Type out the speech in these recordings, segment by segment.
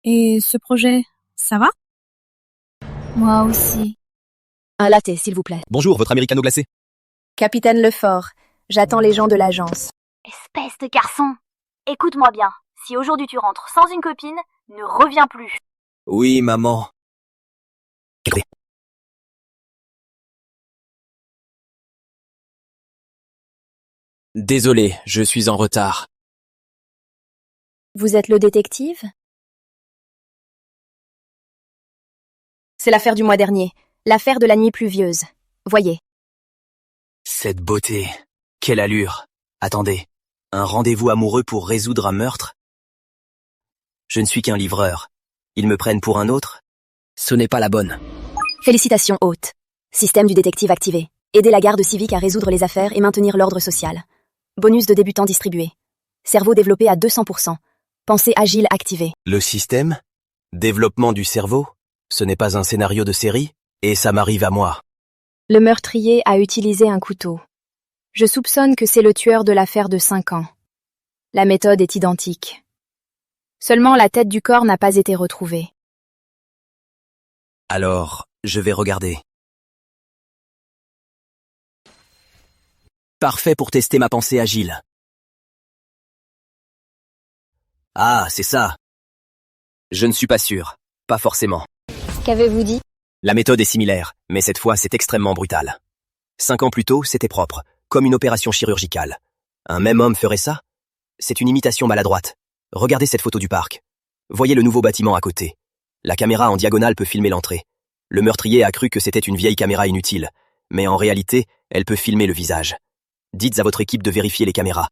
Et ce projet, ça va? Moi aussi. Un latte, s'il vous plaît. Bonjour, votre americano glacé. Capitaine Lefort, j'attends les gens de l'agence. Espèce de garçon. Écoute-moi bien. Si aujourd'hui tu rentres sans une copine, ne reviens plus. Oui, maman. Désolé, je suis en retard. Vous êtes le détective? C'est l'affaire du mois dernier. L'affaire de la nuit pluvieuse. Voyez. Cette beauté. Quelle allure. Attendez. Un rendez-vous amoureux pour résoudre un meurtre? Je ne suis qu'un livreur. Ils me prennent pour un autre? Ce n'est pas la bonne. Félicitations, hôte. Système du détective activé. Aider la garde civique à résoudre les affaires et maintenir l'ordre social. Bonus de débutant distribué. Cerveau développé à 200%. Pensée agile activée. Le système? Développement du cerveau? Ce n'est pas un scénario de série? Et ça m'arrive à moi. Le meurtrier a utilisé un couteau. Je soupçonne que c'est le tueur de l'affaire de 5 ans. La méthode est identique. Seulement la tête du corps n'a pas été retrouvée. Alors, je vais regarder. Parfait pour tester ma pensée agile. Ah, c'est ça. Je ne suis pas sûr. Pas forcément. Qu'avez-vous dit? La méthode est similaire, mais cette fois c'est extrêmement brutal. 5 ans plus tôt, c'était propre, comme une opération chirurgicale. Un même homme ferait ça? C'est une imitation maladroite. Regardez cette photo du parc. Voyez le nouveau bâtiment à côté. La caméra en diagonale peut filmer l'entrée. Le meurtrier a cru que c'était une vieille caméra inutile, mais en réalité, elle peut filmer le visage. Dites à votre équipe de vérifier les caméras.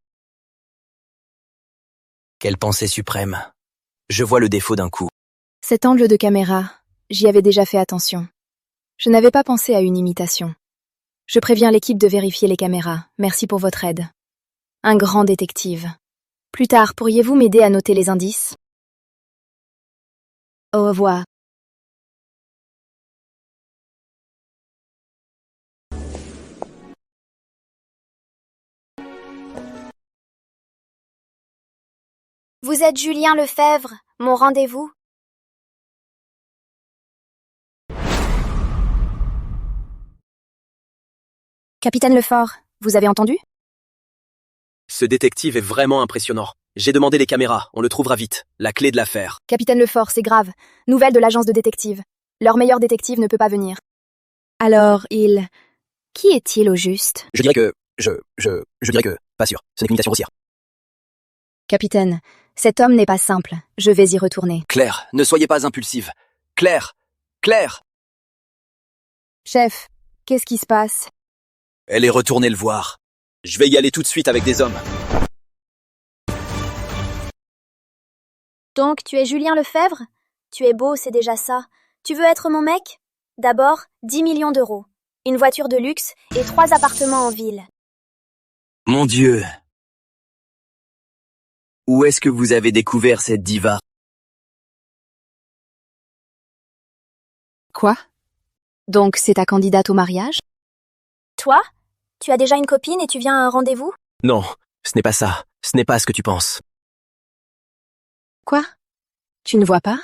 Quelle pensée suprême. Je vois le défaut d'un coup. Cet angle de caméra, j'y avais déjà fait attention. Je n'avais pas pensé à une imitation. Je préviens l'équipe de vérifier les caméras. Merci pour votre aide. Un grand détective. Plus tard, pourriez-vous m'aider à noter les indices? Au revoir. Vous êtes Julien Lefebvre, mon rendez-vous? Capitaine Lefort, vous avez entendu? Ce détective est vraiment impressionnant. J'ai demandé les caméras, on le trouvera vite. La clé de l'affaire. Capitaine Lefort, c'est grave. Nouvelle de l'agence de détective. Leur meilleur détective ne peut pas venir. Alors, Qui est-il au juste? Je dirais que... Je dirais que... Pas sûr. Ce n'est qu'une imitation grossière. Capitaine, cet homme n'est pas simple. Je vais y retourner. Claire, ne soyez pas impulsive. Claire! Claire! Chef, qu'est-ce qui se passe? Elle est retournée le voir. Je vais y aller tout de suite avec des hommes. Donc, tu es Julien Lefebvre? Tu es beau, c'est déjà ça. Tu veux être mon mec? D'abord, 10 millions d'euros. Une voiture de luxe et 3 appartements en ville. Mon Dieu! Où est-ce que vous avez découvert cette diva? Quoi? Donc c'est ta candidate au mariage? Toi? Tu as déjà une copine et tu viens à un rendez-vous? Non, ce n'est pas ça. Ce n'est pas ce que tu penses. Quoi? Tu ne vois pas?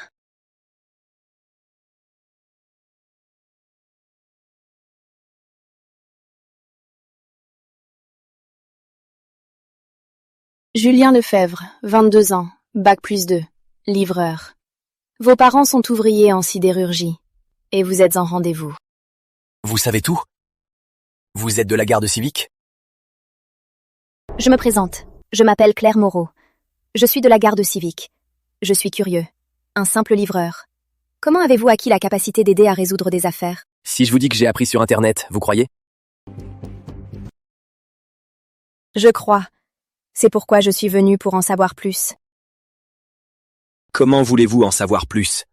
Julien Lefebvre, 22 ans, bac plus 2, livreur. Vos parents sont ouvriers en sidérurgie, et vous êtes en rendez-vous. Vous savez tout? Vous êtes de la garde civique? Je me présente. Je m'appelle Claire Moreau. Je suis de la garde civique. Je suis curieux. Un simple livreur. Comment avez-vous acquis la capacité d'aider à résoudre des affaires? Si je vous dis que j'ai appris sur Internet, vous croyez? Je crois. C'est pourquoi je suis venue pour en savoir plus. Comment voulez-vous en savoir plus?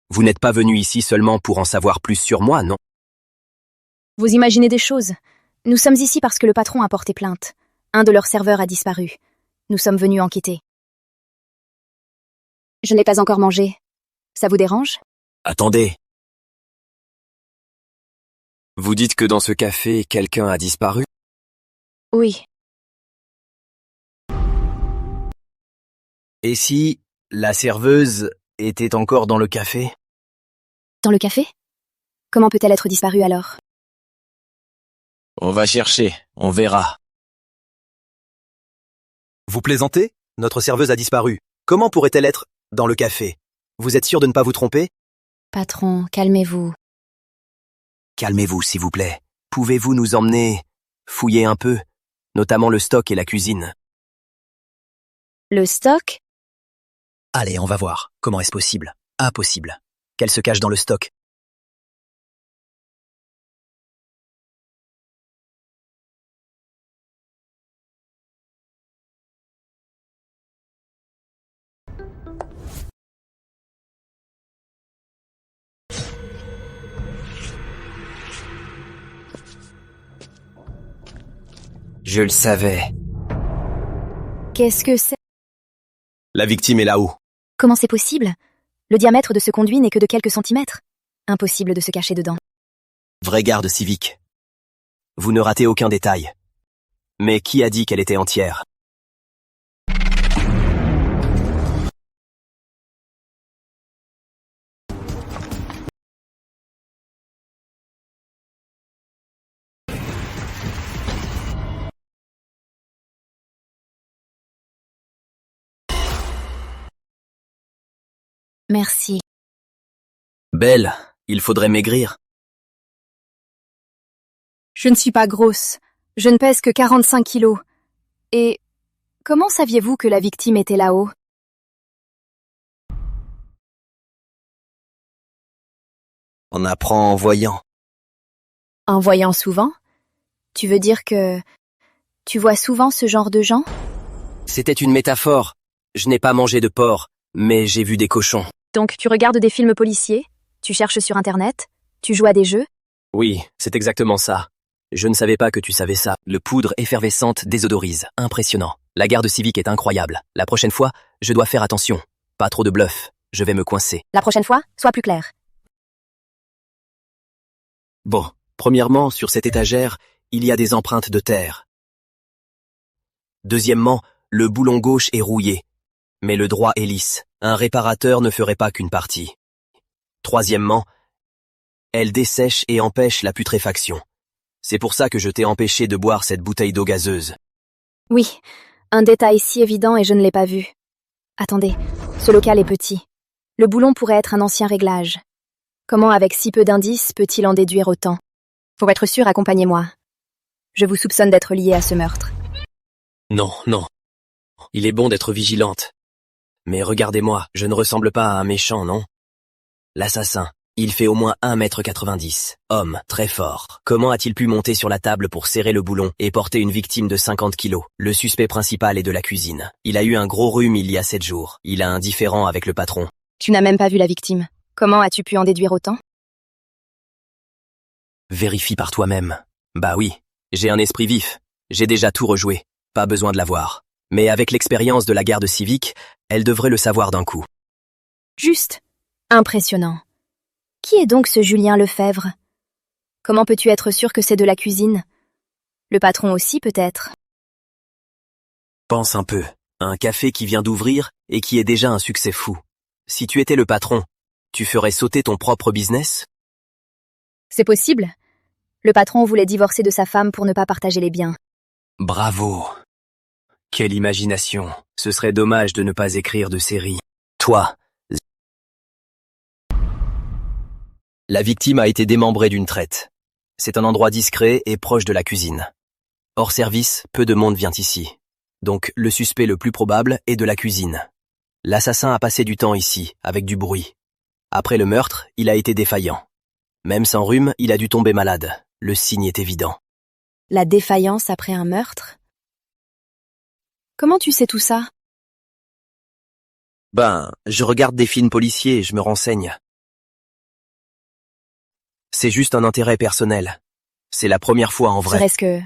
Vous n'êtes pas venu ici seulement pour en savoir plus sur moi, non? Vous imaginez des choses. Nous sommes ici parce que le patron a porté plainte. Un de leurs serveurs a disparu. Nous sommes venus enquêter. Je n'ai pas encore mangé. Ça vous dérange? Attendez. Vous dites que dans ce café, quelqu'un a disparu? Oui. Et si la serveuse était encore dans le café. Dans le café? Comment peut-elle être disparue alors? On va chercher, on verra. Vous plaisantez? Notre serveuse a disparu. Comment pourrait-elle être dans le café? Vous êtes sûr de ne pas vous tromper? Patron, calmez-vous. Calmez-vous, s'il vous plaît. Pouvez-vous nous emmener fouiller un peu, notamment le stock et la cuisine? Le stock? Allez, on va voir. Comment est-ce possible? Impossible. Qu'elle se cache dans le stock. Je le savais. Qu'est-ce que c'est? La victime est là-haut. Comment c'est possible? Le diamètre de ce conduit n'est que de quelques centimètres. Impossible de se cacher dedans. Vraie garde civique. Vous ne ratez aucun détail. Mais qui a dit qu'elle était entière? Merci. Belle, il faudrait maigrir. Je ne suis pas grosse. Je ne pèse que 45 kilos. Et comment saviez-vous que la victime était là-haut? On apprend en voyant. En voyant souvent? Tu veux dire que tu vois souvent ce genre de gens? C'était une métaphore. Je n'ai pas mangé de porc, mais j'ai vu des cochons. Donc tu regardes des films policiers? Tu cherches sur Internet? Tu joues à des jeux? Oui, c'est exactement ça. Je ne savais pas que tu savais ça. Le poudre effervescente désodorise. Impressionnant. La garde civique est incroyable. La prochaine fois, je dois faire attention. Pas trop de bluff. Je vais me coincer. La prochaine fois, sois plus clair. Bon, premièrement, sur cette étagère, il y a des empreintes de terre. Deuxièmement, le boulon gauche est rouillé. Mais le droit est lisse. Un réparateur ne ferait pas qu'une partie. Troisièmement, elle dessèche et empêche la putréfaction. C'est pour ça que je t'ai empêché de boire cette bouteille d'eau gazeuse. Oui, un détail si évident et je ne l'ai pas vu. Attendez, ce local est petit. Le boulon pourrait être un ancien réglage. Comment, avec si peu d'indices, peut-il en déduire autant? Pour être sûr, accompagnez-moi. Je vous soupçonne d'être lié à ce meurtre. Non, non. Il est bon d'être vigilante. Mais regardez-moi, je ne ressemble pas à un méchant, non? L'assassin, il fait au moins 1,90 m. Homme, très fort. Comment a-t-il pu monter sur la table pour serrer le boulon et porter une victime de 50 kilos? Le suspect principal est de la cuisine. Il a eu un gros rhume il y a 7 jours. Il a un différend avec le patron. Tu n'as même pas vu la victime. Comment as-tu pu en déduire autant? Vérifie par toi-même. Bah oui, j'ai un esprit vif. J'ai déjà tout rejoué. Pas besoin de la voir. Mais avec l'expérience de la garde civique, elle devrait le savoir d'un coup. Juste. Impressionnant. Qui est donc ce Julien Lefebvre? Comment peux-tu être sûr que c'est de la cuisine? Le patron aussi, peut-être. Pense un peu. Un café qui vient d'ouvrir et qui est déjà un succès fou. Si tu étais le patron, tu ferais sauter ton propre business? C'est possible. Le patron voulait divorcer de sa femme pour ne pas partager les biens. Bravo. Quelle imagination. Ce serait dommage de ne pas écrire de série. Toi. La victime a été démembrée d'une traite. C'est un endroit discret et proche de la cuisine. Hors service, peu de monde vient ici. Donc le suspect le plus probable est de la cuisine. L'assassin a passé du temps ici, avec du bruit. Après le meurtre, il a été défaillant. Même sans rhume, il a dû tomber malade. Le signe est évident. La défaillance après un meurtre? Comment tu sais tout ça? Ben, je regarde des films policiers et je me renseigne. C'est juste un intérêt personnel. C'est la première fois en vrai. Serait-ce que...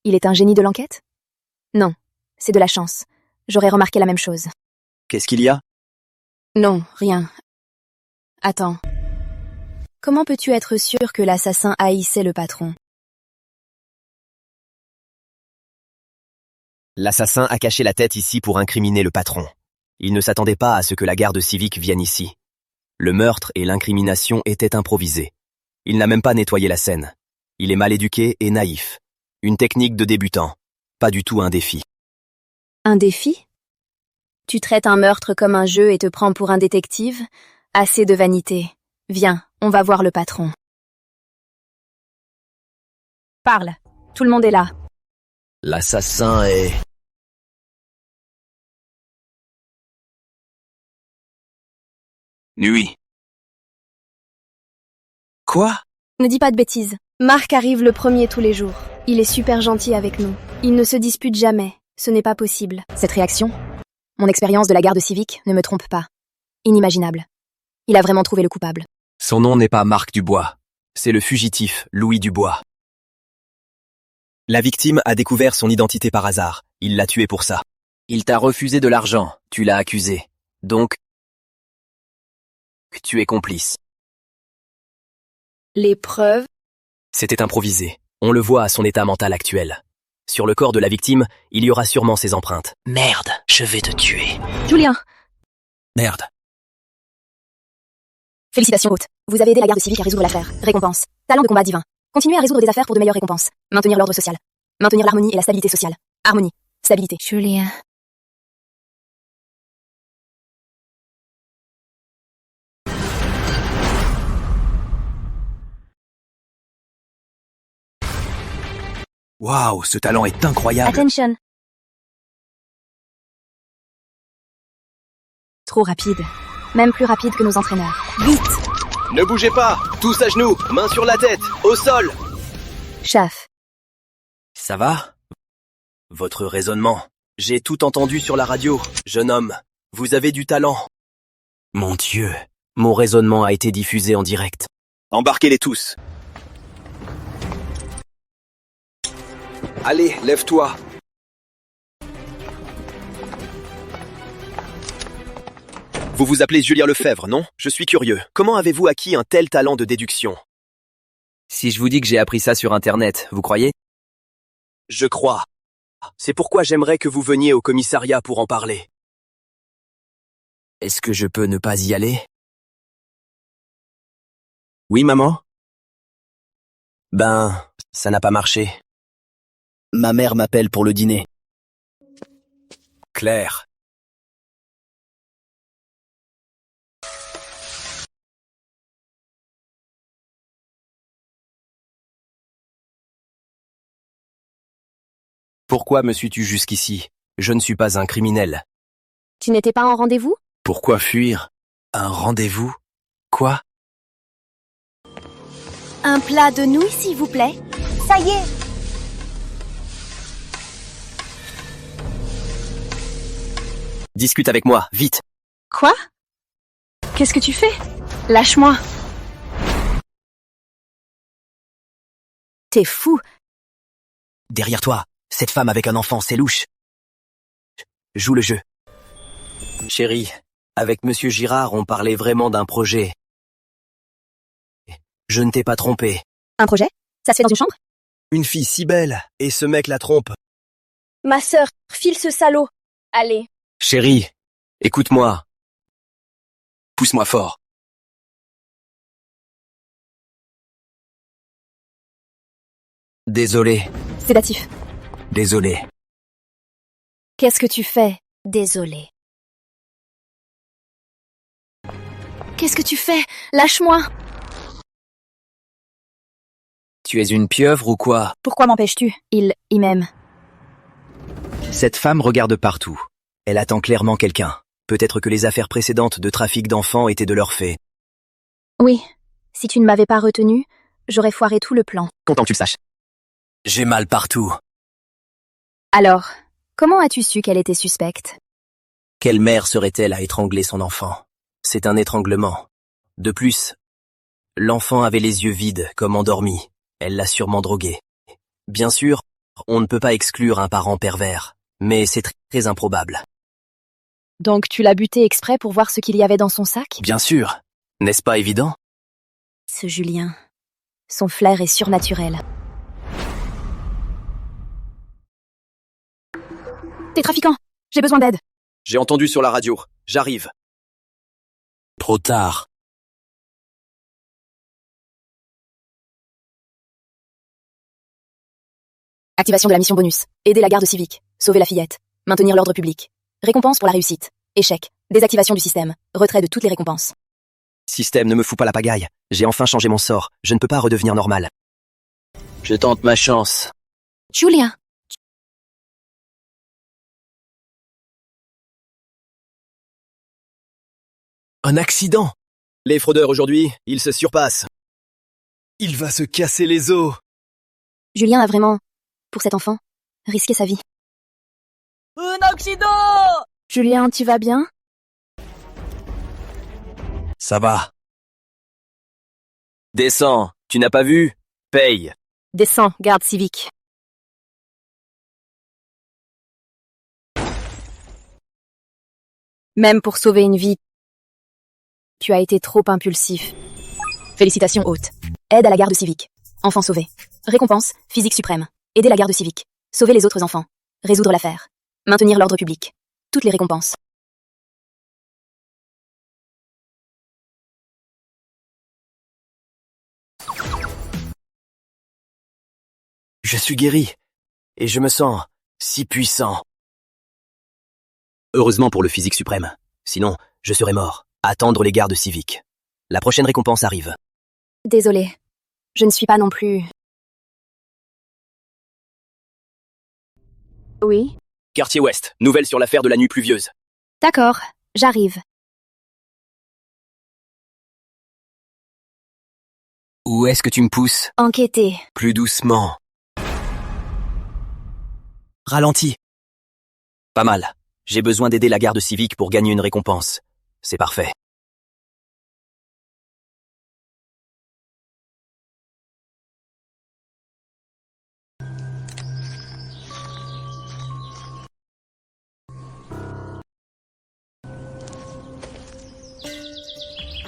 il est un génie de l'enquête? Non, c'est de la chance. J'aurais remarqué la même chose. Qu'est-ce qu'il y a? Non, rien. Attends. Comment peux-tu être sûr que l'assassin haïssait le patron? L'assassin a caché la tête ici pour incriminer le patron. Il ne s'attendait pas à ce que la garde civique vienne ici. Le meurtre et l'incrimination étaient improvisés. Il n'a même pas nettoyé la scène. Il est mal éduqué et naïf. Une technique de débutant. Pas du tout un défi. Un défi? Tu traites un meurtre comme un jeu et te prends pour un détective? Assez de vanité. Viens, on va voir le patron. Parle. Tout le monde est là. L'assassin est... Nuit. Quoi? Ne dis pas de bêtises. Marc arrive le premier tous les jours. Il est super gentil avec nous. Il ne se dispute jamais. Ce n'est pas possible. Cette réaction? Mon expérience de la garde civique ne me trompe pas. Inimaginable. Il a vraiment trouvé le coupable. Son nom n'est pas Marc Dubois. C'est le fugitif Louis Dubois. La victime a découvert son identité par hasard. Il l'a tué pour ça. Il t'a refusé de l'argent. Tu l'as accusé. Donc, tu es complice. Les preuves? C'était improvisé. On le voit à son état mental actuel. Sur le corps de la victime, il y aura sûrement ses empreintes. Merde, je vais te tuer. Julien! Merde. Félicitations, hôte. Vous avez aidé la garde civique à résoudre l'affaire. Récompense. Talent de combat divin. Continuez à résoudre des affaires pour de meilleures récompenses. Maintenir l'ordre social. Maintenir l'harmonie et la stabilité sociale. Harmonie. Stabilité. Julien. Waouh, ce talent est incroyable. Attention. Trop rapide. Même plus rapide que nos entraîneurs. Vite! Ne bougez pas! Tous à genoux, mains sur la tête, au sol! Chef. Ça va? Votre raisonnement. J'ai tout entendu sur la radio. Jeune homme, vous avez du talent. Mon Dieu, mon raisonnement a été diffusé en direct. Embarquez-les tous. Allez, lève-toi. Vous vous appelez Julien Lefebvre, non? Je suis curieux. Comment avez-vous acquis un tel talent de déduction? Si je vous dis que j'ai appris ça sur Internet, vous croyez? Je crois. C'est pourquoi j'aimerais que vous veniez au commissariat pour en parler. Est-ce que je peux ne pas y aller? Oui, maman? Ben, ça n'a pas marché. Ma mère m'appelle pour le dîner. Claire. Pourquoi me suis-tu jusqu'ici? Je ne suis pas un criminel. Tu n'étais pas en rendez-vous? Pourquoi fuir? Un rendez-vous? Quoi? Un plat de nouilles, s'il vous plaît. Ça y est. Discute avec moi, vite. Quoi? Qu'est-ce que tu fais? Lâche-moi. T'es fou. Derrière toi, cette femme avec un enfant, c'est louche. Joue le jeu. Chérie, avec Monsieur Girard, on parlait vraiment d'un projet. Je ne t'ai pas trompé. Un projet? Ça se fait dans une chambre? Une fille si belle, et ce mec la trompe. Ma sœur, file ce salaud. Allez. Chérie, écoute-moi. Pousse-moi fort. Désolé, Sédatif. désolé. Qu'est-ce que tu fais? Désolé. Qu'est-ce que tu fais? Lâche-moi. Tu es une pieuvre ou quoi? Pourquoi m'empêches-tu? Il m'aime. Cette femme regarde partout. Elle attend clairement quelqu'un. Peut-être que les affaires précédentes de trafic d'enfants étaient de leur fait. Oui. Si tu ne m'avais pas retenu, j'aurais foiré tout le plan. Content que tu le saches. J'ai mal partout. Alors, comment as-tu su qu'elle était suspecte? Quelle mère serait-elle à étrangler son enfant? C'est un étranglement. De plus, l'enfant avait les yeux vides, comme endormi. Elle l'a sûrement drogué. Bien sûr, on ne peut pas exclure un parent pervers, mais c'est très improbable. Donc tu l'as buté exprès pour voir ce qu'il y avait dans son sac? Bien sûr. N'est-ce pas évident? Ce Julien. Son flair est surnaturel. T'es trafiquant. J'ai besoin d'aide. J'ai entendu sur la radio. J'arrive. Trop tard. Activation de la mission bonus. Aider la garde civique. Sauver la fillette. Maintenir l'ordre public. Récompense pour la réussite. Échec. Désactivation du système. Retrait de toutes les récompenses. Système, ne me fous pas la pagaille. J'ai enfin changé mon sort. Je ne peux pas redevenir normal. Je tente ma chance. Julien. Un accident. Les fraudeurs aujourd'hui, ils se surpassent. Il va se casser les os. Julien a vraiment, pour cet enfant, risqué sa vie. Un accident! Julien, tu vas bien? Ça va. Descends, tu n'as pas vu? Paye. Descends, garde civique. Même pour sauver une vie, tu as été trop impulsif. Félicitations, hôte. Aide à la garde civique. Enfant sauvé. Récompense, physique suprême. Aider la garde civique. Sauver les autres enfants. Résoudre l'affaire. Maintenir l'ordre public. Toutes les récompenses. Je suis guéri. Et je me sens si puissant. Heureusement pour le physique suprême. Sinon, je serais mort. Attendre les gardes civiques. La prochaine récompense arrive. Désolée. Je ne suis pas non plus... Oui? Quartier Ouest, nouvelle sur l'affaire de la nuit pluvieuse. D'accord, j'arrive. Où est-ce que tu me pousses? Enquêter. Plus doucement. Ralentis. Pas mal. J'ai besoin d'aider la garde civique pour gagner une récompense. C'est parfait.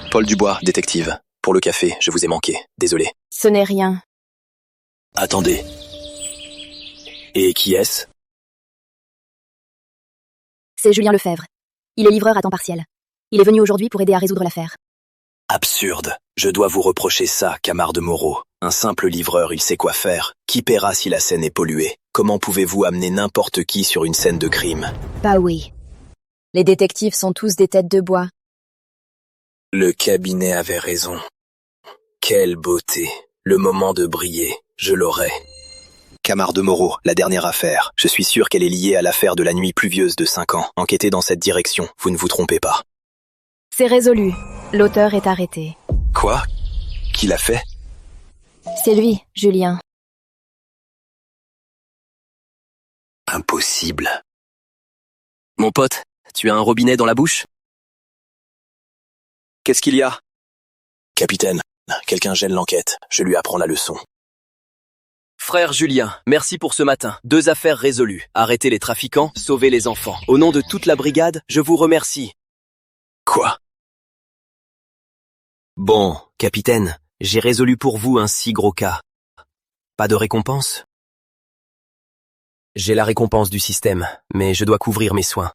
Paul Dubois, détective. Pour le café, je vous ai manqué. Désolé. Ce n'est rien. Attendez. Et qui est-ce? C'est Julien Lefebvre. Il est livreur à temps partiel. Il est venu aujourd'hui pour aider à résoudre l'affaire. Absurde. Je dois vous reprocher ça, camarade Moreau. Un simple livreur, il sait quoi faire. Qui paiera si la scène est polluée? Comment pouvez-vous amener n'importe qui sur une scène de crime? Bah oui. Les détectives sont tous des têtes de bois. Le cabinet avait raison. Quelle beauté. Le moment de briller. Je l'aurai. Camarade Moreau, la dernière affaire. Je suis sûr qu'elle est liée à l'affaire de la nuit pluvieuse de 5 ans. Enquêtez dans cette direction, vous ne vous trompez pas. C'est résolu. L'auteur est arrêté. Quoi? Qui l'a fait? C'est lui, Julien. Impossible. Mon pote, tu as un robinet dans la bouche? Qu'est-ce qu'il y a? Capitaine, quelqu'un gêne l'enquête. Je lui apprends la leçon. Frère Julien, merci pour ce matin. 2 affaires résolues. Arrêter les trafiquants, sauver les enfants. Au nom de toute la brigade, je vous remercie. Quoi? Bon, capitaine, j'ai résolu pour vous un si gros cas. Pas de récompense? J'ai la récompense du système, mais je dois couvrir mes soins.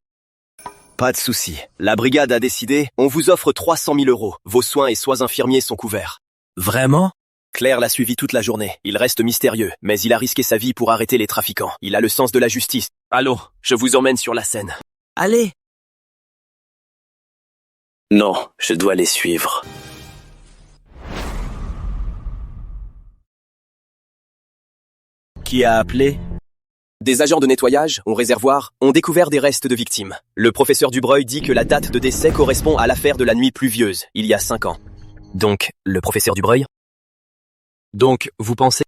Pas de souci. La brigade a décidé, on vous offre 300 000 €. Vos soins et soins infirmiers sont couverts. Vraiment? Claire l'a suivi toute la journée. Il reste mystérieux, mais il a risqué sa vie pour arrêter les trafiquants. Il a le sens de la justice. Allô, je vous emmène sur la scène. Allez! Non, je dois les suivre. Qui a appelé? Des agents de nettoyage, au réservoir, ont découvert des restes de victimes. Le professeur Dubreuil dit que la date de décès correspond à l'affaire de la nuit pluvieuse, il y a 5 ans. Donc, le professeur Dubreuil? Donc, vous pensez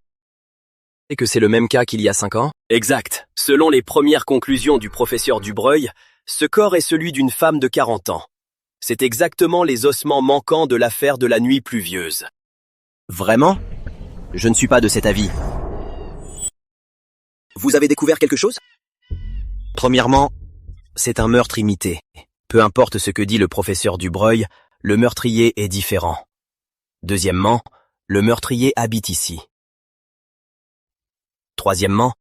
que c'est le même cas qu'il y a 5 ans? Exact. Selon les premières conclusions du professeur Dubreuil, ce corps est celui d'une femme de 40 ans. C'est exactement les ossements manquants de l'affaire de la nuit pluvieuse. Vraiment? Je ne suis pas de cet avis. Vous avez découvert quelque chose? Premièrement, c'est un meurtre imité. Peu importe ce que dit le professeur Dubreuil, le meurtrier est différent. Deuxièmement, le meurtrier habite ici. Troisièmement,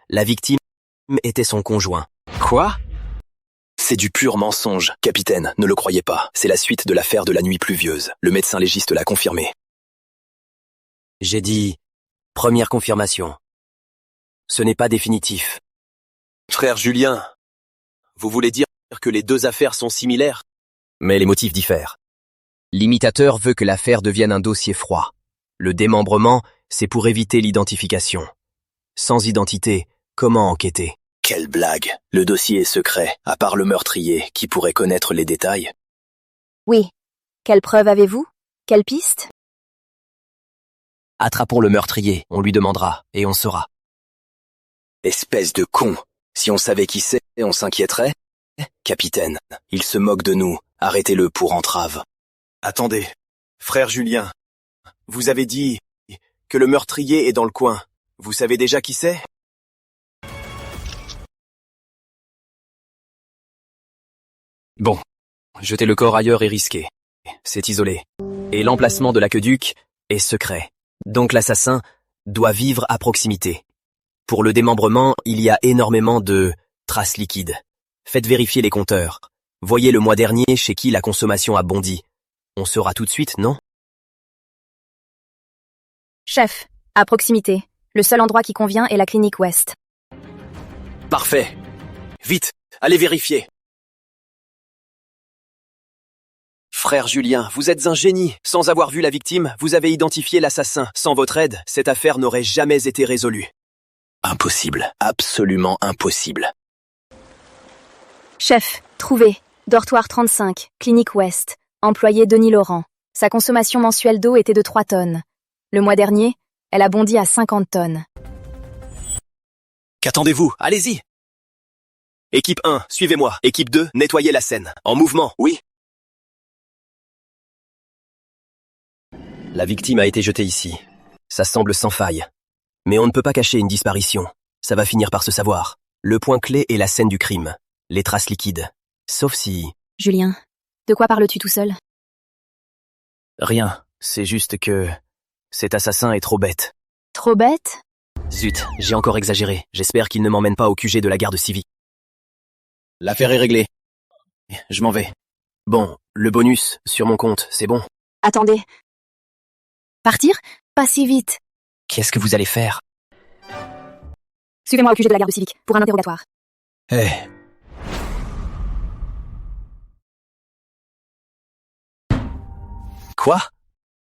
la victime était son conjoint. Quoi? C'est du pur mensonge. Capitaine, ne le croyez pas. C'est la suite de l'affaire de la nuit pluvieuse. Le médecin légiste l'a confirmé. J'ai dit première confirmation. Ce n'est pas définitif. Frère Julien, vous voulez dire que les deux affaires sont similaires? Mais les motifs diffèrent. L'imitateur veut que l'affaire devienne un dossier froid. Le démembrement, c'est pour éviter l'identification. Sans identité, comment enquêter? Quelle blague. Le dossier est secret, à part le meurtrier, qui pourrait connaître les détails. Oui. Quelle preuve avez-vous? Quelle piste? Attrapons le meurtrier, on lui demandera, et on saura. Espèce de con. Si on savait qui c'est, on s'inquiéterait? Capitaine, il se moque de nous. Arrêtez-le pour entrave. Attendez. Frère Julien, vous avez dit que le meurtrier est dans le coin. Vous savez déjà qui c'est? Bon, jeter le corps ailleurs est risqué. C'est isolé. Et l'emplacement de l'aqueduc est secret. Donc l'assassin doit vivre à proximité. Pour le démembrement, il y a énormément de traces liquides. Faites vérifier les compteurs. Voyez le mois dernier chez qui la consommation a bondi. On saura tout de suite, non? Chef, à proximité. Le seul endroit qui convient est la clinique Ouest. Parfait. Vite, allez vérifier. Frère Julien, vous êtes un génie. Sans avoir vu la victime, vous avez identifié l'assassin. Sans votre aide, cette affaire n'aurait jamais été résolue. Impossible. Absolument impossible. Chef, trouvé. Dortoir 35, clinique Ouest. Employé Denis Laurent. Sa consommation mensuelle d'eau était de 3 tonnes. Le mois dernier, elle a bondi à 50 tonnes. Qu'attendez-vous? Allez-y. Équipe 1, suivez-moi. Équipe 2, nettoyez la scène. En mouvement, oui. La victime a été jetée ici. Ça semble sans faille. Mais on ne peut pas cacher une disparition. Ça va finir par se savoir. Le point clé est la scène du crime. Les traces liquides. Sauf si... Julien, de quoi parles-tu tout seul? Rien. C'est juste que... cet assassin est trop bête. Trop bête? Zut, j'ai encore exagéré. J'espère qu'il ne m'emmène pas au QG de la garde civique. L'affaire est réglée. Je m'en vais. Bon, le bonus, sur mon compte, c'est bon. Attendez. Partir? Pas si vite. Qu'est-ce que vous allez faire? Suivez-moi au QG de la garde civique, pour un interrogatoire. Eh... Quoi?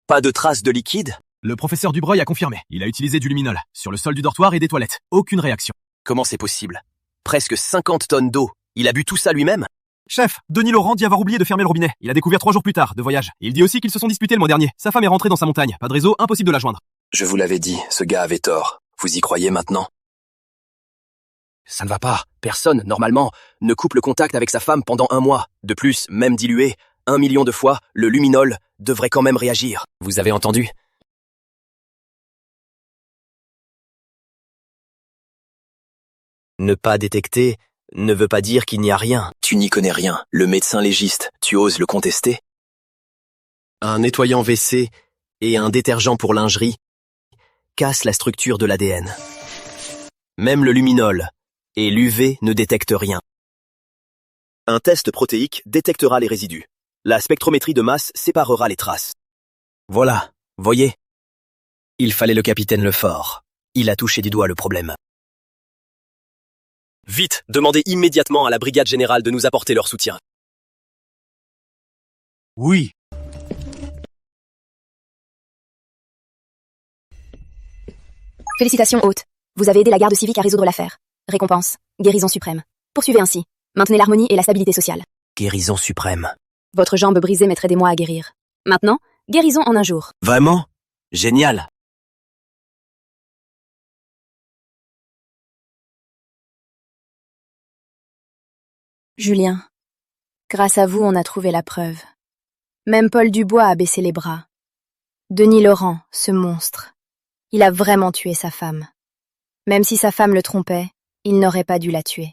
Pas de traces de liquide? Le professeur Dubreuil a confirmé. Il a utilisé du luminol sur le sol du dortoir et des toilettes. Aucune réaction. Comment c'est possible? Presque 50 tonnes d'eau. Il a bu tout ça lui-même? Chef, Denis Laurent dit avoir oublié de fermer le robinet. Il a découvert 3 jours plus tard, de voyage. Il dit aussi qu'ils se sont disputés le mois dernier. Sa femme est rentrée dans sa montagne. Pas de réseau, impossible de la joindre. Je vous l'avais dit, ce gars avait tort. Vous y croyez maintenant? Ça ne va pas. Personne, normalement, ne coupe le contact avec sa femme pendant 1 mois. De plus, même dilué, 1 million de fois, le luminol devrait quand même réagir. Vous avez entendu? Ne pas détecter ne veut pas dire qu'il n'y a rien. Tu n'y connais rien. Le médecin légiste, tu oses le contester? Un nettoyant WC et un détergent pour lingerie cassent la structure de l'ADN. Même le luminol et l'UV ne détectent rien. Un test protéique détectera les résidus. La spectrométrie de masse séparera les traces. Voilà, voyez? Il fallait le capitaine Lefort. Il a touché du doigt le problème. Vite, demandez immédiatement à la brigade générale de nous apporter leur soutien. Oui. Félicitations, hôte. Vous avez aidé la garde civique à résoudre l'affaire. Récompense, guérison suprême. Poursuivez ainsi. Maintenez l'harmonie et la stabilité sociale. Guérison suprême. Votre jambe brisée mettrait des mois à guérir. Maintenant, guérison en 1 jour. Vraiment? Génial. Julien, grâce à vous, on a trouvé la preuve. Même Paul Dubois a baissé les bras. Denis Laurent, ce monstre, il a vraiment tué sa femme. Même si sa femme le trompait, il n'aurait pas dû la tuer.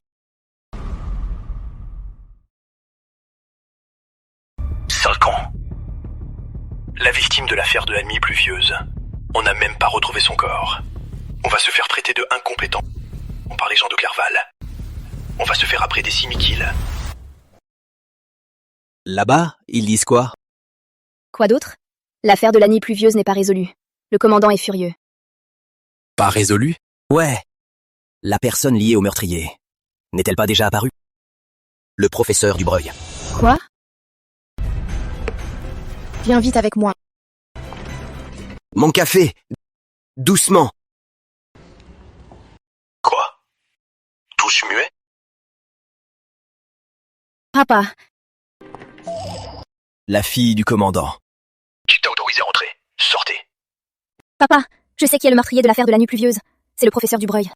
Cinq ans. La victime de l'affaire de la nuit pluvieuse. On n'a même pas retrouvé son corps. On va se faire traiter de incompétent par les gens de Clerval. On va se faire après des simikiles. Là-bas, ils disent quoi? Quoi d'autre? L'affaire de la nuit pluvieuse n'est pas résolue. Le commandant est furieux. Pas résolu? Ouais. La personne liée au meurtrier. N'est-elle pas déjà apparue? Le professeur Dubreuil. Quoi? Viens vite avec moi. Mon café! Doucement! Quoi? Tous muets? Papa, La fille du commandant. Qui t'a autorisé à entrer? Sortez. papa, je sais qui est le meurtrier de l'affaire de la nuit pluvieuse. C'est le professeur Dubreuil.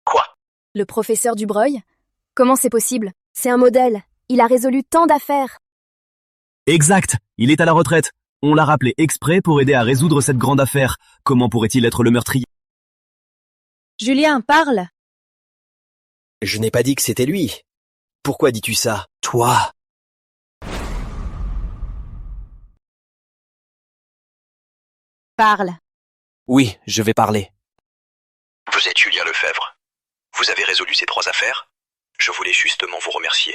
Quoi? Le professeur Dubreuil? Comment c'est possible? C'est un modèle. Il a résolu tant d'affaires. Exact. Il est à la retraite. On l'a rappelé exprès pour aider à résoudre cette grande affaire. Comment pourrait-il être le meurtrier? Julien, parle. Je n'ai pas dit que c'était lui. Pourquoi dis-tu ça? Toi! Parle. Oui, je vais parler. Vous êtes Julien Lefebvre. Vous avez résolu ces 3 affaires? Je voulais justement vous remercier.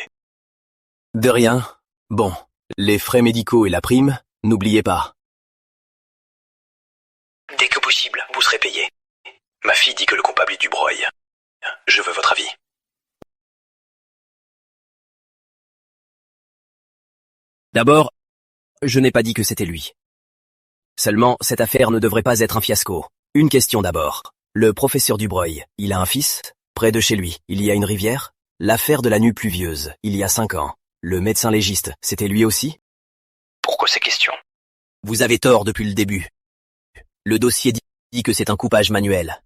De rien. Bon, les frais médicaux et la prime, n'oubliez pas. Dès que possible, vous serez payé. Ma fille dit que le coupable est Dubreuil. Je veux votre avis. D'abord, je n'ai pas dit que c'était lui. Seulement, cette affaire ne devrait pas être un fiasco. Une question d'abord. Le professeur Dubreuil, il a un fils? Près de chez lui, il y a une rivière? L'affaire de la nuit pluvieuse, il y a 5 ans. Le médecin légiste, c'était lui aussi? Pourquoi ces questions? Vous avez tort depuis le début. Le dossier dit que c'est un coupage manuel.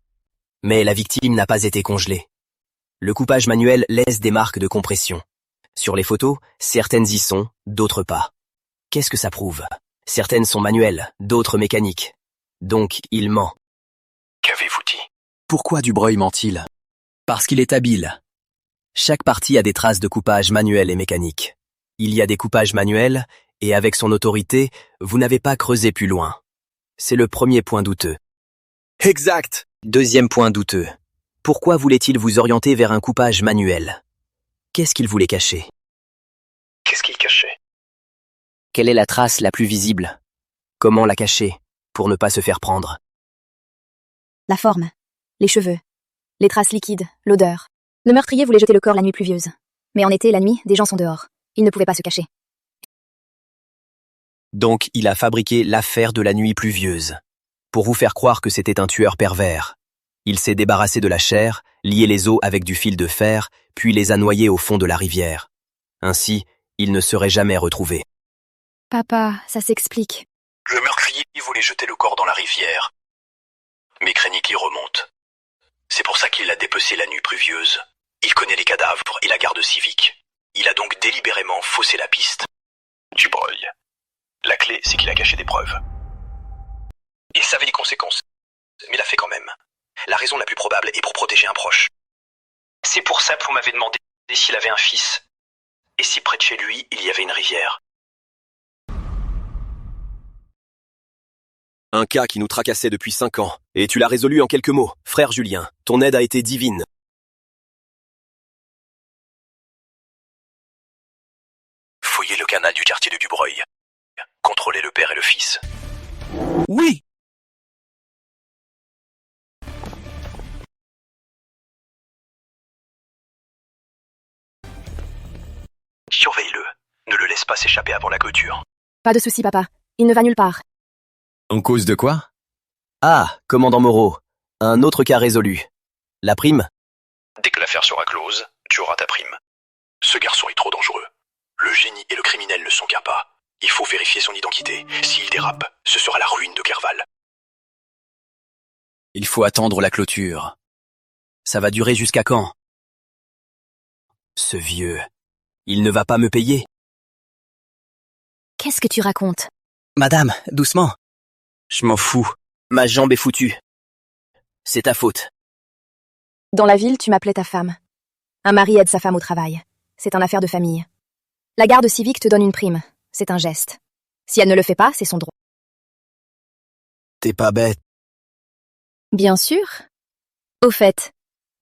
Mais la victime n'a pas été congelée. Le coupage manuel laisse des marques de compression. Sur les photos, certaines y sont, d'autres pas. Qu'est-ce que ça prouve? Certaines sont manuelles, d'autres mécaniques. Donc, il ment. Qu'avez-vous dit? Pourquoi Dubreuil ment-il? Parce qu'il est habile. Chaque partie a des traces de coupage manuel et mécanique. Il y a des coupages manuels, et avec son autorité, vous n'avez pas creusé plus loin. C'est le premier point douteux. Exact! Deuxième point douteux. Pourquoi voulait-il vous orienter vers un coupage manuel? Qu'est-ce qu'il voulait cacher? Qu'est-ce qu'il cachait? Quelle est la trace la plus visible? Comment la cacher, pour ne pas se faire prendre? La forme. Les cheveux. Les traces liquides. L'odeur. Le meurtrier voulait jeter le corps la nuit pluvieuse. Mais en été, la nuit, des gens sont dehors. Il ne pouvait pas se cacher. Donc il a fabriqué l'affaire de la nuit pluvieuse. Pour vous faire croire que c'était un tueur pervers. Il s'est débarrassé de la chair, lié les os avec du fil de fer, puis les a noyés au fond de la rivière. Ainsi, il ne serait jamais retrouvé. Papa, ça s'explique. Le meurtrier voulait jeter le corps dans la rivière, mais craignait qu'il remonte. C'est pour ça qu'il l'a dépecé la nuit pluvieuse. Il connaît les cadavres et la garde civique. Il a donc délibérément faussé la piste. Dubreuil. La clé, c'est qu'il a caché des preuves. Il savait les conséquences, mais l'a fait quand même. La raison la plus probable est pour protéger un proche. C'est pour ça que vous m'avez demandé s'il avait un fils. Et si près de chez lui, il y avait une rivière. Un cas qui nous tracassait depuis 5 ans, et tu l'as résolu en quelques mots. Frère Julien, ton aide a été divine. Fouillez le canal du quartier de Dubreuil. Contrôlez le père et le fils. Oui! Surveille-le. Ne le laisse pas s'échapper avant la clôture. Pas de souci, papa. Il ne va nulle part. En cause de quoi? Ah, commandant Moreau, un autre cas résolu. La prime? Dès que l'affaire sera close, tu auras ta prime. Ce garçon est trop dangereux. Le génie et le criminel ne sont qu'un pas. Il faut vérifier son identité. S'il dérape, ce sera la ruine de Clerval. Il faut attendre la clôture. Ça va durer jusqu'à quand? Ce vieux, il ne va pas me payer. Qu'est-ce que tu racontes? Madame, doucement. Je m'en fous. Ma jambe est foutue. C'est ta faute. Dans la ville, tu m'appelais ta femme. Un mari aide sa femme au travail. C'est une affaire de famille. La garde civique te donne une prime. C'est un geste. Si elle ne le fait pas, c'est son droit. T'es pas bête. Bien sûr. Au fait,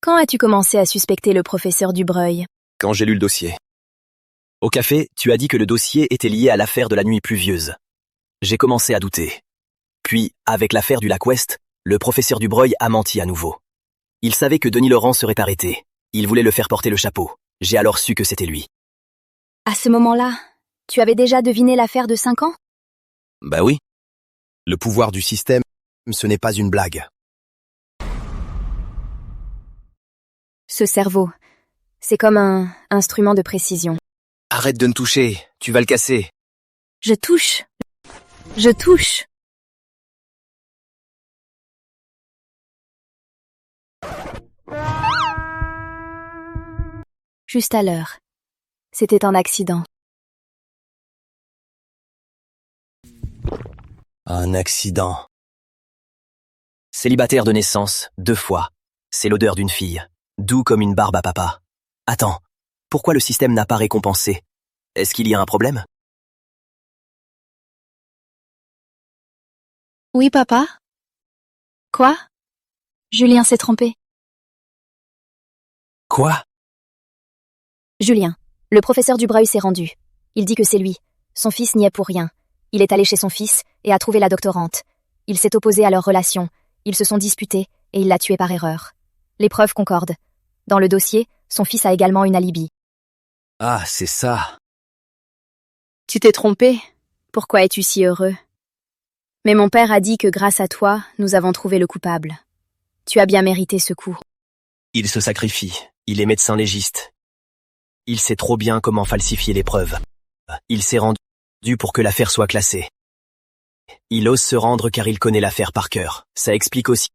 quand as-tu commencé à suspecter le professeur Dubreuil? Quand j'ai lu le dossier. Au café, tu as dit que le dossier était lié à l'affaire de la nuit pluvieuse. J'ai commencé à douter. Puis, avec l'affaire du lac Ouest, le professeur Dubreuil a menti à nouveau. Il savait que Denis Laurent serait arrêté. Il voulait le faire porter le chapeau. J'ai alors su que c'était lui. À ce moment-là, tu avais déjà deviné l'affaire de 5 ans? Bah oui. Le pouvoir du système, ce n'est pas une blague. Ce cerveau, c'est comme un instrument de précision. Arrête de me toucher, tu vas le casser. Je touche. Je touche. Juste à l'heure. C'était un accident. Un accident. Célibataire de naissance, 2 fois. C'est l'odeur d'une fille. Doux comme une barbe à papa. Attends, pourquoi le système n'a pas récompensé? Est-ce qu'il y a un problème? Oui, papa? Quoi? Julien s'est trompé. Quoi? Julien, le professeur Dubreuil s'est rendu. Il dit que c'est lui. Son fils n'y est pour rien. Il est allé chez son fils et a trouvé la doctorante. Il s'est opposé à leur relation. Ils se sont disputés et il l'a tuée par erreur. Les preuves concordent. Dans le dossier, son fils a également une alibi. Ah, c'est ça. Tu t'es trompé. Pourquoi es-tu si heureux? Mais mon père a dit que grâce à toi, nous avons trouvé le coupable. Tu as bien mérité ce coup. Il se sacrifie. Il est médecin légiste. Il sait trop bien comment falsifier les preuves. Il s'est rendu pour que l'affaire soit classée. Il ose se rendre car il connaît l'affaire par cœur. Ça explique aussi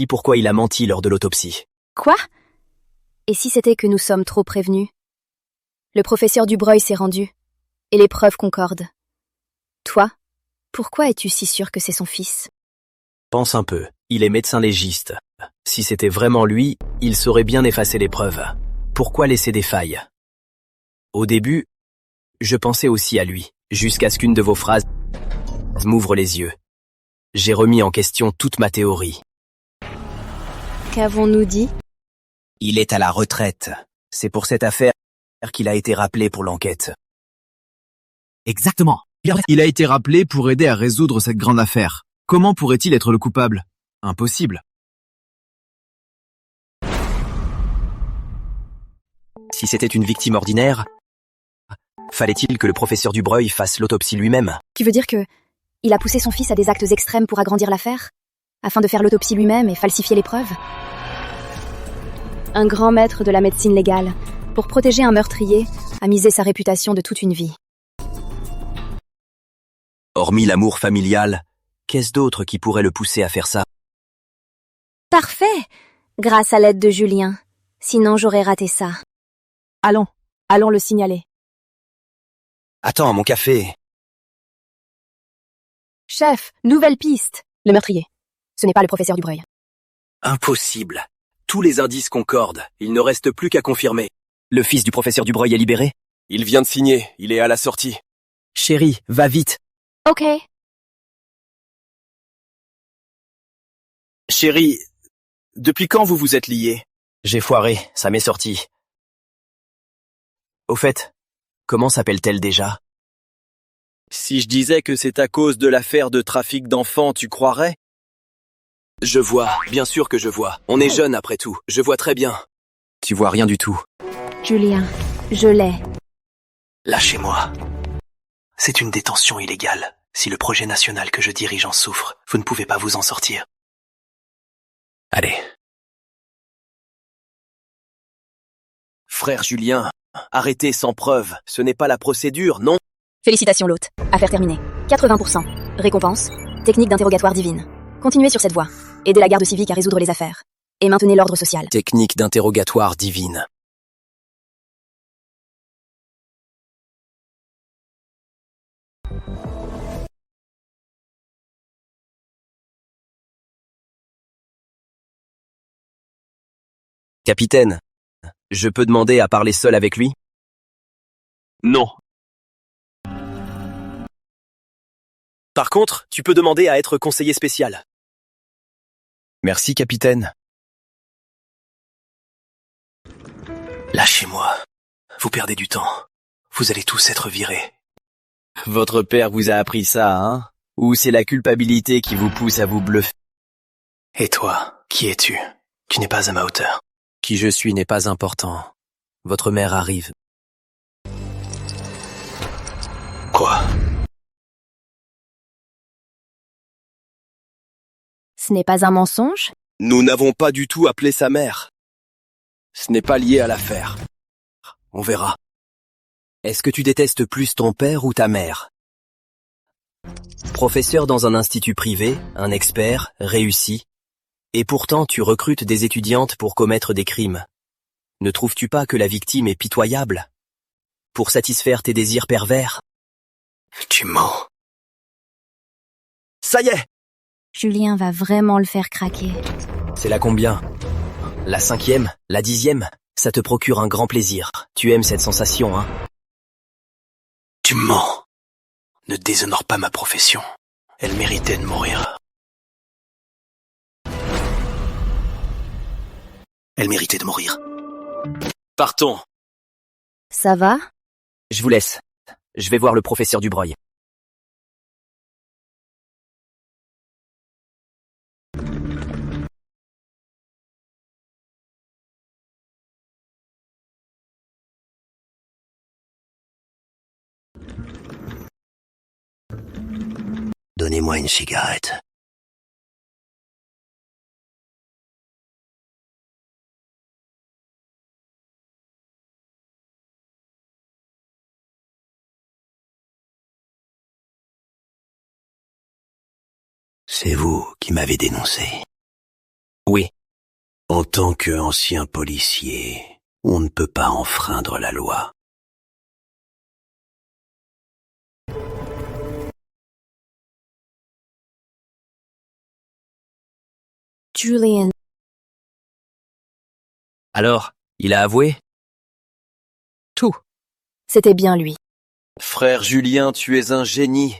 pourquoi il a menti lors de l'autopsie. Quoi? Et si c'était que nous sommes trop prévenus? Le professeur Dubreuil s'est rendu, et les preuves concordent. Toi, pourquoi es-tu si sûr que c'est son fils? Pense un peu, il est médecin légiste. Si c'était vraiment lui, il saurait bien effacer les preuves. Pourquoi laisser des failles? Au début, je pensais aussi à lui, jusqu'à ce qu'une de vos phrases m'ouvre les yeux. J'ai remis en question toute ma théorie. Qu'avons-nous dit? Il est à la retraite. C'est pour cette affaire qu'il a été rappelé pour l'enquête. Exactement. Il a été rappelé pour aider à résoudre cette grande affaire. Comment pourrait-il être le coupable? Impossible. Si c'était une victime ordinaire, fallait-il que le professeur Dubreuil fasse l'autopsie lui-même? Tu veux dire que il a poussé son fils à des actes extrêmes pour agrandir l'affaire? Afin de faire l'autopsie lui-même et falsifier les preuves? Un grand maître de la médecine légale, pour protéger un meurtrier, a misé sa réputation de toute une vie. Hormis l'amour familial, qu'est-ce d'autre qui pourrait le pousser à faire ça? Parfait! Grâce à l'aide de Julien. Sinon j'aurais raté ça. Allons le signaler. Attends, mon café. Chef, nouvelle piste. Le meurtrier. Ce n'est pas le professeur Dubreuil. Impossible. Tous les indices concordent. Il ne reste plus qu'à confirmer. Le fils du professeur Dubreuil est libéré? Il vient de signer, il est à la sortie. Chérie, va vite. Ok. Chérie, depuis quand vous vous êtes liés? J'ai foiré, ça m'est sorti. Au fait, comment s'appelle-t-elle déjà? Si je disais que c'est à cause de l'affaire de trafic d'enfants, tu croirais? Je vois, bien sûr que je vois. On est jeunes après tout, je vois très bien. Tu vois rien du tout. Julien, je l'ai. Lâchez-moi. C'est une détention illégale. Si le projet national que je dirige en souffre, vous ne pouvez pas vous en sortir. Allez. Frère Julien, arrêtez sans preuve. Ce n'est pas la procédure, non? Félicitations l'hôte. Affaire terminée. 80%. Récompense. Technique d'interrogatoire divine. Continuez sur cette voie. Aidez la garde civique à résoudre les affaires. Et maintenez l'ordre social. Technique d'interrogatoire divine. Capitaine, je peux demander à parler seul avec lui? Non. Par contre, tu peux demander à être conseiller spécial. Merci, capitaine. Lâchez-moi. vous perdez du temps. Vous allez tous être virés. Votre père vous a appris ça, hein? Ou c'est la culpabilité qui vous pousse à vous bluffer? Et toi, qui es-tu? Tu n'es pas à ma hauteur. Qui je suis n'est pas important. Votre mère arrive. Quoi? Ce n'est pas un mensonge? Nous n'avons pas du tout appelé sa mère. Ce n'est pas lié à l'affaire. On verra. Est-ce que tu détestes plus ton père ou ta mère? Professeur dans un institut privé, un expert, réussi. Et pourtant tu recrutes des étudiantes pour commettre des crimes. Ne trouves-tu pas que la victime est pitoyable? Pour satisfaire tes désirs pervers? Tu mens. Ça y est! Julien va vraiment le faire craquer. C'est la combien? La 5e? La 10e? Ça te procure un grand plaisir. Tu aimes cette sensation, hein? Tu mens. Ne déshonore pas ma profession. Elle méritait de mourir. Elle méritait de mourir. Partons. Ça va? Je vous laisse. Je vais voir le professeur Dubreuil. Donnez-moi une cigarette. C'est vous qui m'avez dénoncé. Oui. En tant qu'ancien policier, on ne peut pas enfreindre la loi. Julien. Alors, il a avoué? Tout. C'était bien lui. Frère Julien, tu es un génie.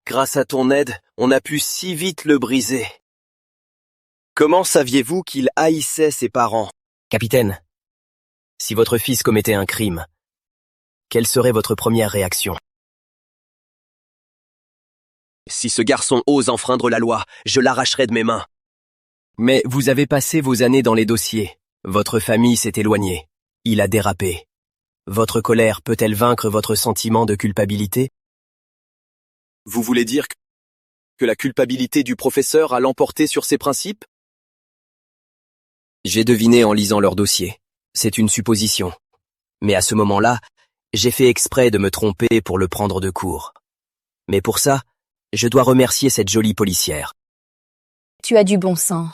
Grâce à ton aide, on a pu si vite le briser. Comment saviez-vous qu'il haïssait ses parents? Capitaine, si votre fils commettait un crime, quelle serait votre première réaction? Si ce garçon ose enfreindre la loi, je l'arracherai de mes mains. Mais vous avez passé vos années dans les dossiers. Votre famille s'est éloignée. Il a dérapé. Votre colère peut-elle vaincre votre sentiment de culpabilité? Vous voulez dire que la culpabilité du professeur a l'emporté sur ses principes? J'ai deviné en lisant leur dossier. C'est une supposition. Mais à ce moment-là, j'ai fait exprès de me tromper pour le prendre de court. Mais pour ça, je dois remercier cette jolie policière. Tu as du bon sens.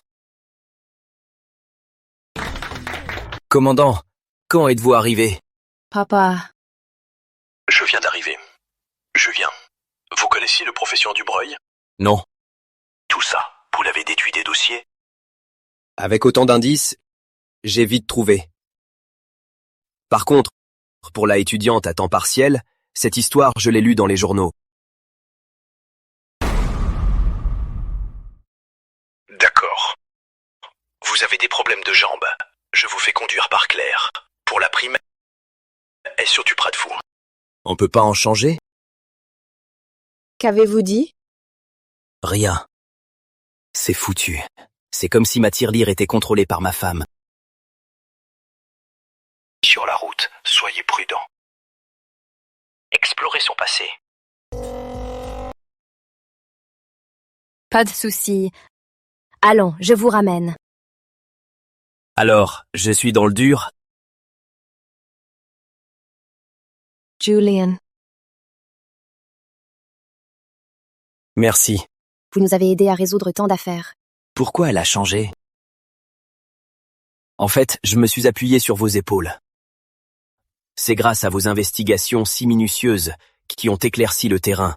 Commandant, quand êtes-vous arrivé? Papa. Je viens d'arriver. Je viens. Vous connaissiez le professeur Dubreuil? Non. Tout ça, vous l'avez déduit des dossiers? Avec autant d'indices, j'ai vite trouvé. Par contre, pour la étudiante à temps partiel, cette histoire, je l'ai lue dans les journaux. D'accord. Vous avez des problèmes de jambes. Je vous fais conduire par Claire. Pour la prime, est sur du Prat de Fou. On peut pas en changer? Qu'avez-vous dit? Rien. C'est foutu. C'est comme si ma tirelire était contrôlée par ma femme. Sur la route, soyez prudent. Explorez son passé. Pas de souci. Allons, je vous ramène. Alors, je suis dans le dur? Julien, Merci. vous nous avez aidé à résoudre tant d'affaires. Pourquoi elle a changé? En fait, je me suis appuyé sur vos épaules. C'est grâce à vos investigations si minutieuses qui ont éclairci le terrain.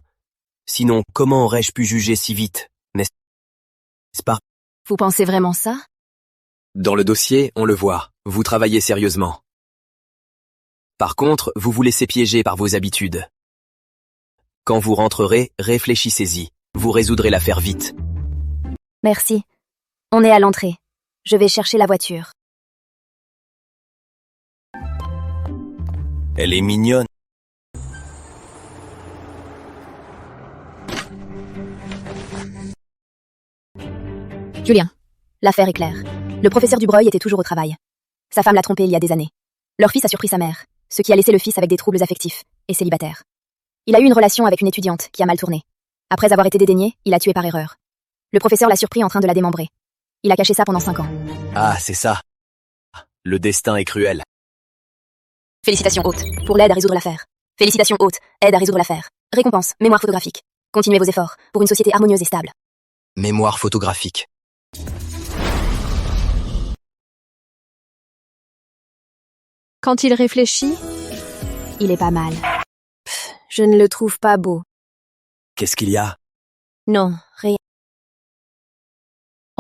Sinon, comment aurais-je pu juger si vite, n'est-ce pas? Vous pensez vraiment ça? Dans le dossier, on le voit, vous travaillez sérieusement. Par contre, vous vous laissez piéger par vos habitudes. Quand vous rentrerez, réfléchissez-y. Vous résoudrez l'affaire vite. Merci. On est à l'entrée. Je vais chercher la voiture. Elle est mignonne. Julien, l'affaire est claire. Le professeur Dubreuil était toujours au travail. Sa femme l'a trompé il y a des années. Leur fils a surpris sa mère, ce qui a laissé le fils avec des troubles affectifs, et célibataire. Il a eu une relation avec une étudiante qui a mal tourné. Après avoir été dédaigné, il a tué par erreur. Le professeur l'a surpris en train de la démembrer. Il a caché ça pendant 5 ans. Ah, c'est ça. Le destin est cruel. Félicitations haute, pour l'aide à résoudre l'affaire. Félicitations haute, aide à résoudre l'affaire. Récompense, mémoire photographique. Continuez vos efforts, pour une société harmonieuse et stable. Mémoire photographique. Quand il réfléchit, Il est pas mal. Je ne le trouve pas beau. Qu'est-ce qu'il y a? Non, rien.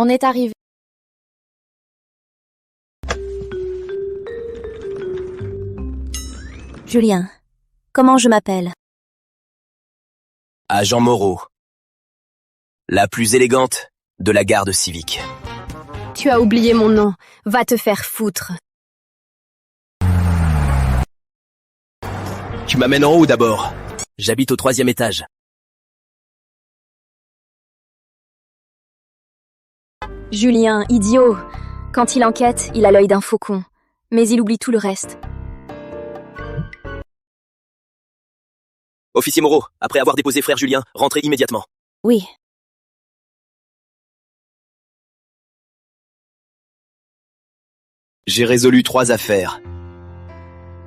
on est arrivé. Julien, comment je m'appelle? Agent Moreau. La plus élégante de la garde civique. Tu as oublié mon nom. Va te faire foutre. Tu m'amènes en haut d'abord. J'habite au 3e étage. Julien, idiot. Quand il enquête, il a l'œil d'un faucon. Mais il oublie tout le reste. Officier Moreau, après avoir déposé frère Julien, rentrez immédiatement. Oui. J'ai résolu 3 affaires.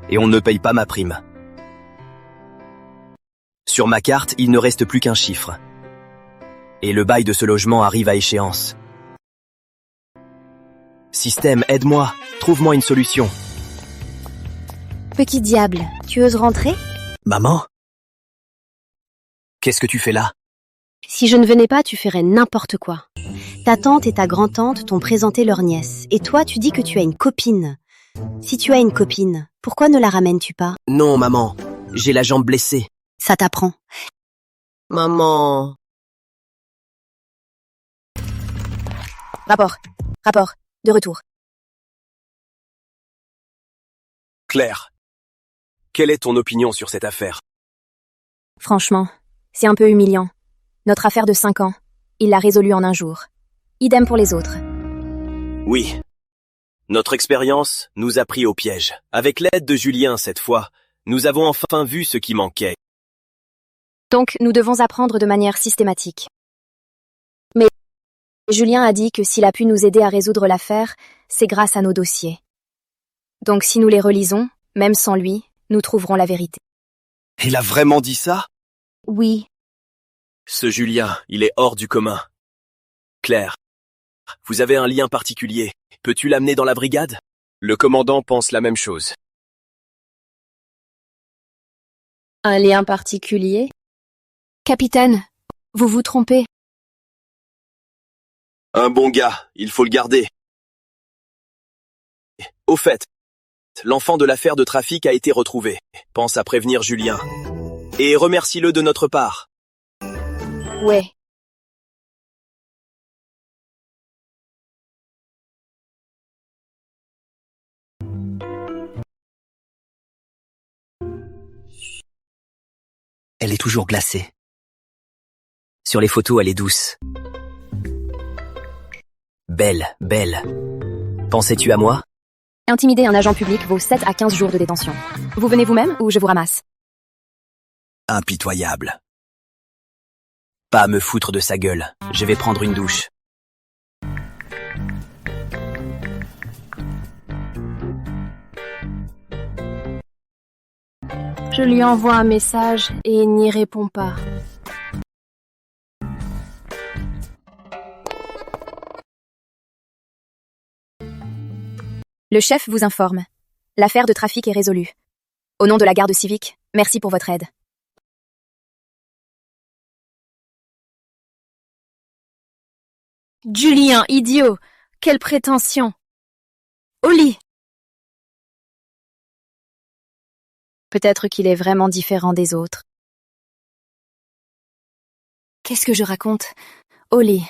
Et on ne paye pas ma prime. Sur ma carte, il ne reste plus qu'un chiffre. Et le bail de ce logement arrive à échéance. Système, aide-moi. Trouve-moi une solution. Petit diable, tu oses rentrer? Maman? Qu'est-ce que tu fais là? Si je ne venais pas, tu ferais n'importe quoi. Ta tante et ta grand-tante t'ont présenté leur nièce, et toi tu dis que tu as une copine. Si tu as une copine, pourquoi ne la ramènes-tu pas? Non, maman. J'ai la jambe blessée. Ça t'apprend. Maman. Rapport. De retour. Claire. Quelle est ton opinion sur cette affaire? Franchement, c'est un peu humiliant. Notre affaire de 5 ans, il l'a résolue en un jour. Idem pour les autres. Oui. Notre expérience nous a pris au piège. Avec l'aide de Julien cette fois, nous avons enfin vu ce qui manquait. Donc, nous devons apprendre de manière systématique. Mais Julien a dit que s'il a pu nous aider à résoudre l'affaire, c'est grâce à nos dossiers. Donc si nous les relisons, même sans lui, nous trouverons la vérité. Il a vraiment dit ça? Oui. Ce Julien, il est hors du commun. Claire, vous avez un lien particulier. Peux-tu l'amener dans la brigade? Le commandant pense la même chose. Un lien particulier? Capitaine, vous vous trompez. Un bon gars, il faut le garder. Au fait, l'enfant de l'affaire de trafic a été retrouvé. Pense à prévenir Julien. Et remercie-le de notre part. Ouais. Elle est toujours glacée. Sur les photos, elle est douce. Belle. Pensais-tu à moi? Intimider un agent public vaut 7 à 15 jours de détention. Vous venez vous-même ou je vous ramasse? Impitoyable. Pas à me foutre de sa gueule. Je vais prendre une douche. Je lui envoie un message et il n'y répond pas. Le chef vous informe. L'affaire de trafic est résolue. Au nom de la garde civique, merci pour votre aide. Julien, idiot! Quelle prétention! Au lit! Peut-être qu'il est vraiment différent des autres. Qu'est-ce que je raconte? Au lit.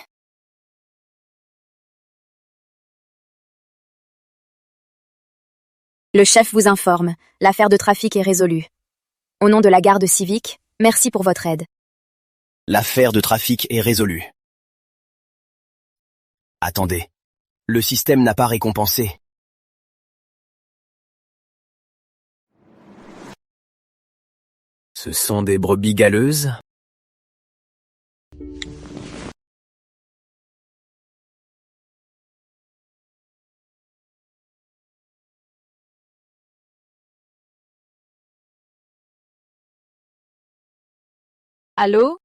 Le chef vous informe, l'affaire de trafic est résolue. Au nom de la garde civique, merci pour votre aide. L'affaire de trafic est résolue. Attendez. Le système n'a pas récompensé. Ce sont des brebis galeuses? Allô?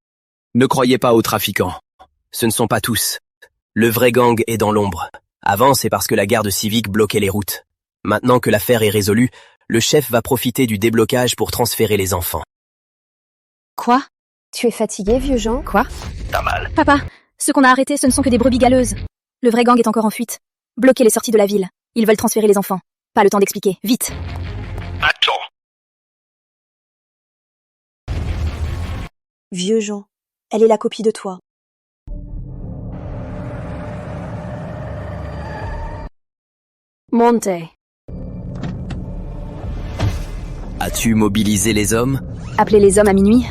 Ne croyez pas aux trafiquants. Ce ne sont pas tous. Le vrai gang est dans l'ombre. Avant, c'est parce que la garde civique bloquait les routes. Maintenant que l'affaire est résolue, le chef va profiter du déblocage pour transférer les enfants. Quoi? Tu es fatigué, vieux Jean? Quoi? T'as mal. Papa, ceux qu'on a arrêtés, ce ne sont que des brebis galeuses. Le vrai gang est encore en fuite. Bloquez les sorties de la ville. Ils veulent transférer les enfants. Pas le temps d'expliquer. Vite! Attends. Vieux Jean, elle est la copie de toi. Montez. As-tu mobilisé les hommes? Appelez les hommes à minuit.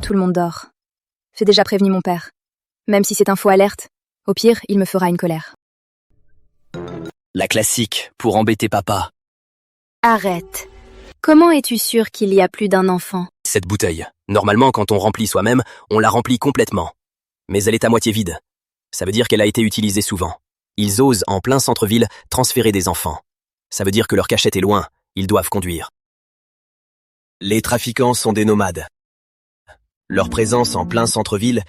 Tout le monde dort. J'ai déjà prévenu mon père. Même si c'est un faux alerte, au pire, il me fera une colère. La classique, pour embêter papa. Arrête. Comment es-tu sûr qu'il y a plus d'un enfant? Cette bouteille. Normalement, quand on remplit soi-même, on la remplit complètement. Mais elle est à moitié vide. Ça veut dire qu'elle a été utilisée souvent. Ils osent, en plein centre-ville, transférer des enfants. Ça veut dire que leur cachette est loin. Ils doivent conduire. Les trafiquants sont des nomades. Leur présence en plein centre-ville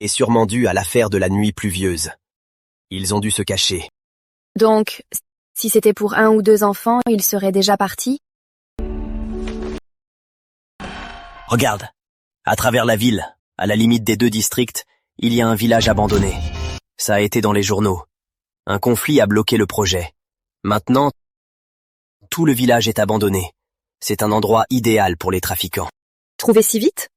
est sûrement due à l'affaire de la nuit pluvieuse. Ils ont dû se cacher. Donc, si c'était pour 1 ou 2 enfants, ils seraient déjà partis? Regarde, à travers la ville, à la limite des 2 districts, il y a un village abandonné. Ça a été dans les journaux. Un conflit a bloqué le projet. Maintenant, tout le village est abandonné. C'est un endroit idéal pour les trafiquants. Trouvé si vite?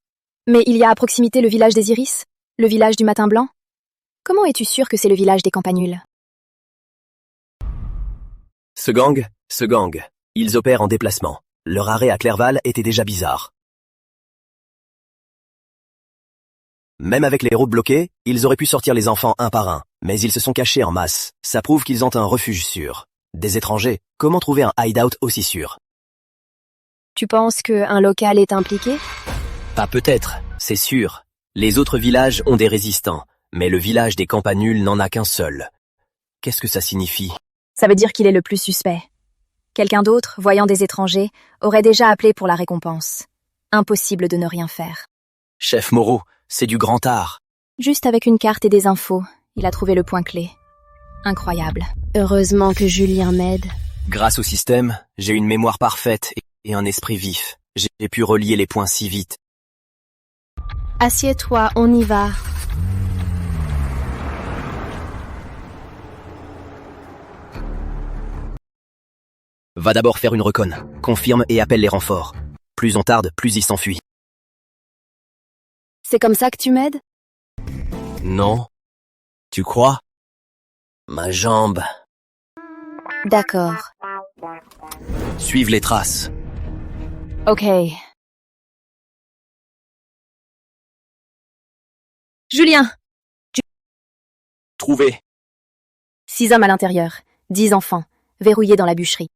Mais il y a à proximité le village des Iris, le village du Matin Blanc. Comment es-tu sûr que c'est le village des Campanules? Ce gang, ils opèrent en déplacement. Leur arrêt à Clerval était déjà bizarre. Même avec les routes bloquées, ils auraient pu sortir les enfants un par un, mais ils se sont cachés en masse. Ça prouve qu'ils ont un refuge sûr. Des étrangers, comment trouver un hideout aussi sûr? Tu penses qu'un local est impliqué? Pas peut-être, c'est sûr. Les autres villages ont des résistants, mais le village des Campanules n'en a qu'un seul. Qu'est-ce que ça signifie? Ça veut dire qu'il est le plus suspect. Quelqu'un d'autre, voyant des étrangers, aurait déjà appelé pour la récompense. Impossible de ne rien faire. Chef Moreau, c'est du grand art. Juste avec une carte et des infos, il a trouvé le point clé. Incroyable. Heureusement que Julien m'aide. Grâce au système, j'ai une mémoire parfaite et un esprit vif. J'ai pu relier les points si vite. Assieds-toi, on y va. Va d'abord faire une recon. Confirme et appelle les renforts. Plus on tarde, plus ils s'enfuient. C'est comme ça que tu m'aides? Non. Tu crois? Ma jambe. D'accord. Suive les traces. Ok. Julien! Trouvé. 6 hommes à l'intérieur, 10 enfants, verrouillés dans la bûcherie.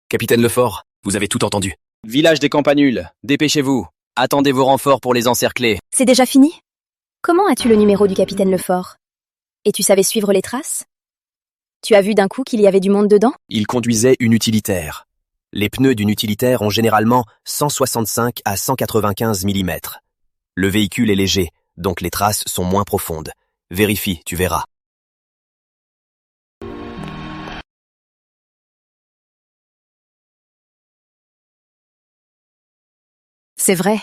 Capitaine Lefort, vous avez tout entendu. Village des Campanules, dépêchez-vous. Attendez vos renforts pour les encercler. C'est déjà fini? Comment as-tu le numéro du capitaine Lefort? Et tu savais suivre les traces? Tu as vu d'un coup qu'il y avait du monde dedans? Il conduisait une utilitaire. Les pneus d'une utilitaire ont généralement 165 à 195 mm. Le véhicule est léger, donc les traces sont moins profondes. Vérifie, tu verras. C'est vrai.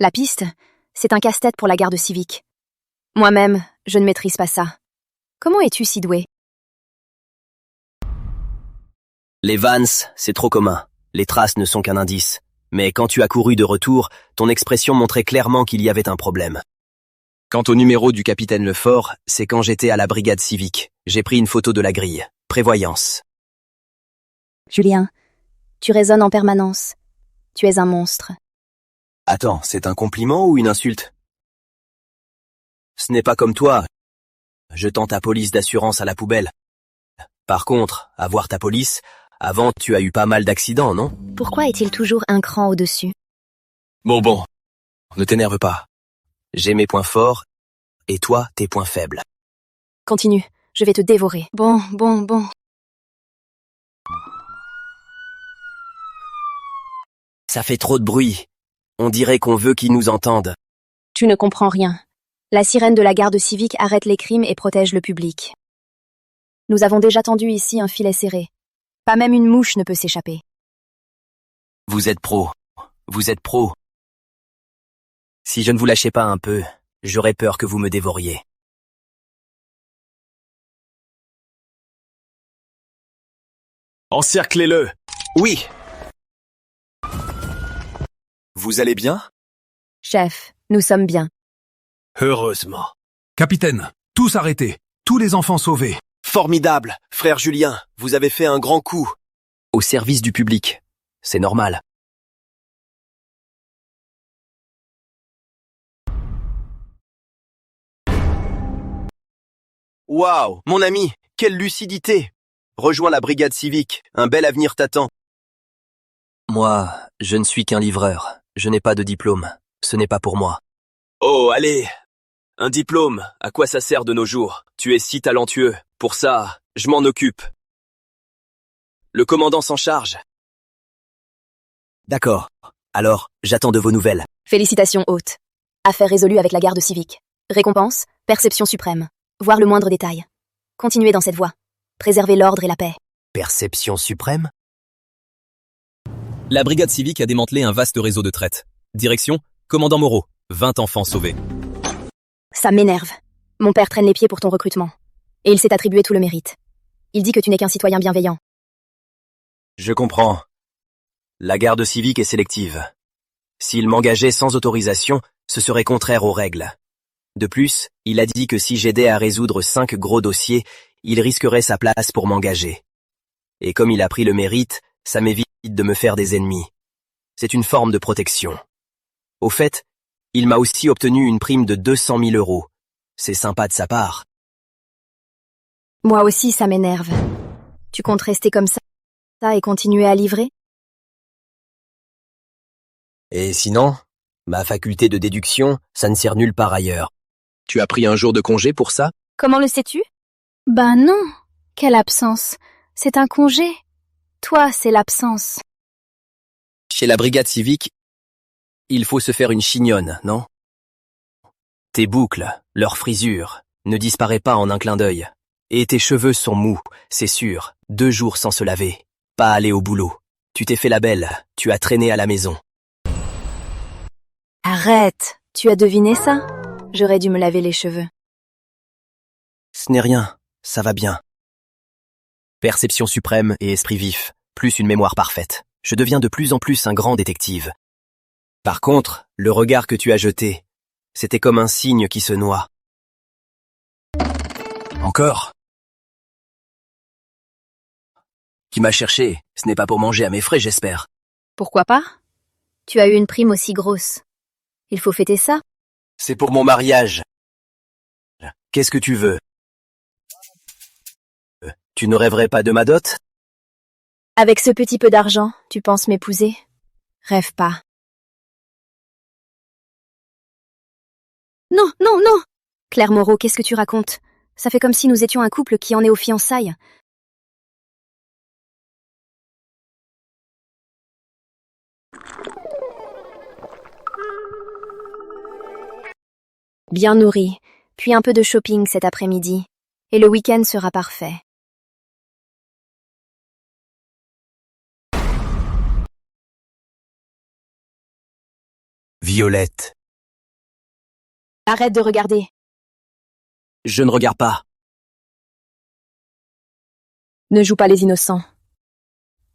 La piste, c'est un casse-tête pour la garde civique. Moi-même, je ne maîtrise pas ça. Comment es-tu si doué? Les Vans, c'est trop commun. Les traces ne sont qu'un indice. Mais quand tu as couru de retour, ton expression montrait clairement qu'il y avait un problème. Quant au numéro du capitaine Lefort, c'est quand j'étais à la brigade civique. J'ai pris une photo de la grille. Prévoyance. Julien, Tu résonnes en permanence. Tu es un monstre. Attends, c'est un compliment ou une insulte? Ce n'est pas comme toi, jetant ta police d'assurance à la poubelle. Par contre, avoir ta police, avant tu as eu pas mal d'accidents, non? Pourquoi est-il toujours un cran au-dessus? Bon, ne t'énerve pas. J'ai mes points forts, et toi, tes points faibles. Continue, je vais te dévorer. Bon. Ça fait trop de bruit. On dirait qu'on veut qu'ils nous entendent. Tu ne comprends rien. La sirène de la garde civique arrête les crimes et protège le public. Nous avons déjà tendu ici un filet serré. Pas même une mouche ne peut s'échapper. Vous êtes pro. Si je ne vous lâchais pas un peu, j'aurais peur que vous me dévoriez. Encerclez-le. Oui. Vous allez bien? Chef, nous sommes bien. Heureusement. Capitaine, tous arrêtés, tous les enfants sauvés. Formidable. Frère Julien, vous avez fait un grand coup. Au service du public. C'est normal. Waouh, mon ami, quelle lucidité. Rejoins la brigade civique, un bel avenir t'attend. Moi, je ne suis qu'un livreur. Je n'ai pas de diplôme. Ce n'est pas pour moi. Oh, allez. Un diplôme, à quoi ça sert de nos jours? Tu es si talentueux. Pour ça, je m'en occupe. Le commandant s'en charge. D'accord. Alors, j'attends de vos nouvelles. Félicitations, hôte. Affaire résolue avec la garde civique. Récompense, perception suprême. Voir le moindre détail. Continuez dans cette voie. Préservez l'ordre et la paix. Perception suprême? La brigade civique a démantelé un vaste réseau de traite. Direction, commandant Moreau, 20 enfants sauvés. Ça m'énerve. Mon père traîne les pieds pour ton recrutement. Et il s'est attribué tout le mérite. Il dit que tu n'es qu'un citoyen bienveillant. Je comprends. La garde civique est sélective. S'il m'engageait sans autorisation, ce serait contraire aux règles. De plus, il a dit que si j'aidais à résoudre 5 gros dossiers, il risquerait sa place pour m'engager. Et comme il a pris le mérite, ça m'évite de me faire des ennemis. C'est une forme de protection. Au fait, il m'a aussi obtenu une prime de 200 000 €. C'est sympa de sa part. Moi aussi, ça m'énerve. Tu comptes rester comme ça et continuer à livrer? Et sinon, ma faculté de déduction, ça ne sert nulle part ailleurs. Tu as pris un jour de congé pour ça? Comment le sais-tu? Ben non. Quelle absence. C'est un congé. Toi, c'est l'absence. Chez la brigade civique, il faut se faire une chignonne, non? Tes boucles, leur frisure, ne disparaît pas en un clin d'œil. Et tes cheveux sont mous, c'est sûr, 2 jours sans se laver. Pas aller au boulot. Tu t'es fait la belle, tu as traîné à la maison. Arrête. Tu as deviné ça? J'aurais dû me laver les cheveux. Ce n'est rien, ça va bien. Perception suprême et esprit vif, plus une mémoire parfaite. Je deviens de plus en plus un grand détective. Par contre, le regard que tu as jeté, c'était comme un cygne qui se noie. Encore? Qui m'a cherché, ce n'est pas pour manger à mes frais, j'espère. Pourquoi pas? Tu as eu une prime aussi grosse. Il faut fêter ça? C'est pour mon mariage. Qu'est-ce que tu veux? Tu ne rêverais pas de ma dot? Avec ce petit peu d'argent, tu penses m'épouser? Rêve pas. Non! Claire Moreau, qu'est-ce que tu racontes? Ça fait comme si nous étions un couple qui en est aux fiançailles. Bien nourri, puis un peu de shopping cet après-midi, et le week-end sera parfait. Violette. Arrête de regarder. Je ne regarde pas. Ne joue pas les innocents.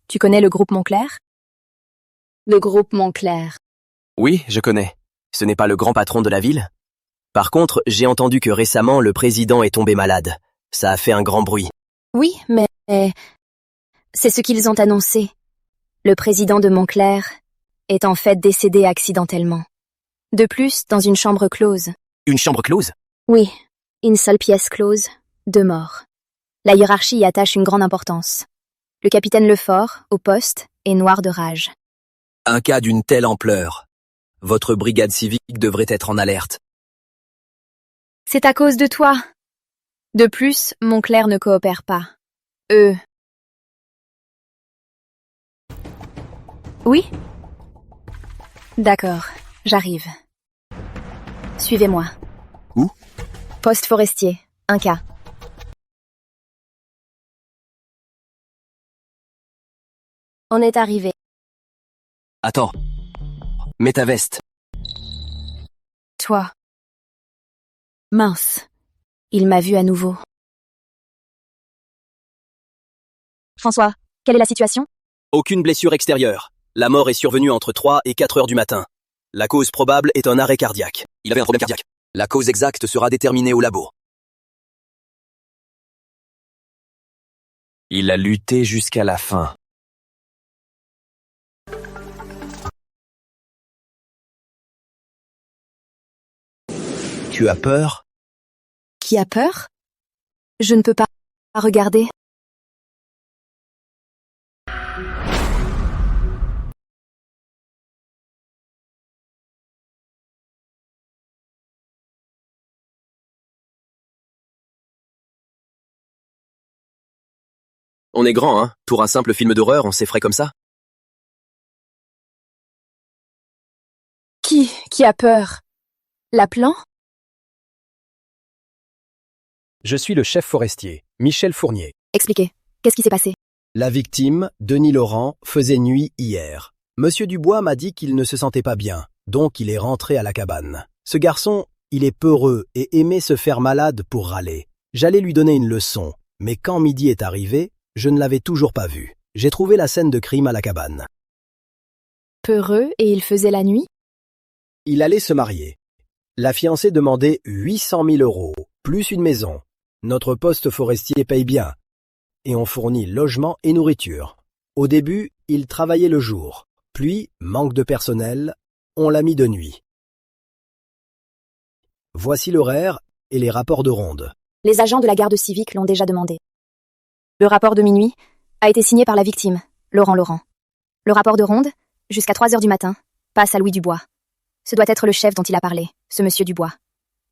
Tu connais le groupe Montclair? Le groupe Montclair. Oui, je connais. Ce n'est pas le grand patron de la ville? Par contre, j'ai entendu que récemment, le président est tombé malade. Ça a fait un grand bruit. Oui, mais c'est ce qu'ils ont annoncé. Le président de Montclair est en fait décédé accidentellement. De plus, dans une chambre close. Une chambre close? Oui, une seule pièce close, 2 morts. La hiérarchie y attache une grande importance. Le capitaine Lefort, au poste, est noir de rage. Un cas d'une telle ampleur. Votre brigade civique devrait être en alerte. C'est à cause de toi. De plus, Montclair ne coopère pas. Oui? D'accord, j'arrive. Suivez-moi. Où? Poste forestier, 1K. On est arrivé. Attends. Mets ta veste. Toi. Mince. Il m'a vu à nouveau. François, quelle est la situation? Aucune blessure extérieure. La mort est survenue entre 3 et 4 heures du matin. La cause probable est un arrêt cardiaque. Il avait un problème cardiaque. La cause exacte sera déterminée au labo. Il a lutté jusqu'à la fin. Tu as peur? Qui a peur? Je ne peux pas regarder. On est grand, hein? Pour un simple film d'horreur, on s'effraie comme ça? Qui a peur? Laplan? Je suis le chef forestier, Michel Fournier. Expliquez. Qu'est-ce qui s'est passé? La victime, Denis Laurent, faisait nuit hier. Monsieur Dubois m'a dit qu'il ne se sentait pas bien, donc il est rentré à la cabane. Ce garçon, il est peureux et aimait se faire malade pour râler. J'allais lui donner une leçon, mais quand midi est arrivé, je ne l'avais toujours pas vu. J'ai trouvé la scène de crime à la cabane. Peureux et il faisait la nuit? Il allait se marier. La fiancée demandait 800 000 €, plus une maison. Notre poste forestier paye bien. Et on fournit logement et nourriture. Au début, il travaillait le jour. Puis, manque de personnel, on l'a mis de nuit. Voici l'horaire et les rapports de ronde. Les agents de la garde civique l'ont déjà demandé. Le rapport de minuit a été signé par la victime, Laurent Laurent. Le rapport de ronde, jusqu'à 3 heures du matin, passe à Louis Dubois. Ce doit être le chef dont il a parlé, ce monsieur Dubois.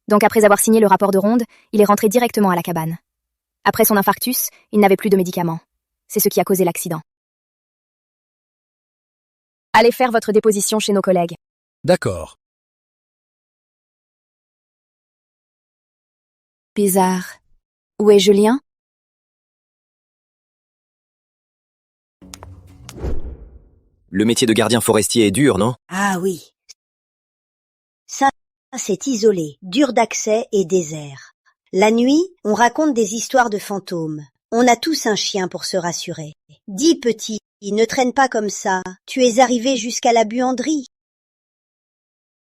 Donc après avoir signé le rapport de ronde, il est rentré directement à la cabane. Après son infarctus, il n'avait plus de médicaments. C'est ce qui a causé l'accident. Allez faire votre déposition chez nos collègues. D'accord. Bizarre. Où est Julien? Le métier de gardien forestier est dur, non? Ah oui. Ça, c'est isolé, dur d'accès et désert. La nuit, on raconte des histoires de fantômes. On a tous un chien pour se rassurer. Dis petit, ne traîne pas comme ça. Tu es arrivé jusqu'à la buanderie.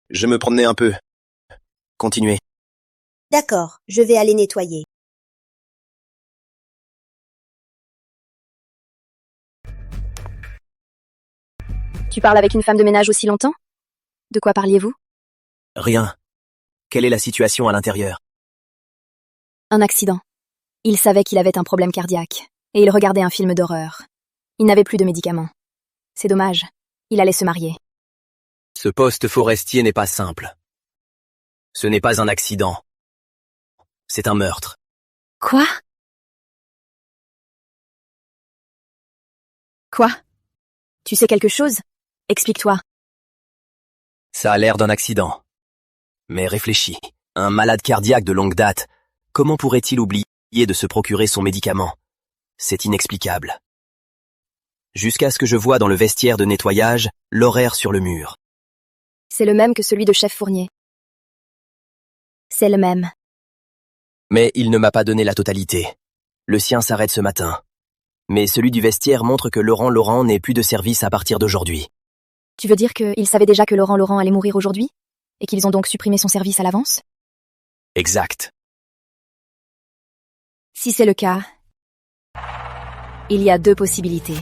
Je me promenais un peu. Continuez. D'accord, je vais aller nettoyer. Tu parles avec une femme de ménage aussi longtemps? De quoi parliez-vous? Rien. Quelle est la situation à l'intérieur? Un accident. Il savait qu'il avait un problème cardiaque, et il regardait un film d'horreur. Il n'avait plus de médicaments. C'est dommage. Il allait se marier. Ce poste forestier n'est pas simple. Ce n'est pas un accident. C'est un meurtre. Quoi? Quoi? Tu sais quelque chose? Explique-toi. Ça a l'air d'un accident. Mais réfléchis. Un malade cardiaque de longue date, comment pourrait-il oublier de se procurer son médicament? C'est inexplicable. Jusqu'à ce que je vois dans le vestiaire de nettoyage l'horaire sur le mur. C'est le même que celui de chef Fournier. C'est le même. Mais il ne m'a pas donné la totalité. Le sien s'arrête ce matin. Mais celui du vestiaire montre que Laurent Laurent n'est plus de service à partir d'aujourd'hui. Tu veux dire qu'ils savaient déjà que Laurent Laurent allait mourir aujourd'hui? Et qu'ils ont donc supprimé son service à l'avance? Exact. Si c'est le cas, il y a 2 possibilités.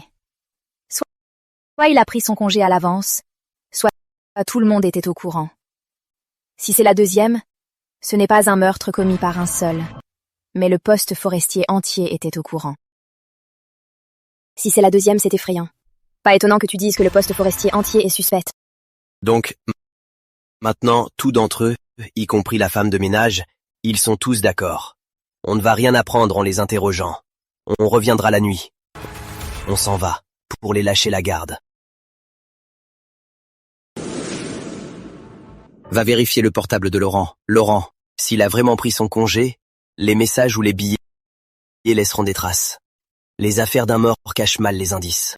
Soit il a pris son congé à l'avance, soit tout le monde était au courant. Si c'est la deuxième, ce n'est pas un meurtre commis par un seul, mais le poste forestier entier était au courant. Si c'est la deuxième, c'est effrayant. Pas étonnant que tu dises que le poste forestier entier est suspect. Donc, maintenant, tous d'entre eux, y compris la femme de ménage, ils sont tous d'accord. On ne va rien apprendre en les interrogeant. On reviendra la nuit. On s'en va, pour les lâcher la garde. Va vérifier le portable de Laurent. Laurent, s'il a vraiment pris son congé, les messages ou les billets laisseront des traces. Les affaires d'un mort cachent mal les indices.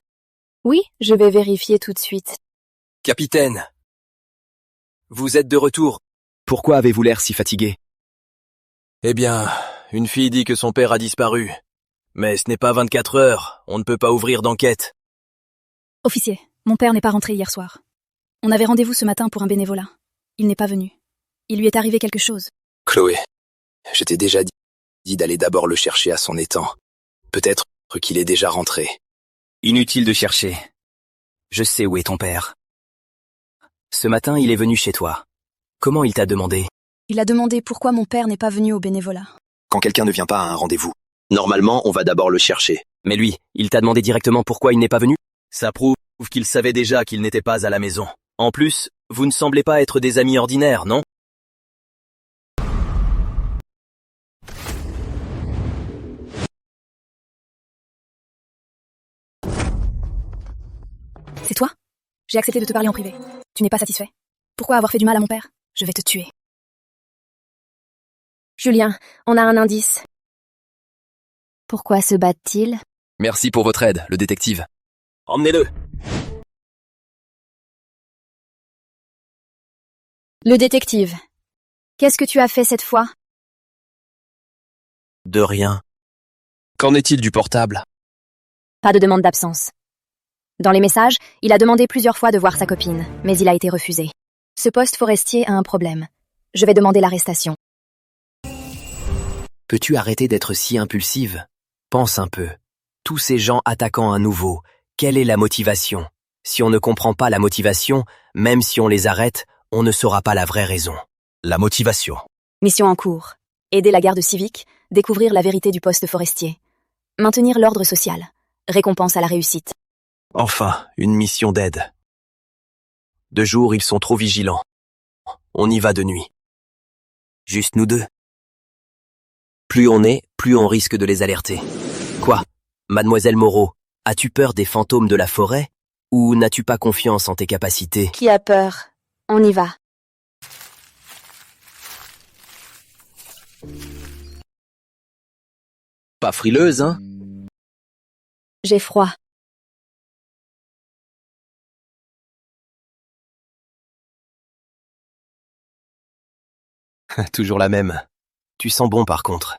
Oui, je vais vérifier tout de suite. Capitaine, vous êtes de retour. Pourquoi avez-vous l'air si fatigué? Eh bien, une fille dit que son père a disparu. Mais ce n'est pas 24 heures, on ne peut pas ouvrir d'enquête. Officier, mon père n'est pas rentré hier soir. On avait rendez-vous ce matin pour un bénévolat. Il n'est pas venu. Il lui est arrivé quelque chose. Chloé, je t'ai déjà dit d'aller d'abord le chercher à son étang. Peut-être qu'il est déjà rentré. Inutile de chercher. Je sais où est ton père. Ce matin, il est venu chez toi. Comment il t'a demandé? Il a demandé pourquoi mon père n'est pas venu au bénévolat. Quand quelqu'un ne vient pas à un rendez-vous, Normalement, on va d'abord le chercher. Mais lui, il t'a demandé directement pourquoi il n'est pas venu? Ça prouve qu'il savait déjà qu'il n'était pas à la maison. En plus, vous ne semblez pas être des amis ordinaires, non? C'est toi? J'ai accepté de te parler en privé. Tu n'es pas satisfait? Pourquoi avoir fait du mal à mon père? Je vais te tuer. Julien, on a un indice. Pourquoi se battent-ils? merci pour votre aide, le détective. Emmenez-le! Le détective. Qu'est-ce que tu as fait cette fois? De rien. Qu'en est-il du portable? Pas de demande d'absence. Dans les messages, il a demandé plusieurs fois de voir sa copine, mais il a été refusé. Ce poste forestier a un problème. Je vais demander l'arrestation. Peux-tu arrêter d'être si impulsive? Pense un peu. Tous ces gens attaquant un nouveau, quelle est la motivation? Si on ne comprend pas la motivation, même si on les arrête, on ne saura pas la vraie raison. La motivation. Mission en cours. Aider la garde civique, découvrir la vérité du poste forestier. Maintenir l'ordre social. Récompense à la réussite. Enfin, une mission d'aide. De jour, ils sont trop vigilants. On y va de nuit. Juste nous deux. Plus on est, plus on risque de les alerter. Quoi? Mademoiselle Moreau, as-tu peur des fantômes de la forêt? Ou n'as-tu pas confiance en tes capacités? Qui a peur? On y va. Pas frileuse, hein? J'ai froid. Toujours la même. Tu sens bon par contre.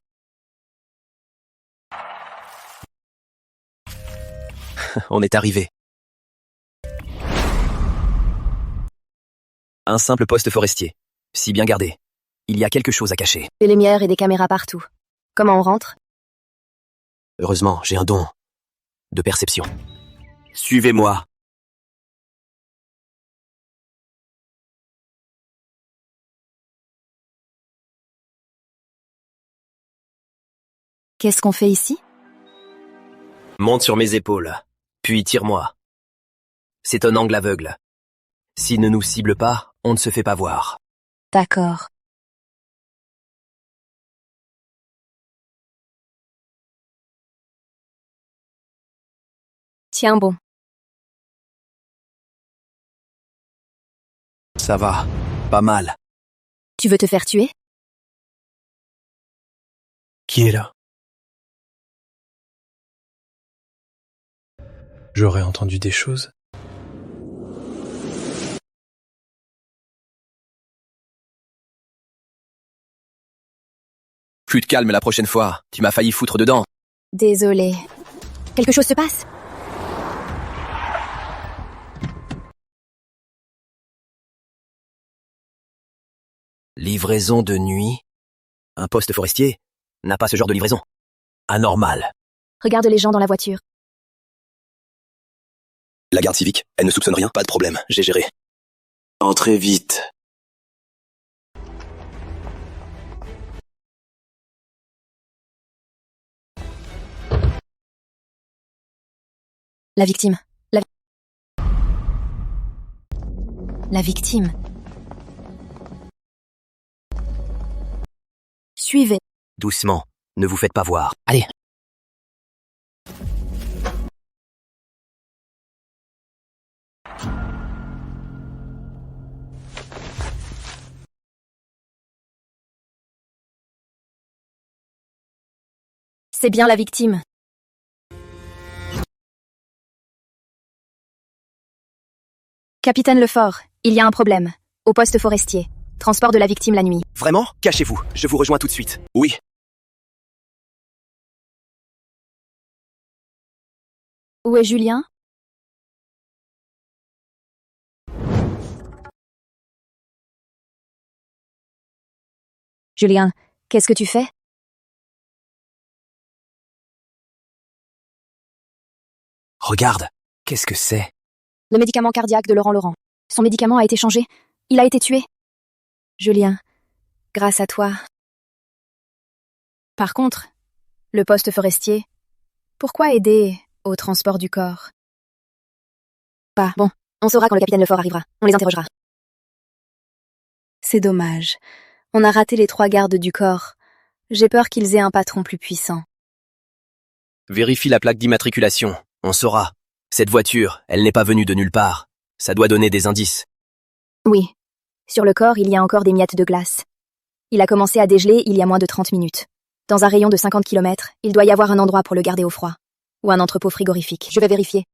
On est arrivé. Un simple poste forestier. Si bien gardé. Il y a quelque chose à cacher. Des lumières et des caméras partout. Comment on rentre? Heureusement, j'ai un don de perception. Suivez-moi. Qu'est-ce qu'on fait ici? Monte sur mes épaules, puis tire-moi. C'est un angle aveugle. S'il ne nous cible pas, on ne se fait pas voir. D'accord. Tiens bon. Ça va, pas mal. Tu veux te faire tuer? Qui est là? J'aurais entendu des choses. Plus de calme la prochaine fois, tu m'as failli foutre dedans. Désolée. Quelque chose se passe? Livraison de nuit? Un poste forestier n'a pas ce genre de livraison. Anormal. Regarde les gens dans la voiture. La garde civique, elle ne soupçonne rien, pas de problème, j'ai géré. Entrez vite. La victime. La victime. Suivez. Doucement, ne vous faites pas voir. Allez. C'est bien la victime. Capitaine Lefort, il y a un problème. Au poste forestier. Transport de la victime la nuit. Vraiment? Cachez-vous, je vous rejoins tout de suite. Oui. Où est Julien? Julien, qu'est-ce que tu fais? Regarde, qu'est-ce que c'est? Le médicament cardiaque de Laurent. Son médicament a été changé. Il a été tué. Julien, grâce à toi. Par contre, le poste forestier, pourquoi aider au transport du corps? Bon, on saura quand le capitaine Lefort arrivera. On les interrogera. C'est dommage. On a raté les 3 gardes du corps. J'ai peur qu'ils aient un patron plus puissant. Vérifie la plaque d'immatriculation, on saura. Cette voiture, elle n'est pas venue de nulle part. Ça doit donner des indices. Oui. Sur le corps, il y a encore des miettes de glace. Il a commencé à dégeler il y a moins de 30 minutes. Dans un rayon de 50 km, il doit y avoir un endroit pour le garder au froid. Ou un entrepôt frigorifique. Je vais vérifier.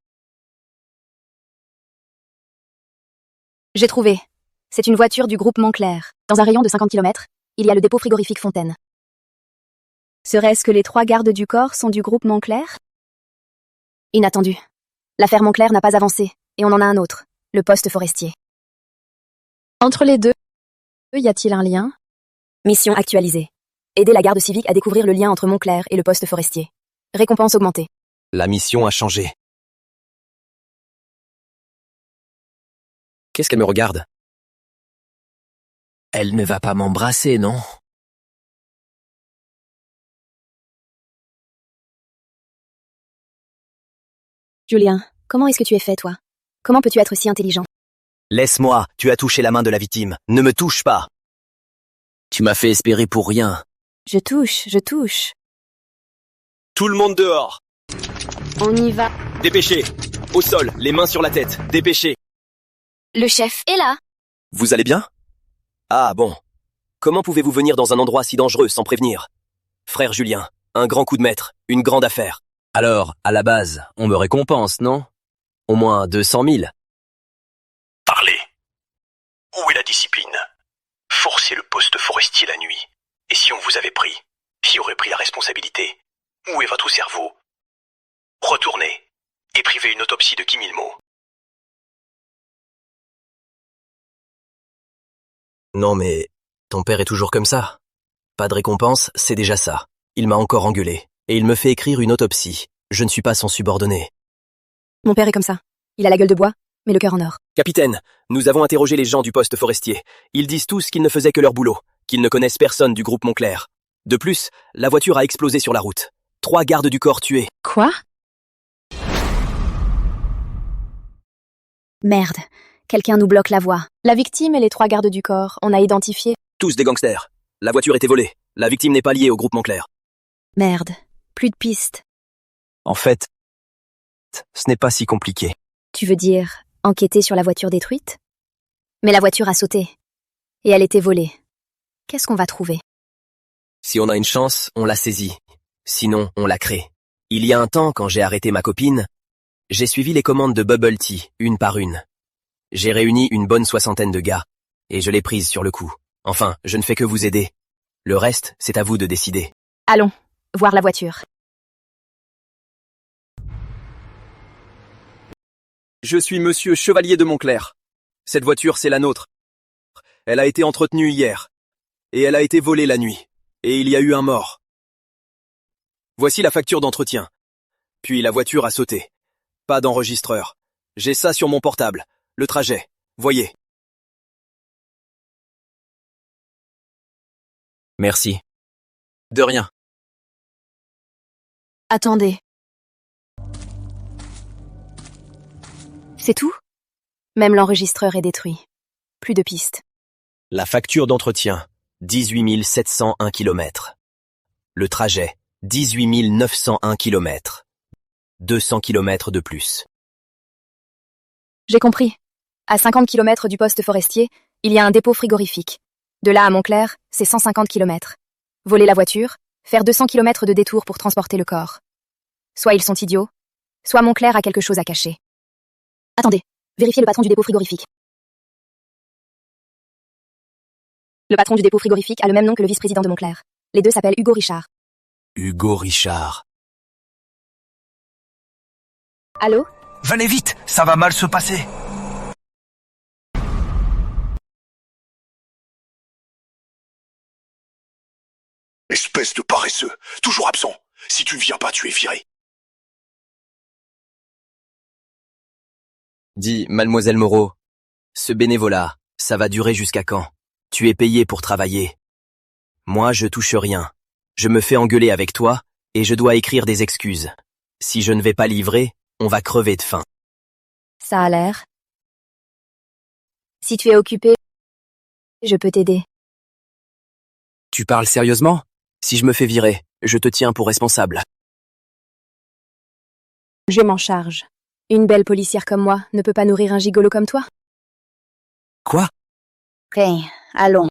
J'ai trouvé. C'est une voiture du groupe Montclair. Dans un rayon de 50 km, il y a le dépôt frigorifique Fontaine. Serait-ce que les 3 gardes du corps sont du groupe Montclair? Inattendu. L'affaire Montclair n'a pas avancé, et on en a un autre, le poste forestier. Entre les deux, y a-t-il un lien? Mission actualisée. Aider la garde civique à découvrir le lien entre Montclair et le poste forestier. Récompense augmentée. La mission a changé. Qu'est-ce qu'elle me regarde? Elle ne va pas m'embrasser, non? Julien, comment est-ce que tu es fait, toi? Comment peux-tu être si intelligent? Laisse-moi, tu as touché la main de la victime. Ne me touche pas. Tu m'as fait espérer pour rien. Je touche. Tout le monde dehors. On y va. Dépêchez. Au sol, les mains sur la tête. Dépêchez. Le chef est là. Vous allez bien? Ah bon. Comment pouvez-vous venir dans un endroit si dangereux sans prévenir? Frère Julien, un grand coup de maître, une grande affaire. Alors, à la base, on me récompense, non? Au moins 200 000. Parlez. Où est la discipline? Forcez le poste forestier la nuit. Et si on vous avait pris? Qui aurait pris la responsabilité? Où est votre cerveau? Retournez et privez une autopsie de Kim Il-mo. Non mais, ton père est toujours comme ça. Pas de récompense, c'est déjà ça. Il m'a encore engueulé. Et il me fait écrire une autopsie. Je ne suis pas son subordonné. Mon père est comme ça. Il a la gueule de bois, mais le cœur en or. Capitaine, nous avons interrogé les gens du poste forestier. Ils disent tous qu'ils ne faisaient que leur boulot, qu'ils ne connaissent personne du groupe Montclair. De plus, la voiture a explosé sur la route. 3 gardes du corps tués. Quoi? Merde. Quelqu'un nous bloque la voie. La victime et les 3 gardes du corps, on a identifié. Tous des gangsters. La voiture était volée. La victime n'est pas liée au groupe Montclair. Merde. Plus de pistes. En fait, ce n'est pas si compliqué. Tu veux dire enquêter sur la voiture détruite? Mais la voiture a sauté. Et elle était volée. Qu'est-ce qu'on va trouver? Si on a une chance, on la saisit. Sinon, on la crée. Il y a un temps, quand j'ai arrêté ma copine, j'ai suivi les commandes de Bubble Tea, une par une. J'ai réuni une bonne 60aine de gars, et je l'ai prise sur le coup. Enfin, je ne fais que vous aider. Le reste, c'est à vous de décider. Allons, voir la voiture. Je suis monsieur Chevalier de Montclair. Cette voiture, c'est la nôtre. Elle a été entretenue hier. Et elle a été volée la nuit. Et il y a eu un mort. Voici la facture d'entretien. Puis la voiture a sauté. Pas d'enregistreur. J'ai ça sur mon portable. Le trajet. Voyez. Merci. De rien. Attendez. C'est tout? Même l'enregistreur est détruit. Plus de pistes. La facture d'entretien, 18 701 km. Le trajet, 18 901 km. 200 km de plus. J'ai compris. À 50 km du poste forestier, il y a un dépôt frigorifique. De là à Montclair, c'est 150 km. Voler la voiture, faire 200 km de détour pour transporter le corps. Soit ils sont idiots, soit Montclair a quelque chose à cacher. Attendez, vérifiez le patron du dépôt frigorifique. Le patron du dépôt frigorifique a le même nom que le vice-président de Montclair. Les deux s'appellent Hugo Richard. Hugo Richard. Allô? Venez vite, ça va mal se passer. Espèce de paresseux, toujours absent. Si tu ne viens pas, tu es viré. Dis, mademoiselle Moreau, ce bénévolat, ça va durer jusqu'à quand? Tu es payé pour travailler. Moi, je touche rien. Je me fais engueuler avec toi, et je dois écrire des excuses. Si je ne vais pas livrer, on va crever de faim. Ça a l'air. Si tu es occupé, je peux t'aider. Tu parles sérieusement? Si je me fais virer, je te tiens pour responsable. Je m'en charge. Une belle policière comme moi ne peut pas nourrir un gigolo comme toi? Quoi? Ok, allons.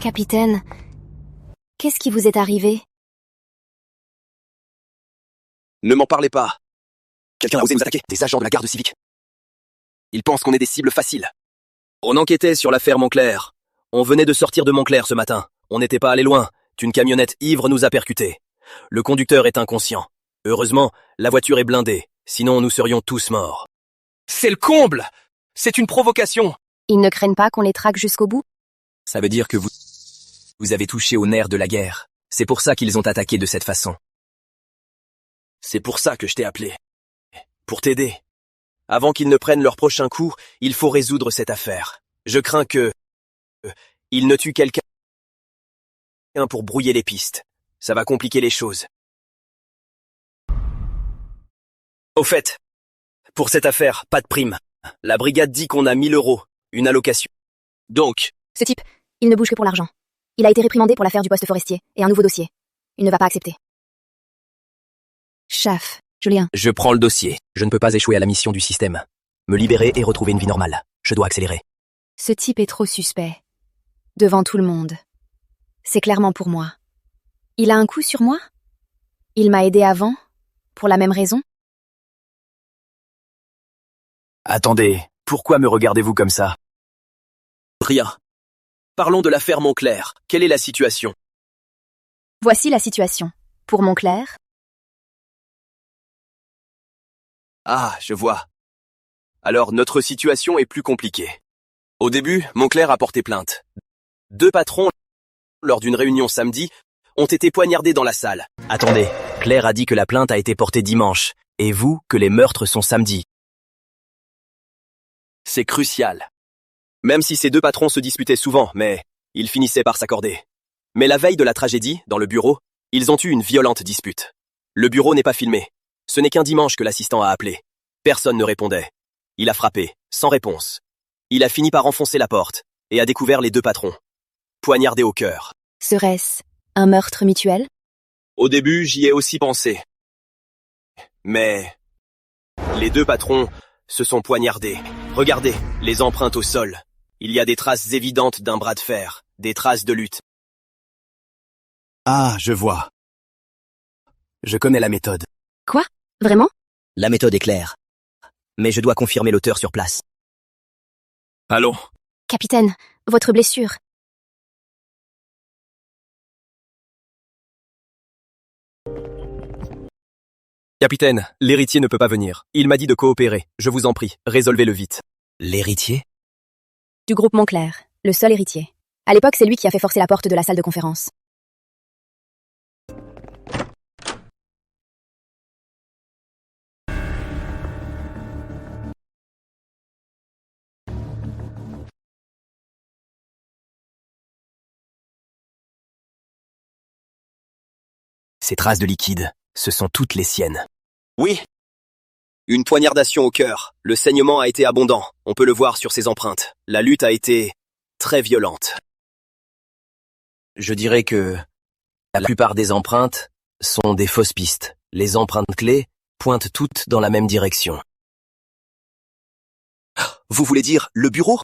Capitaine, qu'est-ce qui vous est arrivé? Ne m'en parlez pas. Quelqu'un a osé nous attaquer, des agents de la garde civique. Ils pensent qu'on est des cibles faciles. On enquêtait sur l'affaire Montclair. On venait de sortir de Montclair ce matin. On n'était pas allé loin. Une camionnette ivre nous a percutés. Le conducteur est inconscient. Heureusement, la voiture est blindée. Sinon, nous serions tous morts. C'est le comble! C'est une provocation! Ils ne craignent pas qu'on les traque jusqu'au bout? Ça veut dire que vous avez touché au nerf de la guerre. C'est pour ça qu'ils ont attaqué de cette façon. C'est pour ça que je t'ai appelé. Pour t'aider. Avant qu'ils ne prennent leur prochain coup, il faut résoudre cette affaire. Je crains que... ils ne tuent quelqu'un pour brouiller les pistes. Ça va compliquer les choses. Au fait, pour cette affaire, pas de prime. La brigade dit qu'on a 1000 €, une allocation. Donc... Ce type, il ne bouge que pour l'argent. Il a été réprimandé pour l'affaire du poste forestier, et un nouveau dossier. Il ne va pas accepter. Chef, Julien. Je prends le dossier. Je ne peux pas échouer à la mission du système. Me libérer et retrouver une vie normale. Je dois accélérer. Ce type est trop suspect. Devant tout le monde. C'est clairement pour moi. Il a un coup sur moi? Il m'a aidé avant? Pour la même raison? Attendez, pourquoi me regardez-vous comme ça? Rien. Parlons de l'affaire Montclair. Quelle est la situation? Voici la situation. Pour Montclair. Ah, je vois. Alors, notre situation est plus compliquée. Au début, Montclair a porté plainte. 2 patrons, lors d'une réunion samedi, ont été poignardés dans la salle. Attendez, Claire a dit que la plainte a été portée dimanche, et vous, que les meurtres sont samedi. C'est crucial. Même si ces 2 patrons se disputaient souvent, mais ils finissaient par s'accorder. Mais la veille de la tragédie, dans le bureau, ils ont eu une violente dispute. Le bureau n'est pas filmé. Ce n'est qu'un dimanche que l'assistant a appelé. Personne ne répondait. Il a frappé, sans réponse. Il a fini par enfoncer la porte, et a découvert les 2 patrons. Poignardés au cœur. Serait-ce un meurtre mutuel? Au début, j'y ai aussi pensé. Mais... les 2 patrons se sont poignardés. Regardez, les empreintes au sol. Il y a des traces évidentes d'un bras de fer, des traces de lutte. Ah, je vois. Je connais la méthode. Quoi? Vraiment? La méthode est claire. Mais je dois confirmer l'auteur sur place. Allons. Capitaine, votre blessure. Capitaine, l'héritier ne peut pas venir. Il m'a dit de coopérer. Je vous en prie, résolvez-le vite. L'héritier? Du groupe Montclair. Le seul héritier. À l'époque, c'est lui qui a fait forcer la porte de la salle de conférence. Ces traces de liquide, ce sont toutes les siennes. Oui. Une poignardation au cœur. Le saignement a été abondant. On peut le voir sur ses empreintes. La lutte a été très violente. Je dirais que la plupart des empreintes sont des fausses pistes. Les empreintes clés pointent toutes dans la même direction. Vous voulez dire le bureau?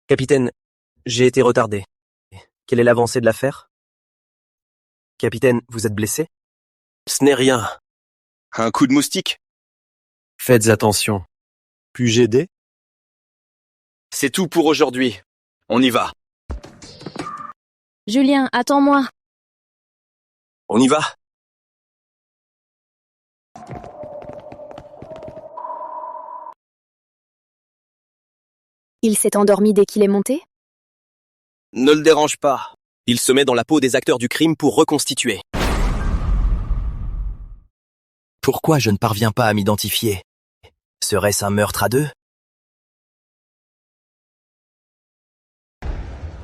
Capitaine, j'ai été retardé. Quelle est l'avancée de l'affaire? Capitaine, vous êtes blessé? Ce n'est rien. Un coup de moustique? Faites attention. Puis-je aider? C'est tout pour aujourd'hui. On y va. Julien, attends-moi. On y va. Il s'est endormi dès qu'il est monté? Ne le dérange pas. Il se met dans la peau des acteurs du crime pour reconstituer. Pourquoi je ne parviens pas à m'identifier? Serait-ce un meurtre à deux?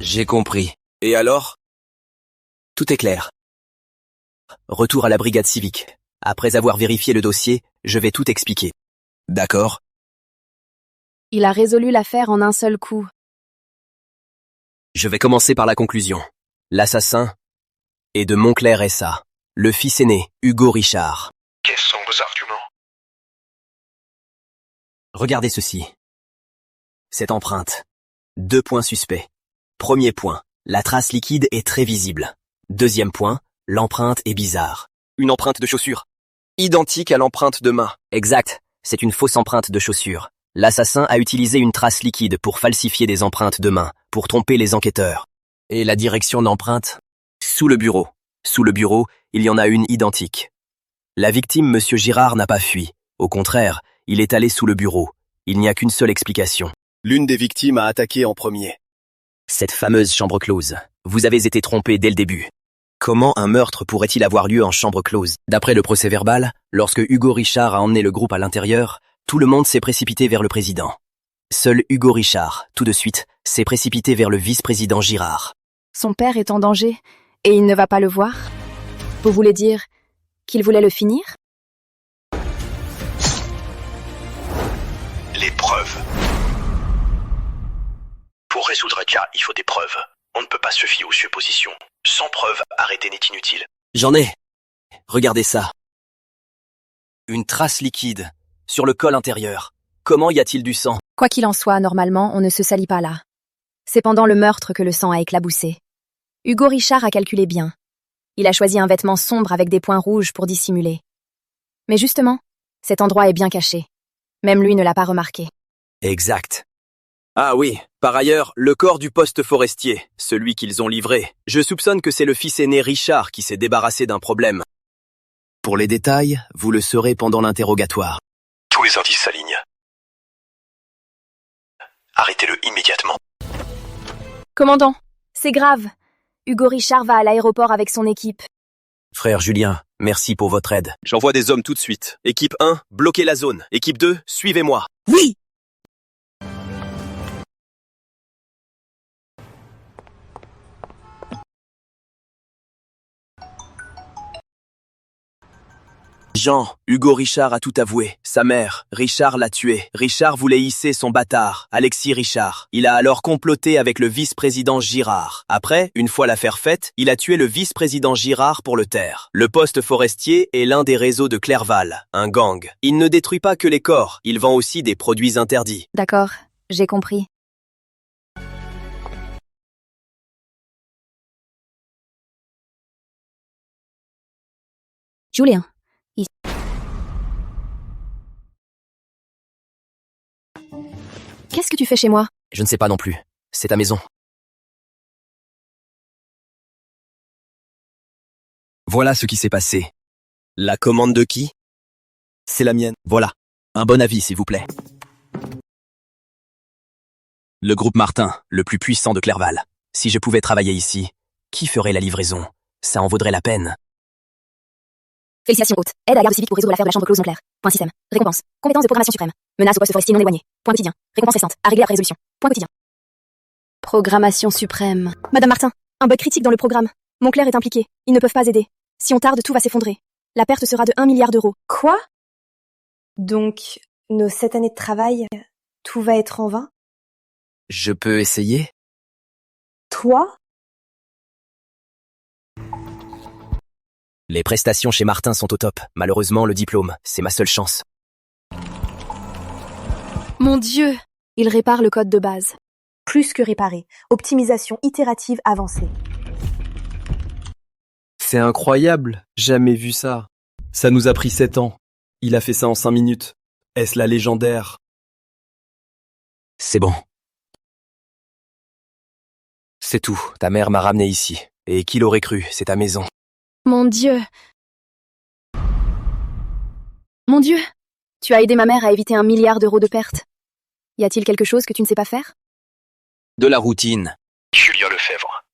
J'ai compris. Et alors? Tout est clair. Retour à la brigade civique. Après avoir vérifié le dossier, je vais tout expliquer. D'accord? Il a résolu l'affaire en un seul coup. Je vais commencer par la conclusion. L'assassin est de Montclair S.A., le fils aîné, Hugo Richard. Quels sont vos arguments? Regardez ceci. Cette empreinte. 2 points suspects. Premier point, la trace liquide est très visible. Deuxième point, l'empreinte est bizarre. Une empreinte de chaussure. Identique à l'empreinte de main. Exact, c'est une fausse empreinte de chaussure. L'assassin a utilisé une trace liquide pour falsifier des empreintes de main, pour tromper les enquêteurs. Et la direction d'empreinte? Sous le bureau. Sous le bureau, il y en a une identique. La victime, Monsieur Girard, n'a pas fui. Au contraire, il est allé sous le bureau. Il n'y a qu'une seule explication. L'une des victimes a attaqué en premier. Cette fameuse chambre close. Vous avez été trompé dès le début. Comment un meurtre pourrait-il avoir lieu en chambre close? D'après le procès-verbal, lorsque Hugo Richard a emmené le groupe à l'intérieur, tout le monde s'est précipité vers le président. Seul Hugo Richard, tout de suite, s'est précipité vers le vice-président Girard. Son père est en danger et il ne va pas le voir? Vous voulez dire qu'il voulait le finir? Les preuves. Pour résoudre un cas, il faut des preuves. On ne peut pas se fier aux suppositions. Sans preuve, arrêter n'est inutile. J'en ai. Regardez ça. Une trace liquide sur le col intérieur. Comment y a-t-il du sang? Quoi qu'il en soit, normalement, on ne se salit pas là. C'est pendant le meurtre que le sang a éclaboussé. Hugo Richard a calculé bien. Il a choisi un vêtement sombre avec des points rouges pour dissimuler. Mais justement, cet endroit est bien caché. Même lui ne l'a pas remarqué. Exact. Ah oui, par ailleurs, le corps du poste forestier, celui qu'ils ont livré. Je soupçonne que c'est le fils aîné Richard qui s'est débarrassé d'un problème. Pour les détails, vous le saurez pendant l'interrogatoire. Tous les indices s'alignent. Arrêtez-le immédiatement. Commandant, c'est grave. Hugo Richard va à l'aéroport avec son équipe. Frère Julien, merci pour votre aide. J'envoie des hommes tout de suite. Équipe 1, bloquez la zone. Équipe 2, suivez-moi. Oui! Jean, Hugo Richard a tout avoué. Sa mère, Richard l'a tué. Richard voulait hisser son bâtard, Alexis Richard. Il a alors comploté avec le vice-président Girard. Après, une fois l'affaire faite, il a tué le vice-président Girard pour le taire. Le poste forestier est l'un des réseaux de Clerval, un gang. Il ne détruit pas que les corps, il vend aussi des produits interdits. D'accord, j'ai compris. Julien. Qu'est-ce que tu fais chez moi? Je ne sais pas non plus. C'est ta maison. Voilà ce qui s'est passé. La commande de qui? C'est la mienne. Voilà. Un bon avis, s'il vous plaît. Le groupe Martin, le plus puissant de Clerval. Si je pouvais travailler ici, qui ferait la livraison? Ça en vaudrait la peine. Félicitations haute. Aide à la garde civique pour résoudre l'affaire de la chambre close Montclair. Point système. Récompense. Compétence de programmation suprême. Menace au poste forestier non éloigné. Point quotidien. Récompense récente. À régler après résolution. Point quotidien. Programmation suprême. Madame Martin, un bug critique dans le programme. Montclair est impliqué. Ils ne peuvent pas aider. Si on tarde, tout va s'effondrer. La perte sera de 1 milliard d'euros. Quoi? Donc, nos 7 années de travail, tout va être en vain? Je peux essayer? Toi? Les prestations chez Martin sont au top. Malheureusement, le diplôme, c'est ma seule chance. Mon Dieu! Il répare le code de base. Plus que réparer. Optimisation itérative avancée. C'est incroyable, jamais vu ça. Ça nous a pris 7 ans. Il a fait ça en 5 minutes. Est-ce la légendaire? C'est bon. C'est tout. Ta mère m'a ramené ici. Et qui l'aurait cru, c'est ta maison. Mon Dieu! Mon Dieu! Tu as aidé ma mère à éviter 1 milliard d'euros de pertes. Y a-t-il quelque chose que tu ne sais pas faire? De la routine. Julien Lefebvre.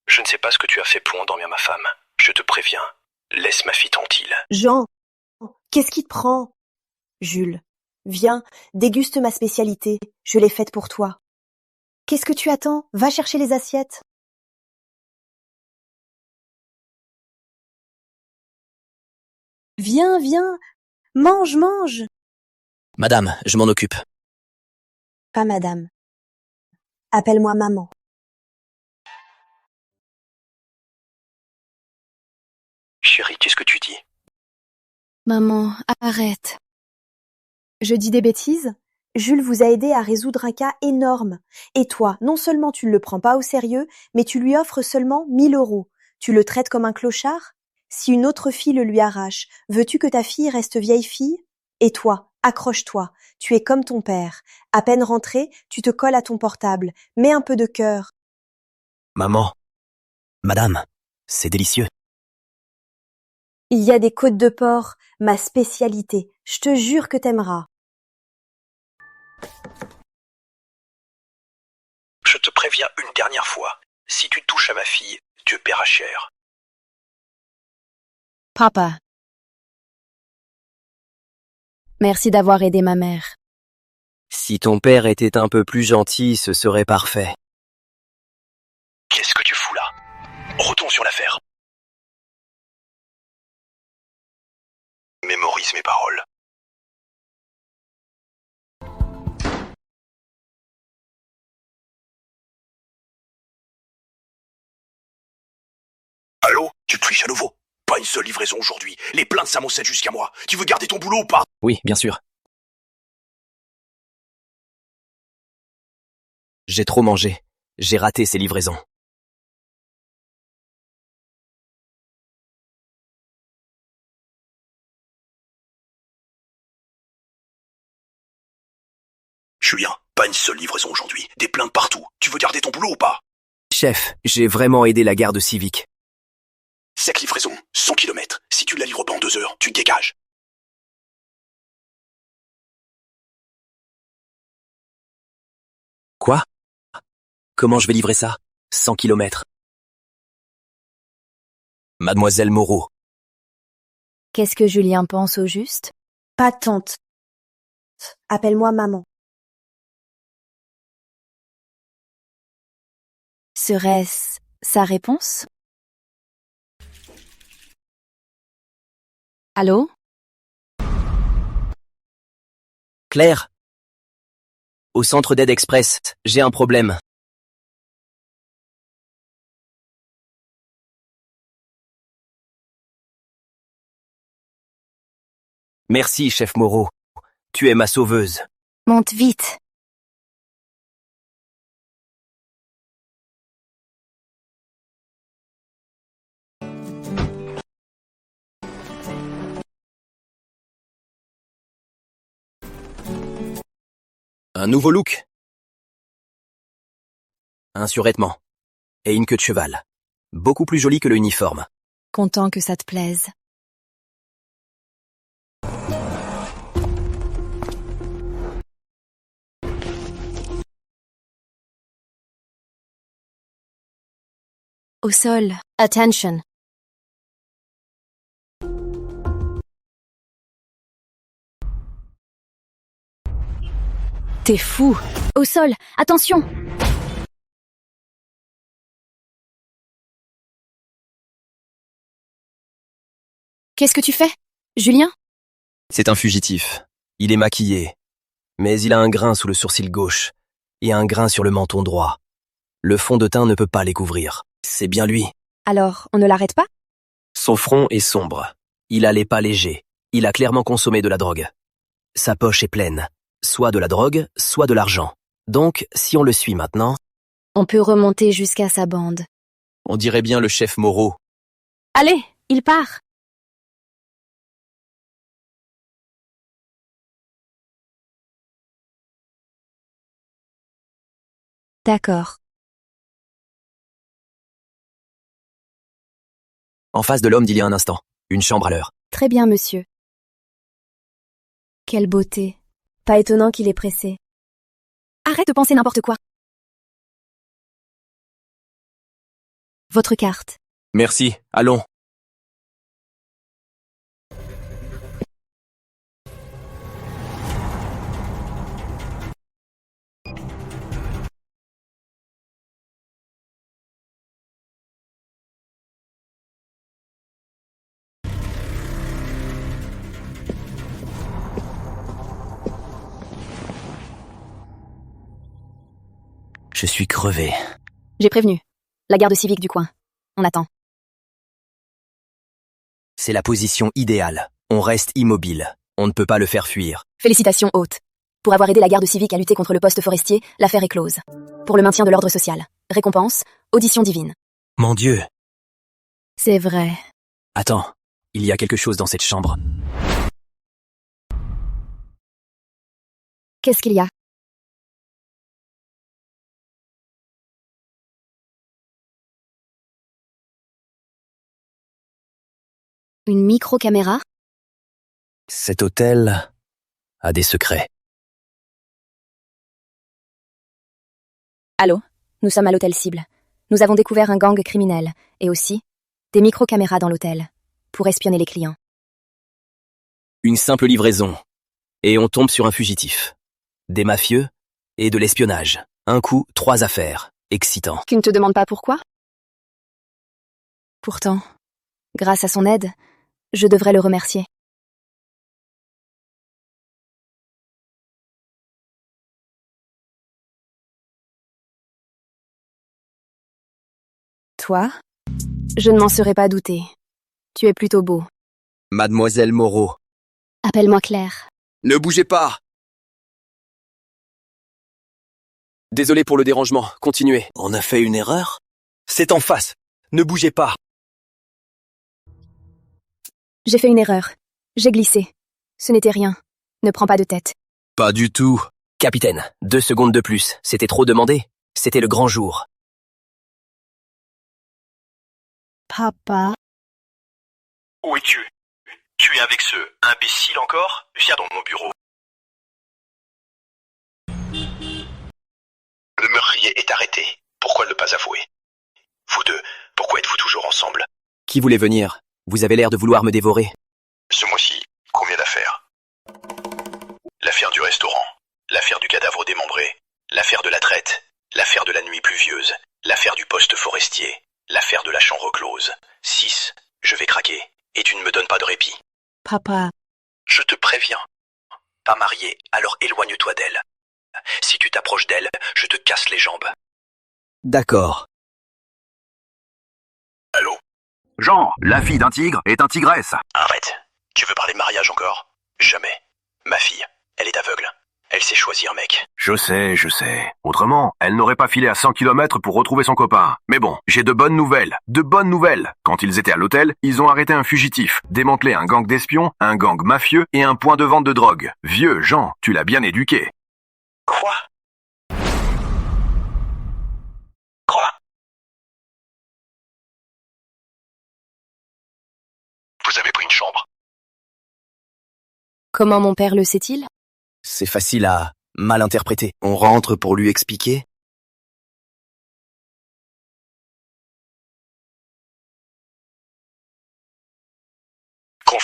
Je ne sais pas ce que tu as fait pour endormir ma femme. Je te préviens. Laisse ma fille tranquille. Jean, qu'est-ce qui te prend? Jules, viens, déguste ma spécialité. Je l'ai faite pour toi. Qu'est-ce que tu attends? Va chercher les assiettes. Viens, viens. Mange, mange. Madame, je m'en occupe. Pas madame. Appelle-moi maman. Chérie, qu'est-ce que tu dis? Maman, arrête. Je dis des bêtises? Jules vous a aidé à résoudre un cas énorme. Et toi, non seulement tu ne le prends pas au sérieux, mais tu lui offres seulement 1 000 euros. Tu le traites comme un clochard? Si une autre fille le lui arrache, veux-tu que ta fille reste vieille fille? Et toi, accroche-toi, tu es comme ton père. À peine rentré, tu te colles à ton portable. Mets un peu de cœur. Maman. Madame, c'est délicieux. Il y a des côtes de porc, ma spécialité. Je te jure que t'aimeras. Je te préviens une dernière fois. Si tu touches à ma fille, tu paieras cher. Papa. Merci d'avoir aidé ma mère. Si ton père était un peu plus gentil, ce serait parfait. Qu'est-ce que tu fous là? Retourne sur l'affaire. Mémorise mes paroles. Allô? Tu triches à nouveau? Pas une seule livraison aujourd'hui. Les plaintes s'amoncellent jusqu'à moi. Tu veux garder ton boulot ou pas? Oui, bien sûr. J'ai trop mangé. J'ai raté ces livraisons. Julien, pas une seule livraison aujourd'hui. Des plaintes partout. Tu veux garder ton boulot ou pas? Chef, j'ai vraiment aidé la garde civique. Cette livraison, 100 km. Si tu la livres pas en 2 heures, tu te dégages. Quoi? Comment je vais livrer ça? 100 km. Mademoiselle Moreau. Qu'est-ce que Julien pense au juste? Pas tante. Appelle-moi maman. Serait-ce sa réponse? Allô? Claire? Au centre d'aide express, j'ai un problème. Merci, chef Moreau. Tu es ma sauveuse. Monte vite. Un nouveau look. Un survêtement. Et une queue de cheval. Beaucoup plus jolie que le uniforme. Content que ça te plaise. Au sol. Attention. T'es fou. Au sol. Attention. Qu'est-ce que tu fais, Julien? C'est un fugitif. Il est maquillé. Mais il a un grain sous le sourcil gauche et un grain sur le menton droit. Le fond de teint ne peut pas les couvrir. C'est bien lui. Alors, on ne l'arrête pas? Son front est sombre. Il a les pas légers. Il a clairement consommé de la drogue. Sa poche est pleine. Soit de la drogue, soit de l'argent. Donc, si on le suit maintenant... On peut remonter jusqu'à sa bande. On dirait bien le chef Moreau. Allez, il part. D'accord. En face de l'homme d'il y a un instant. Une chambre à l'heure. Très bien, monsieur. Quelle beauté. Pas étonnant qu'il est pressé. Arrête de penser n'importe quoi. Votre carte. Merci, allons. Je suis crevé. J'ai prévenu. La garde civique du coin. On attend. C'est la position idéale. On reste immobile. On ne peut pas le faire fuir. Félicitations, hôte. Pour avoir aidé la garde civique à lutter contre le poste forestier, l'affaire est close. Pour le maintien de l'ordre social. Récompense, audition divine. Mon Dieu. C'est vrai. Attends, il y a quelque chose dans cette chambre. Qu'est-ce qu'il y a? Une micro-caméra? Cet hôtel a des secrets. Allô? Nous sommes à l'hôtel cible. Nous avons découvert un gang criminel, et aussi des micro-caméras dans l'hôtel, pour espionner les clients. Une simple livraison. Et on tombe sur un fugitif. Des mafieux et de l'espionnage. Un coup, 3 affaires. Excitant. Tu ne te demandes pas pourquoi? Pourtant, grâce à son aide, je devrais le remercier. Toi, je ne m'en serais pas douté. Tu es plutôt beau. Mademoiselle Moreau. Appelle-moi Claire. Ne bougez pas! Désolé pour le dérangement, continuez. On a fait une erreur? C'est en face. Ne bougez pas. J'ai fait une erreur. J'ai glissé. Ce n'était rien. Ne prends pas de tête. Pas du tout. Capitaine, 2 secondes de plus. C'était trop demandé. C'était le grand jour. Papa. Où es-tu? Tu es avec ce imbécile encore? Viens dans mon bureau. Le meurtrier est arrêté. Pourquoi ne pas avouer? Vous deux, pourquoi êtes-vous toujours ensemble? Qui voulait venir? Vous avez l'air de vouloir me dévorer. Ce mois-ci, combien d'affaires? L'affaire du restaurant, l'affaire du cadavre démembré, l'affaire de la traite, l'affaire de la nuit pluvieuse, l'affaire du poste forestier, l'affaire de la chambre close. 6. Je vais craquer, et tu ne me donnes pas de répit. Papa. Je te préviens. Pas mariée, alors éloigne-toi d'elle. Si tu t'approches d'elle, je te casse les jambes. D'accord. Allô? Jean, la fille d'un tigre est un tigresse. Arrête. Tu veux parler de mariage encore? Jamais. Ma fille, elle est aveugle. Elle sait choisir, mec. Je sais. Autrement, elle n'aurait pas filé à 100 km pour retrouver son copain. Mais bon, j'ai de bonnes nouvelles. De bonnes nouvelles. Quand ils étaient à l'hôtel, ils ont arrêté un fugitif, démantelé un gang d'espions, un gang mafieux et un point de vente de drogue. Vieux, Jean, tu l'as bien éduqué. Quoi? Quoi? Vous avez pris une chambre? Comment mon père le sait-il? C'est facile à mal interpréter. On rentre pour lui expliquer.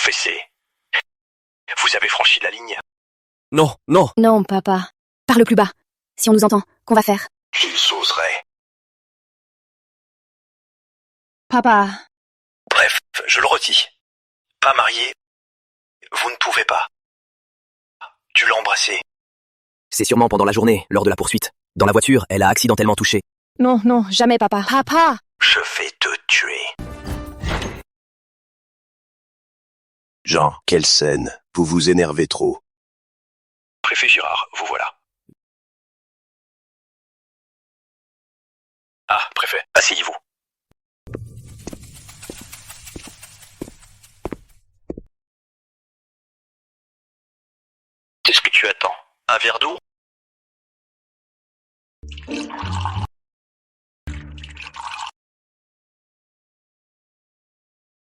confessez. Vous avez franchi la ligne. Non, non. Non, papa. Parle plus bas. Si on nous entend, qu'on va faire? Ils oseraient. Papa. Bref, je le redis. Pas marié, vous ne pouvez pas. Tu l'as embrassé. C'est sûrement pendant la journée, lors de la poursuite. Dans la voiture, elle a accidentellement touché. Non, non, jamais, papa. Papa! Je vais te tuer. Jean, quelle scène. Vous vous énervez trop. Préfet Girard, vous voilà. Ah, préfet, asseyez-vous. Qu'est-ce que tu attends? Un verre d'eau?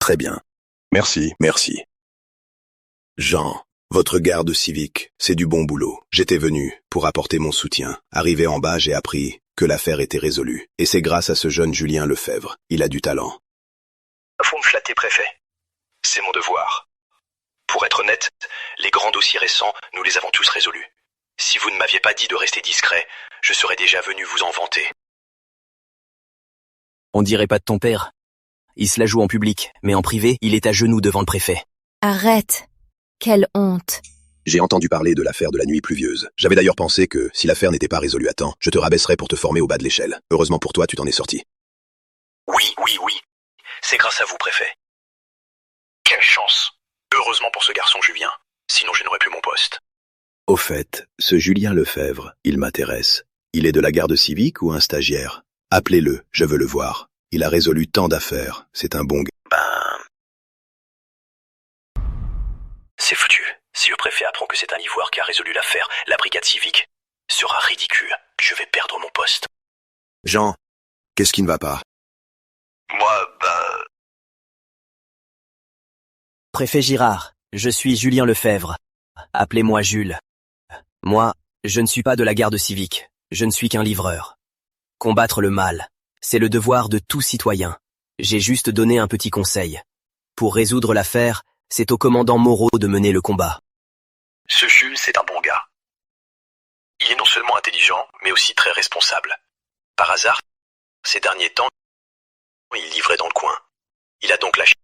Très bien. Merci, merci. Jean, votre garde civique, c'est du bon boulot. J'étais venu pour apporter mon soutien. Arrivé en bas, j'ai appris que l'affaire était résolue. Et c'est grâce à ce jeune Julien Lefebvre. Il a du talent. Vous me flattez, préfet. C'est mon devoir. Pour être honnête, les grands dossiers récents, nous les avons tous résolus. Si vous ne m'aviez pas dit de rester discret, je serais déjà venu vous en vanter. On dirait pas de ton père. Il se la joue en public, mais en privé, il est à genoux devant le préfet. Arrête. Quelle honte. J'ai entendu parler de l'affaire de la nuit pluvieuse. J'avais d'ailleurs pensé que, si l'affaire n'était pas résolue à temps, je te rabaisserais pour te former au bas de l'échelle. Heureusement pour toi, tu t'en es sorti. Oui, oui, oui. C'est grâce à vous, préfet. Quelle chance. Heureusement pour ce garçon Julien. Sinon je n'aurais plus mon poste. Au fait, ce Julien Lefebvre, il m'intéresse. Il est de la garde civique ou un stagiaire? Appelez-le, je veux le voir. Il a résolu tant d'affaires, c'est un bon gars. C'est foutu. Si le préfet apprend que c'est un ivoire qui a résolu l'affaire, la brigade civique sera ridicule. Je vais perdre mon poste. Jean, qu'est-ce qui ne va pas? Moi, Préfet Girard, je suis Julien Lefebvre. Appelez-moi Jules. Moi, je ne suis pas de la garde civique. Je ne suis qu'un livreur. Combattre le mal, c'est le devoir de tout citoyen. J'ai juste donné un petit conseil. Pour résoudre l'affaire, c'est au commandant Moreau de mener le combat. Ce Jules, c'est un bon gars. Il est non seulement intelligent, mais aussi très responsable. Par hasard, ces derniers temps, il livrait dans le coin. Il a donc lâché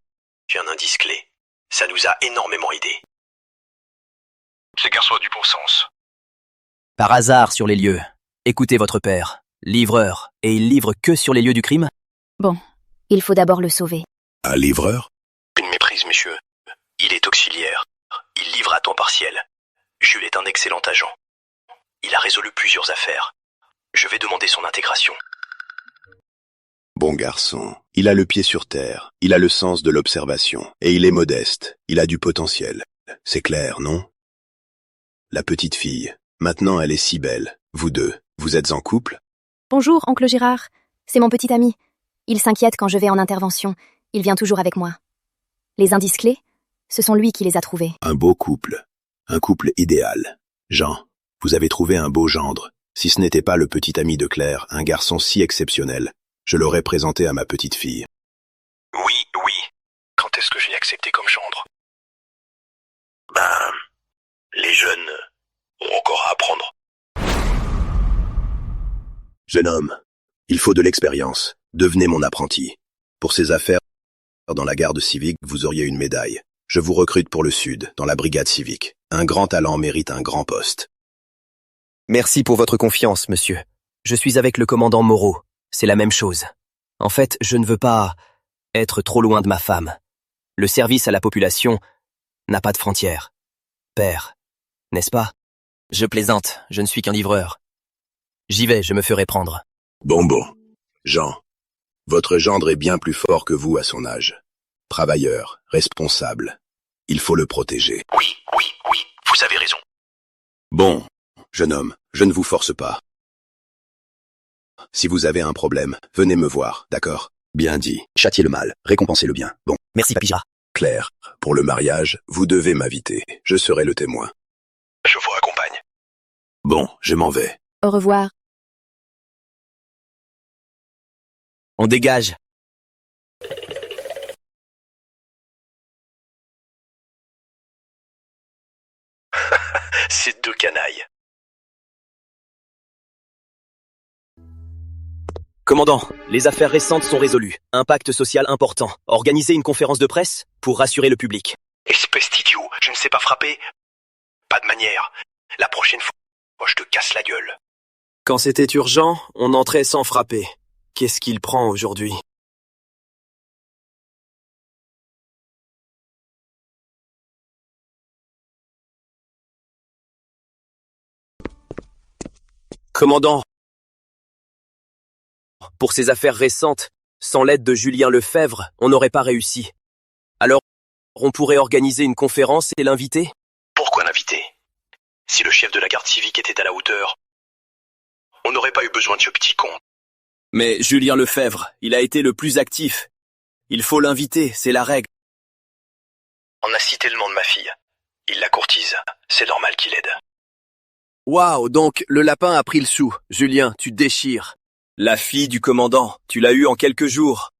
un indice clé. Ça nous a énormément aidés. Ce garçon a du bon sens. Par hasard sur les lieux. Écoutez votre père, livreur, et il livre que sur les lieux du crime? Bon, il faut d'abord le sauver. Un livreur? Une méprise, monsieur. Il est auxiliaire. Il livre à temps partiel. Jules est un excellent agent. Il a résolu plusieurs affaires. Je vais demander son intégration. Bon garçon. Il a le pied sur terre. Il a le sens de l'observation. Et il est modeste. Il a du potentiel. C'est clair, non? La petite fille. Maintenant, elle est si belle. Vous deux, vous êtes en couple? Bonjour, oncle Girard. C'est mon petit ami. Il s'inquiète quand je vais en intervention. Il vient toujours avec moi. Les indices clés, ce sont lui qui les a trouvés. Un beau couple. Un couple idéal. Jean, vous avez trouvé un beau gendre. Si ce n'était pas le petit ami de Claire, un garçon si exceptionnel, je l'aurais présenté à ma petite fille. Oui, oui. Quand est-ce que je l'ai accepté comme gendre? Les jeunes ont encore à apprendre. Jeune homme, il faut de l'expérience. Devenez mon apprenti. Pour ces affaires dans la garde civique, vous auriez une médaille. Je vous recrute pour le Sud, dans la brigade civique. Un grand talent mérite un grand poste. Merci pour votre confiance, monsieur. Je suis avec le commandant Moreau. C'est la même chose. En fait, je ne veux pas être trop loin de ma femme. Le service à la population n'a pas de frontières. Père, n'est-ce pas? Je plaisante, je ne suis qu'un livreur. J'y vais, je me ferai prendre. Bon. Jean, votre gendre est bien plus fort que vous à son âge. Travailleur, responsable. Il faut le protéger. Oui, vous avez raison. Bon, jeune homme, je ne vous force pas. Si vous avez un problème, venez me voir, d'accord? Bien dit. Châtiez le mal, récompensez le bien. Bon. Merci, Papy Girard. Claire, pour le mariage, vous devez m'inviter. Je serai le témoin. Je vous raccompagne. Bon, je m'en vais. Au revoir. On dégage. Ces deux canailles. Commandant, les affaires récentes sont résolues. Impact social important. Organisez une conférence de presse pour rassurer le public. Espèce d'idiot, je ne sais pas frapper. Pas de manière. La prochaine fois, je te casse la gueule. Quand c'était urgent, on entrait sans frapper. Qu'est-ce qu'il prend aujourd'hui? Commandant, pour ces affaires récentes, sans l'aide de Julien Lefebvre, on n'aurait pas réussi. Alors, on pourrait organiser une conférence et l'inviter? Pourquoi l'inviter? Si le chef de la garde civique était à la hauteur, on n'aurait pas eu besoin de ce petit con. Mais Julien Lefebvre, il a été le plus actif. Il faut l'inviter, c'est la règle. On a cité le nom de ma fille. Il la courtise. C'est normal qu'il aide. Waouh, donc le lapin a pris le sou. Julien, tu déchires. La fille du commandant, tu l'as eue en quelques jours.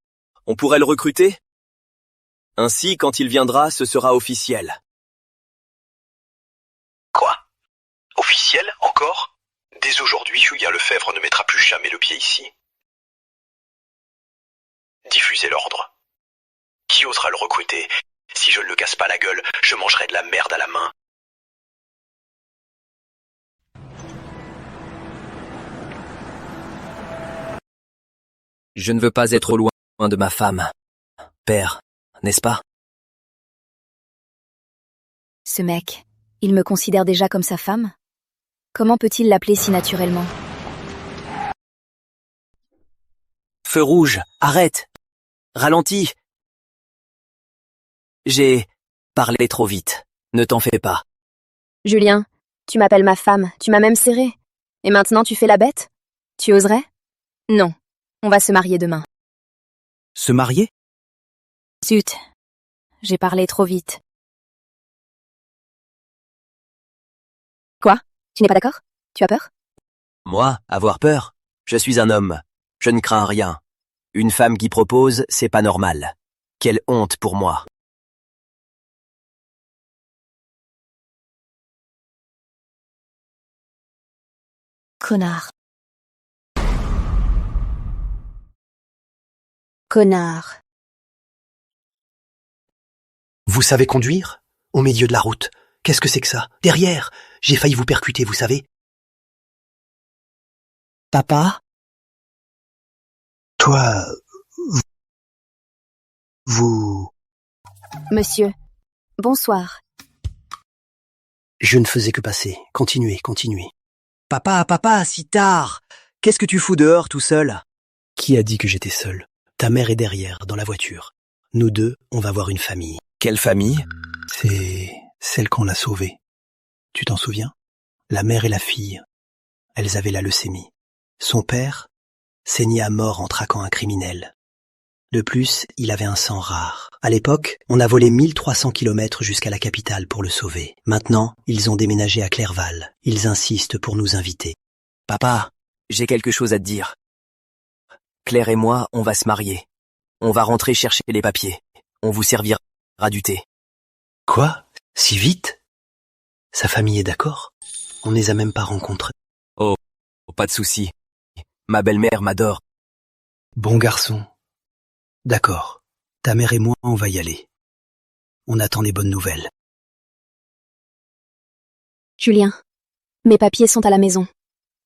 On pourrait le recruter? Ainsi, quand il viendra, ce sera officiel. Quoi? Officiel, encore? Dès aujourd'hui, Julien Lefebvre ne mettra plus jamais le pied ici. Diffusez l'ordre. Qui osera le recruter? Si je ne le casse pas la gueule, je mangerai de la merde à la main. Je ne veux pas être loin de ma femme. Père, n'est-ce pas? Ce mec, il me considère déjà comme sa femme? Comment peut-il l'appeler si naturellement? Feu rouge, arrête! Ralentis! J'ai parlé trop vite. Ne t'en fais pas. Julien, tu m'appelles ma femme, tu m'as même serré. Et maintenant tu fais la bête? Tu oserais? Non. On va se marier demain. Se marier? Zut, j'ai parlé trop vite. Quoi? Tu n'es pas d'accord? Tu as peur? Moi, avoir peur? Je suis un homme. Je ne crains rien. Une femme qui propose, c'est pas normal. Quelle honte pour moi. Connard. Connard. Vous savez conduire? Au milieu de la route. Qu'est-ce que c'est que ça? Derrière! J'ai failli vous percuter, vous savez. Papa? Toi... Vous... Monsieur, bonsoir. Je ne faisais que passer. Continuez, continuez. Papa, si tard! Qu'est-ce que tu fous dehors tout seul? Qui a dit que j'étais seul? Ta mère est derrière, dans la voiture. Nous deux, on va voir une famille. Quelle famille? C'est celle qu'on a sauvée. Tu t'en souviens? La mère et la fille. Elles avaient la leucémie. Son père saignait à mort en traquant un criminel. De plus, il avait un sang rare. À l'époque, on a volé 1300 kilomètres jusqu'à la capitale pour le sauver. Maintenant, ils ont déménagé à Clerval. Ils insistent pour nous inviter. Papa, j'ai quelque chose à te dire. Claire et moi, on va se marier. On va rentrer chercher les papiers. On vous servira du thé. Quoi? Si vite? Sa famille est d'accord? On ne les a même pas rencontrés. Oh, pas de souci. Ma belle-mère m'adore. Bon garçon. D'accord. Ta mère et moi, on va y aller. On attend les bonnes nouvelles. Julien, mes papiers sont à la maison.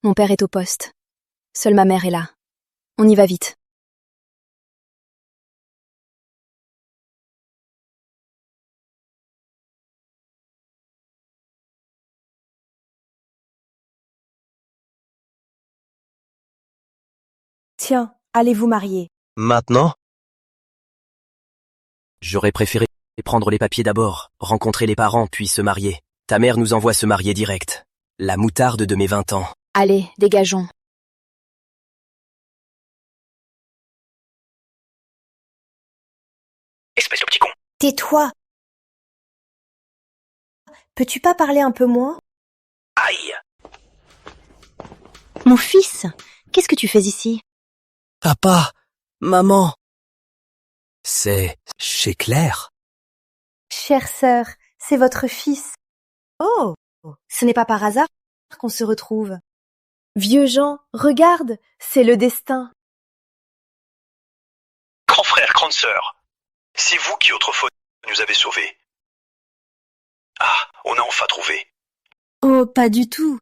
Mon père est au poste. Seule ma mère est là. On y va vite. Tiens, allez vous marier. Maintenant? J'aurais préféré prendre les papiers d'abord, rencontrer les parents puis se marier. Ta mère nous envoie se marier direct. La moutarde de mes 20 ans. Allez, dégageons. Espèce de petit con. Tais-toi. Peux-tu pas parler un peu moins? Aïe. Mon fils, qu'est-ce que tu fais ici? Papa, maman. C'est chez Claire. Chère sœur, c'est votre fils. Oh, Ce n'est pas par hasard qu'on se retrouve. Vieux Jean, regarde, c'est le destin. Grand frère, grande sœur, c'est vous qui autrefois nous avez sauvés. Ah, on a enfin trouvé. Oh, pas du tout.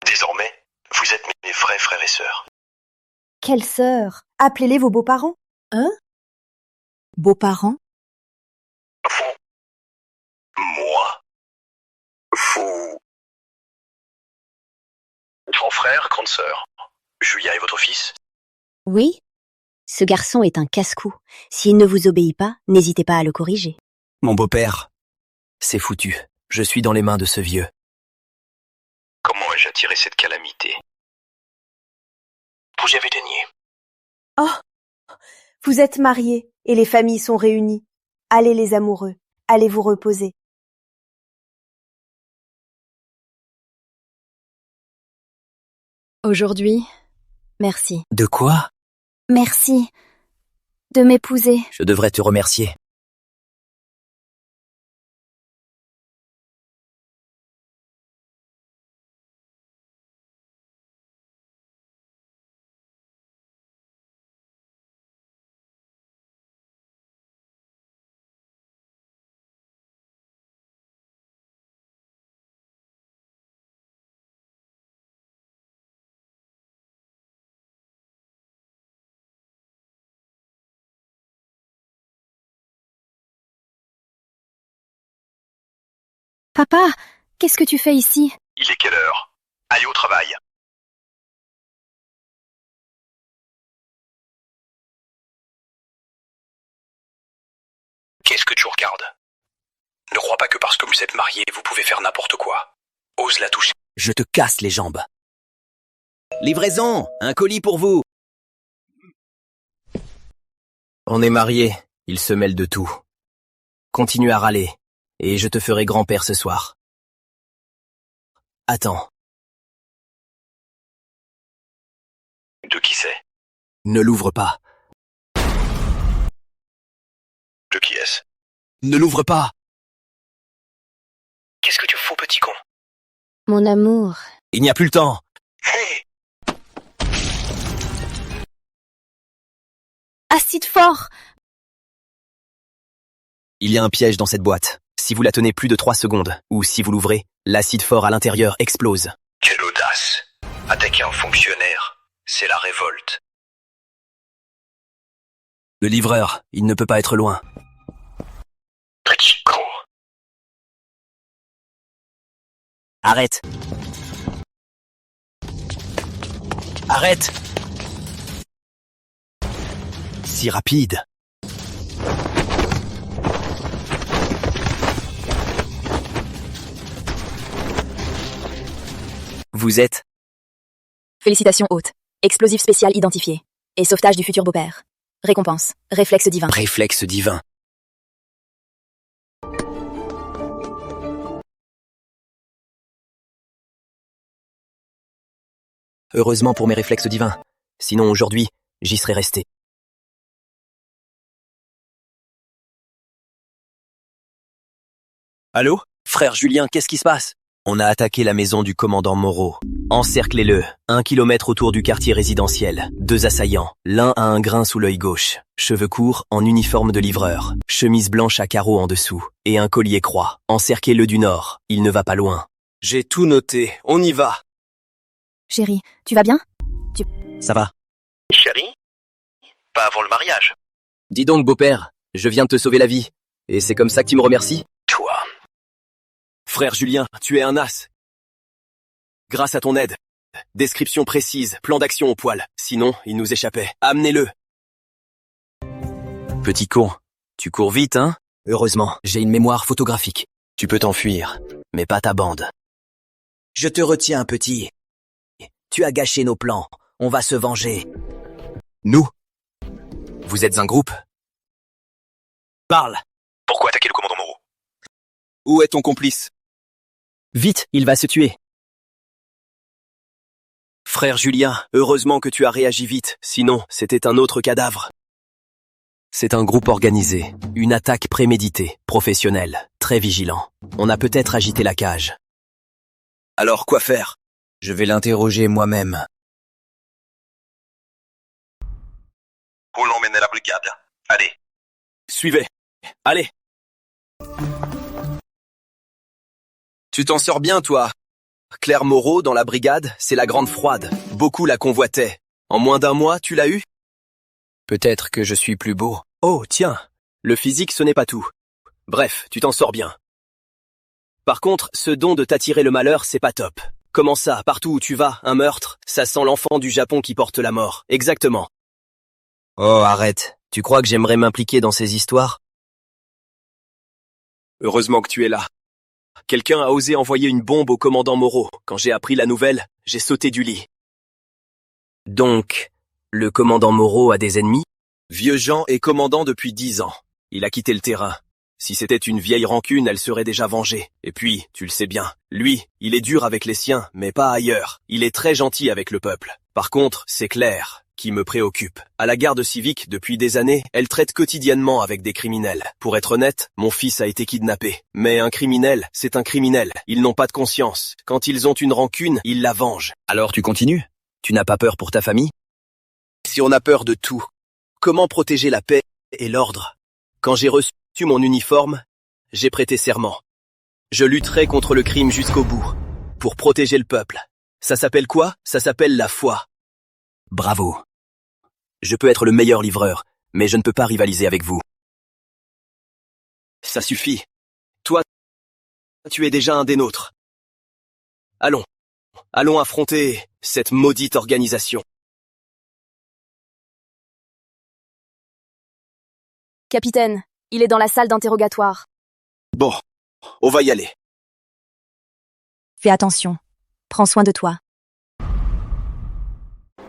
Désormais, vous êtes mes vrais frères et sœurs. Quelle sœur? Appelez-les vos beaux-parents. Hein? Beaux-parents? Vous. Moi. Vous. Grand frère, grande sœur, Julien est votre fils? Oui, ce garçon est un casse-cou. S'il ne vous obéit pas, n'hésitez pas à le corriger. Mon beau-père, c'est foutu. Je suis dans les mains de ce vieux. Comment ai-je attiré cette calamité? Vous y avez daigné. Oh, vous êtes mariés et les familles sont réunies. Allez les amoureux, allez vous reposer. Aujourd'hui, merci. De quoi? Merci de m'épouser. Je devrais te remercier. Papa, qu'est-ce que tu fais ici? Il est quelle heure? Allez au travail. Qu'est-ce que tu regardes? Ne crois pas que parce que vous êtes mariés, vous pouvez faire n'importe quoi. Ose la toucher. Je te casse les jambes. Livraison, un colis pour vous. On est mariés, il se mêle de tout. Continue à râler, et je te ferai grand-père ce soir. Attends. De qui c'est? Ne l'ouvre pas. De qui est-ce? Ne l'ouvre pas. Qu'est-ce que tu fous, petit con? Mon amour. Il n'y a plus le temps. Hé! Acide fort! Il y a un piège dans cette boîte. Si vous la tenez plus de 3 secondes, ou si vous l'ouvrez, l'acide fort à l'intérieur explose. Quelle audace! Attaquer un fonctionnaire, c'est la révolte. Le livreur, il ne peut pas être loin. Petit con! Arrête! Arrête! Si rapide! Vous êtes? Félicitations hôte. Explosif spécial identifié. Et sauvetage du futur beau-père. Récompense. Réflexe divin. Réflexe divin. Heureusement pour mes réflexes divins. Sinon aujourd'hui, j'y serais resté. Allô? Frère Julien, qu'est-ce qui se passe? On a attaqué la maison du commandant Moreau. Encerclez-le. 1 kilomètre autour du quartier résidentiel. 2 assaillants. L'un a un grain sous l'œil gauche. Cheveux courts, en uniforme de livreur. Chemise blanche à carreaux en dessous. Et un collier croix. Encerclez-le du nord. Il ne va pas loin. J'ai tout noté. On y va. Chérie, tu vas bien? Ça va. Chérie? Pas avant le mariage. Dis donc, beau-père, je viens de te sauver la vie. Et c'est comme ça que tu me remercies? Toi. Frère Julien, tu es un as. Grâce à ton aide. Description précise, plan d'action au poil. Sinon, il nous échappait. Amenez-le. Petit con, tu cours vite, hein? Heureusement, j'ai une mémoire photographique. Tu peux t'enfuir, mais pas ta bande. Je te retiens, petit. Tu as gâché nos plans. On va se venger. Nous? Vous êtes un groupe? Parle. Pourquoi attaquer le commandant Moreau? Où est ton complice? Vite, il va se tuer. Frère Julien, heureusement que tu as réagi vite, sinon c'était un autre cadavre. C'est un groupe organisé, une attaque préméditée, professionnelle, très vigilant. On a peut-être agité la cage. Alors quoi faire? Je vais l'interroger moi-même. Où l'emmène la brigade? Allez. Suivez. Allez. Tu t'en sors bien, toi. Claire Moreau, dans la brigade, c'est la grande froide. Beaucoup la convoitaient. En moins d'un mois, tu l'as eu? Peut-être que je suis plus beau. Oh, tiens. Le physique, ce n'est pas tout. Bref, tu t'en sors bien. Par contre, ce don de t'attirer le malheur, c'est pas top. Comment ça, partout où tu vas, un meurtre, ça sent l'enfant du Japon qui porte la mort. Exactement. Oh, arrête. Tu crois que j'aimerais m'impliquer dans ces histoires? Heureusement que tu es là. Quelqu'un a osé envoyer une bombe au commandant Moreau. Quand j'ai appris la nouvelle, j'ai sauté du lit. Donc, le commandant Moreau a des ennemis? Vieux Jean est commandant depuis 10 ans. Il a quitté le terrain. Si c'était une vieille rancune, elle serait déjà vengée. Et puis, tu le sais bien, lui, il est dur avec les siens, mais pas ailleurs. Il est très gentil avec le peuple. Par contre, c'est Claire qui me préoccupe. À la garde civique, depuis des années, elle traite quotidiennement avec des criminels. Pour être honnête, mon fils a été kidnappé. Mais un criminel, c'est un criminel. Ils n'ont pas de conscience. Quand ils ont une rancune, ils la vengent. Alors tu continues? Tu n'as pas peur pour ta famille? Si on a peur de tout, comment protéger la paix et l'ordre? Quand j'ai reçu mon uniforme, j'ai prêté serment. Je lutterai contre le crime jusqu'au bout, pour protéger le peuple. Ça s'appelle quoi? Ça s'appelle la foi. Bravo. Je peux être le meilleur livreur, mais je ne peux pas rivaliser avec vous. Ça suffit. Toi, tu es déjà un des nôtres. Allons. Allons affronter cette maudite organisation. Capitaine, il est dans la salle d'interrogatoire. Bon, on va y aller. Fais attention. Prends soin de toi.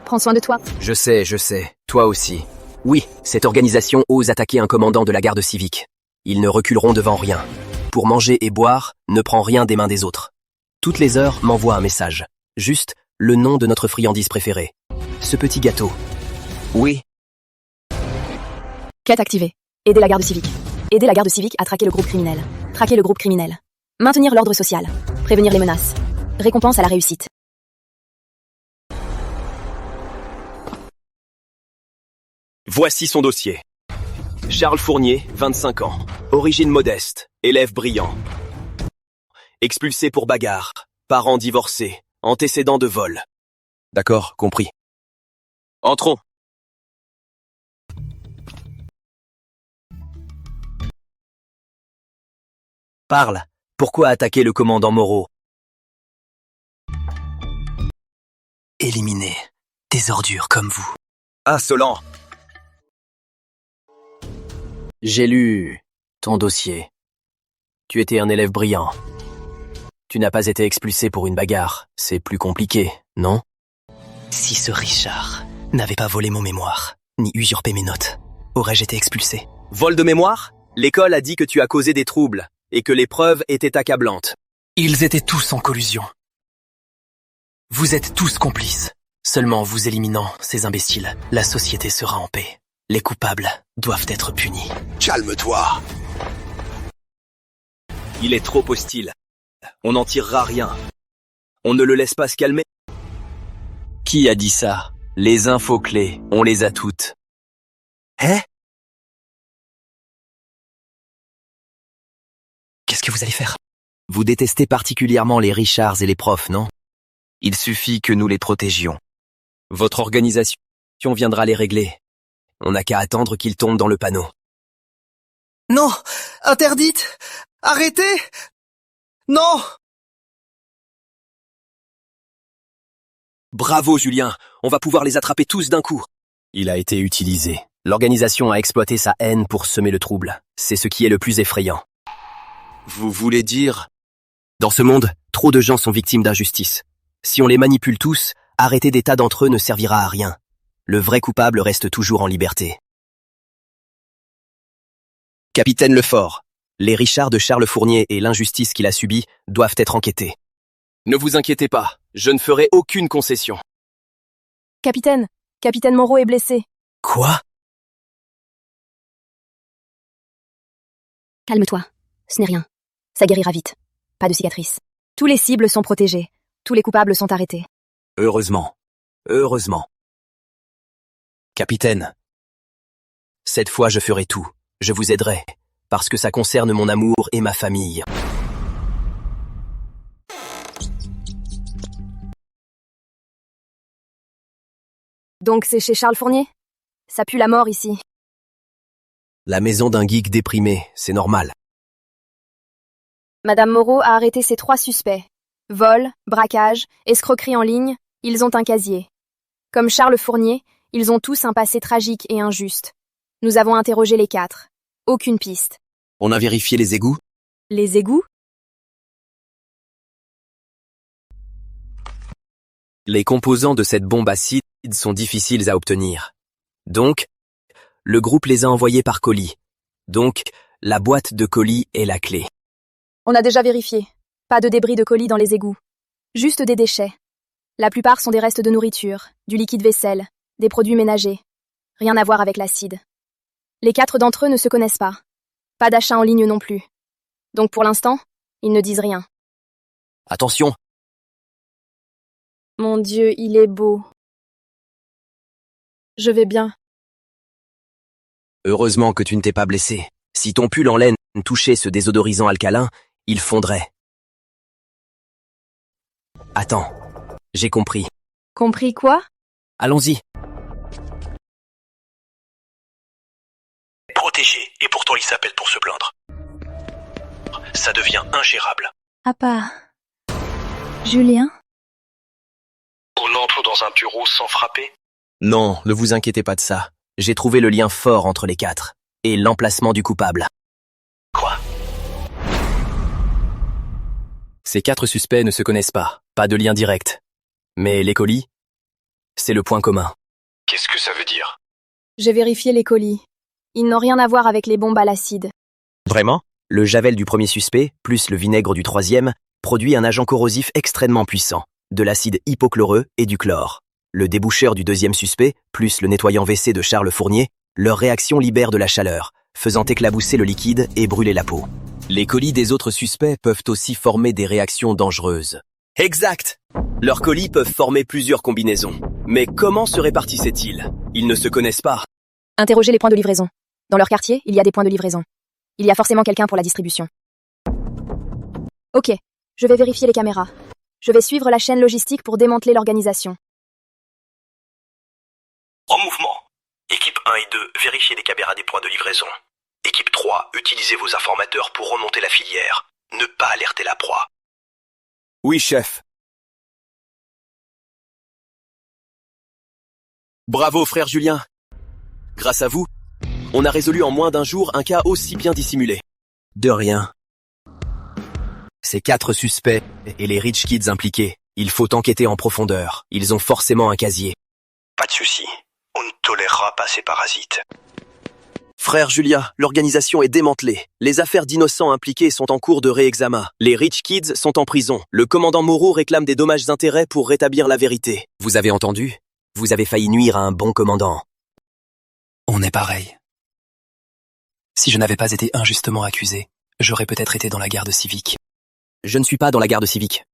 Prends soin de toi. Je sais. Toi aussi. Oui, cette organisation ose attaquer un commandant de la garde civique. Ils ne reculeront devant rien. Pour manger et boire, ne prends rien des mains des autres. Toutes les heures, m'envoie un message. Juste le nom de notre friandise préférée. Ce petit gâteau. Oui. Quête activée. Aider la garde civique. Aider la garde civique à traquer le groupe criminel. Traquer le groupe criminel. Maintenir l'ordre social. Prévenir les menaces. Récompense à la réussite. Voici son dossier. Charles Fournier, 25 ans. Origine modeste. Élève brillant. Expulsé pour bagarre. Parents divorcés. Antécédents de vol. D'accord, compris. Entrons. Parle. Pourquoi attaquer le commandant Moreau? Éliminer des ordures comme vous. Insolent. J'ai lu ton dossier. Tu étais un élève brillant. Tu n'as pas été expulsé pour une bagarre. C'est plus compliqué, non? Si ce Richard n'avait pas volé mon mémoire, ni usurpé mes notes, aurais-je été expulsé? Vol de mémoire? L'école a dit que tu as causé des troubles et que les preuves étaient accablantes. Ils étaient tous en collusion. Vous êtes tous complices. Seulement vous éliminant ces imbéciles, la société sera en paix. Les coupables doivent être punis. Calme-toi. Il est trop hostile. On n'en tirera rien. On ne le laisse pas se calmer. Qui a dit ça? Les infos clés, on les a toutes. Hein? Qu'est-ce que vous allez faire? Vous détestez particulièrement les Richards et les profs, non? Il suffit que nous les protégions. Votre organisation viendra les régler. On n'a qu'à attendre qu'ils tombent dans le panneau. Non! Interdite! Arrêtez! Non! Bravo, Julien. On va pouvoir les attraper tous d'un coup. Il a été utilisé. L'organisation a exploité sa haine pour semer le trouble. C'est ce qui est le plus effrayant. Vous voulez dire? Dans ce monde, trop de gens sont victimes d'injustice. Si on les manipule tous, arrêter des tas d'entre eux ne servira à rien. Le vrai coupable reste toujours en liberté. Capitaine Lefort, les Richards de Charles Fournier et l'injustice qu'il a subie doivent être enquêtés. Ne vous inquiétez pas, je ne ferai aucune concession. Capitaine Moreau est blessé. Quoi? Calme-toi. Ce n'est rien. Ça guérira vite. Pas de cicatrices. Tous les cibles sont protégés. Tous les coupables sont arrêtés. Heureusement. Heureusement. Capitaine. Cette fois je ferai tout. Je vous aiderai. Parce que ça concerne mon amour et ma famille. Donc c'est chez Charles Fournier? Ça pue la mort ici. La maison d'un geek déprimé, c'est normal. Madame Moreau a arrêté ces 3 suspects. Vol, braquage, escroquerie en ligne, ils ont un casier. Comme Charles Fournier, ils ont tous un passé tragique et injuste. Nous avons interrogé les 4. Aucune piste. On a vérifié les égouts? Les égouts? Les composants de cette bombe acide sont difficiles à obtenir. Donc, le groupe les a envoyés par colis. Donc, la boîte de colis est la clé. On a déjà vérifié. Pas de débris de colis dans les égouts. Juste des déchets. La plupart sont des restes de nourriture, du liquide vaisselle, des produits ménagers. Rien à voir avec l'acide. Les 4 d'entre eux ne se connaissent pas. Pas d'achat en ligne non plus. Donc pour l'instant, ils ne disent rien. Attention! Mon Dieu, il est beau. Je vais bien. Heureusement que tu ne t'es pas blessé. Si ton pull en laine touchait ce désodorisant alcalin, il fondrait. Attends, j'ai compris. Compris quoi? Allons-y. Protégé, et pourtant il s'appelle pour se plaindre. Ça devient ingérable. Papa. Julien? On entre dans un bureau sans frapper? Non, ne vous inquiétez pas de ça. J'ai trouvé le lien fort entre les 4 et l'emplacement du coupable. Quoi? Ces 4 suspects ne se connaissent pas de lien direct. Mais les colis, c'est le point commun. Qu'est-ce que ça veut dire? J'ai vérifié les colis. Ils n'ont rien à voir avec les bombes à l'acide. Vraiment? Le javel du premier suspect, plus le vinaigre du 3e, produit un agent corrosif extrêmement puissant, de l'acide hypochloreux et du chlore. Le déboucheur du 2e suspect, plus le nettoyant WC de Charles Fournier, leur réaction libère de la chaleur, faisant éclabousser le liquide et brûler la peau. Les colis des autres suspects peuvent aussi former des réactions dangereuses. Exact! Leurs colis peuvent former plusieurs combinaisons. Mais comment se répartissaient-ils? Ils ne se connaissent pas. Interrogez les points de livraison. Dans leur quartier, il y a des points de livraison. Il y a forcément quelqu'un pour la distribution. Ok, je vais vérifier les caméras. Je vais suivre la chaîne logistique pour démanteler l'organisation. En mouvement. Équipe 1 et 2, vérifiez les caméras des points de livraison. Équipe 3, utilisez vos informateurs pour remonter la filière. Ne pas alerter la proie. Oui, chef. Bravo, frère Julien. Grâce à vous, on a résolu en moins d'un jour un cas aussi bien dissimulé. De rien. Ces 4 suspects et les rich kids impliqués, il faut enquêter en profondeur. Ils ont forcément un casier. Pas de souci. On ne tolérera pas ces parasites. Frère Julien, l'organisation est démantelée. Les affaires d'innocents impliqués sont en cours de réexamen. Les rich kids sont en prison. Le commandant Moreau réclame des dommages-intérêts pour rétablir la vérité. Vous avez entendu? Vous avez failli nuire à un bon commandant. On est pareil. Si je n'avais pas été injustement accusé, j'aurais peut-être été dans la garde civique. Je ne suis pas dans la garde civique.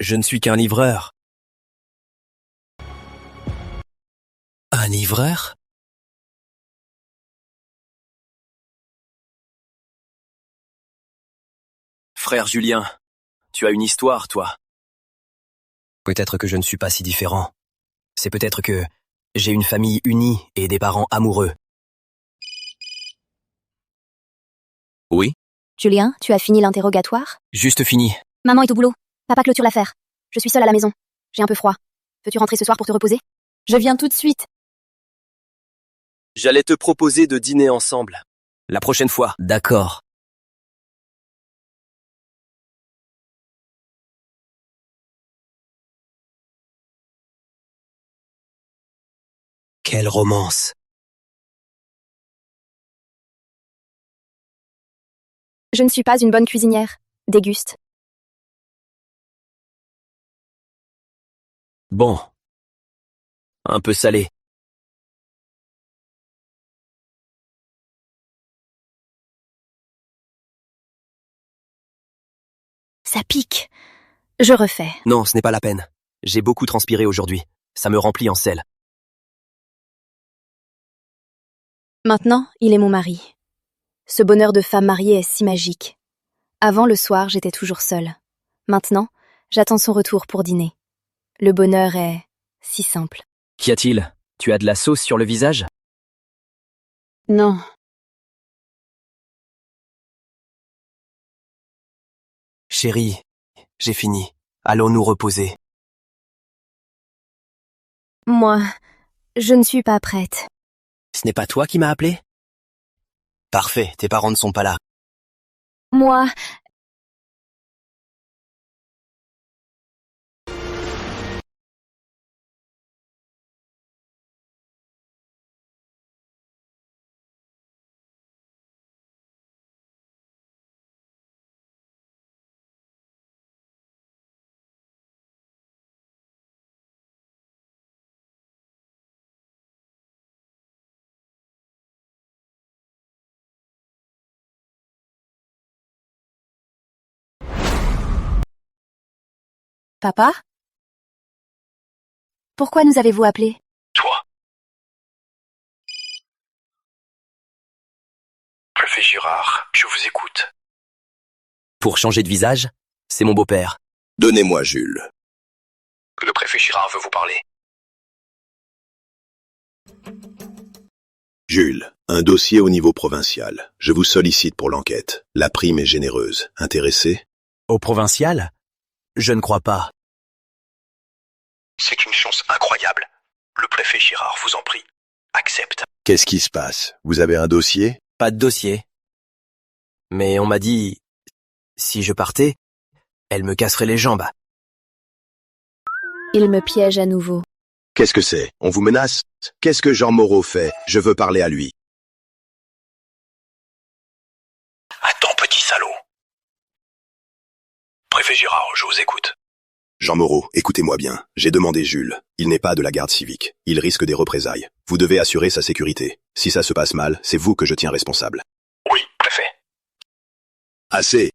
Je ne suis qu'un livreur. Un livreur? Frère Julien, tu as une histoire, toi. Peut-être que je ne suis pas si différent. C'est peut-être que j'ai une famille unie et des parents amoureux. Oui? Julien, tu as fini l'interrogatoire? Juste fini. Maman est au boulot. Papa clôture l'affaire. Je suis seule à la maison. J'ai un peu froid. Veux-tu rentrer ce soir pour te reposer? Je viens tout de suite. J'allais te proposer de dîner ensemble. La prochaine fois. D'accord. Quelle romance! Je ne suis pas une bonne cuisinière. Déguste. Bon. Un peu salé. Ça pique. Je refais. Non, ce n'est pas la peine. J'ai beaucoup transpiré aujourd'hui. Ça me remplit en sel. Maintenant, il est mon mari. Ce bonheur de femme mariée est si magique. Avant, le soir, j'étais toujours seule. Maintenant, j'attends son retour pour dîner. Le bonheur est si simple. Qu'y a-t-il? Tu as de la sauce sur le visage? Non. Chérie, j'ai fini. Allons nous reposer. Moi, je ne suis pas prête. Ce n'est pas toi qui m'as appelé? Parfait, tes parents ne sont pas là. Moi, Papa? Pourquoi nous avez-vous appelés? Toi. Préfet Girard, je vous écoute. Pour changer de visage, c'est mon beau-père. Donnez-moi Jules. Le préfet Girard veut vous parler. Jules, un dossier au niveau provincial. Je vous sollicite pour l'enquête. La prime est généreuse. Intéressé? Au provincial? Je ne crois pas. C'est une chance incroyable. Le préfet Girard vous en prie. Accepte. Qu'est-ce qui se passe? Vous avez un dossier? Pas de dossier. Mais on m'a dit, si je partais, elle me casserait les jambes. Il me piège à nouveau. Qu'est-ce que c'est? On vous menace? Qu'est-ce que Jean Moreau fait? Je veux parler à lui. Attends, petit salaud. Préfet Girard, je vous écoute. Jean Moreau, écoutez-moi bien. J'ai demandé Jules. Il n'est pas de la garde civique. Il risque des représailles. Vous devez assurer sa sécurité. Si ça se passe mal, c'est vous que je tiens responsable. Oui, préfet. Assez.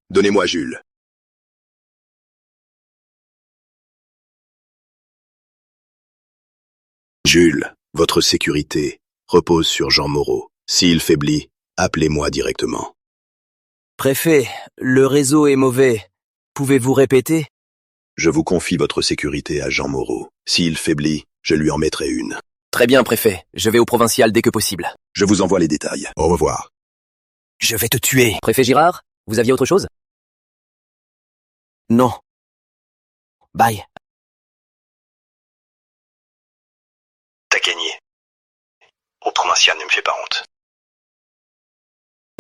Donnez-moi Jules. Jules, votre sécurité repose sur Jean Moreau. S'il faiblit, appelez-moi directement. Préfet, le réseau est mauvais. Pouvez-vous répéter? Je vous confie votre sécurité à Jean Moreau. S'il faiblit, je lui en mettrai une. Très bien, préfet. Je vais au provincial dès que possible. Je vous envoie les détails. Au revoir. Je vais te tuer. Préfet Girard, vous aviez autre chose? Non. Bye. T'as gagné. Au provincial ne me fais pas honte.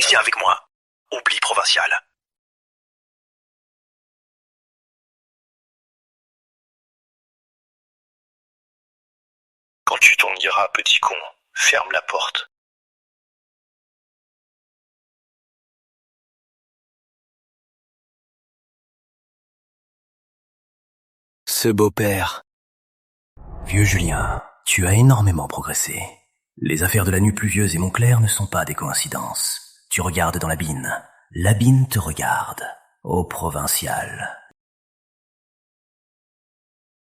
Viens avec moi. Oublie provincial. Quand tu t'en iras, petit con, ferme la porte. Ce beau-père. Vieux Julien, tu as énormément progressé. Les affaires de la nuit pluvieuse et Montclair ne sont pas des coïncidences. Tu regardes dans la bine te regarde. Au provincial.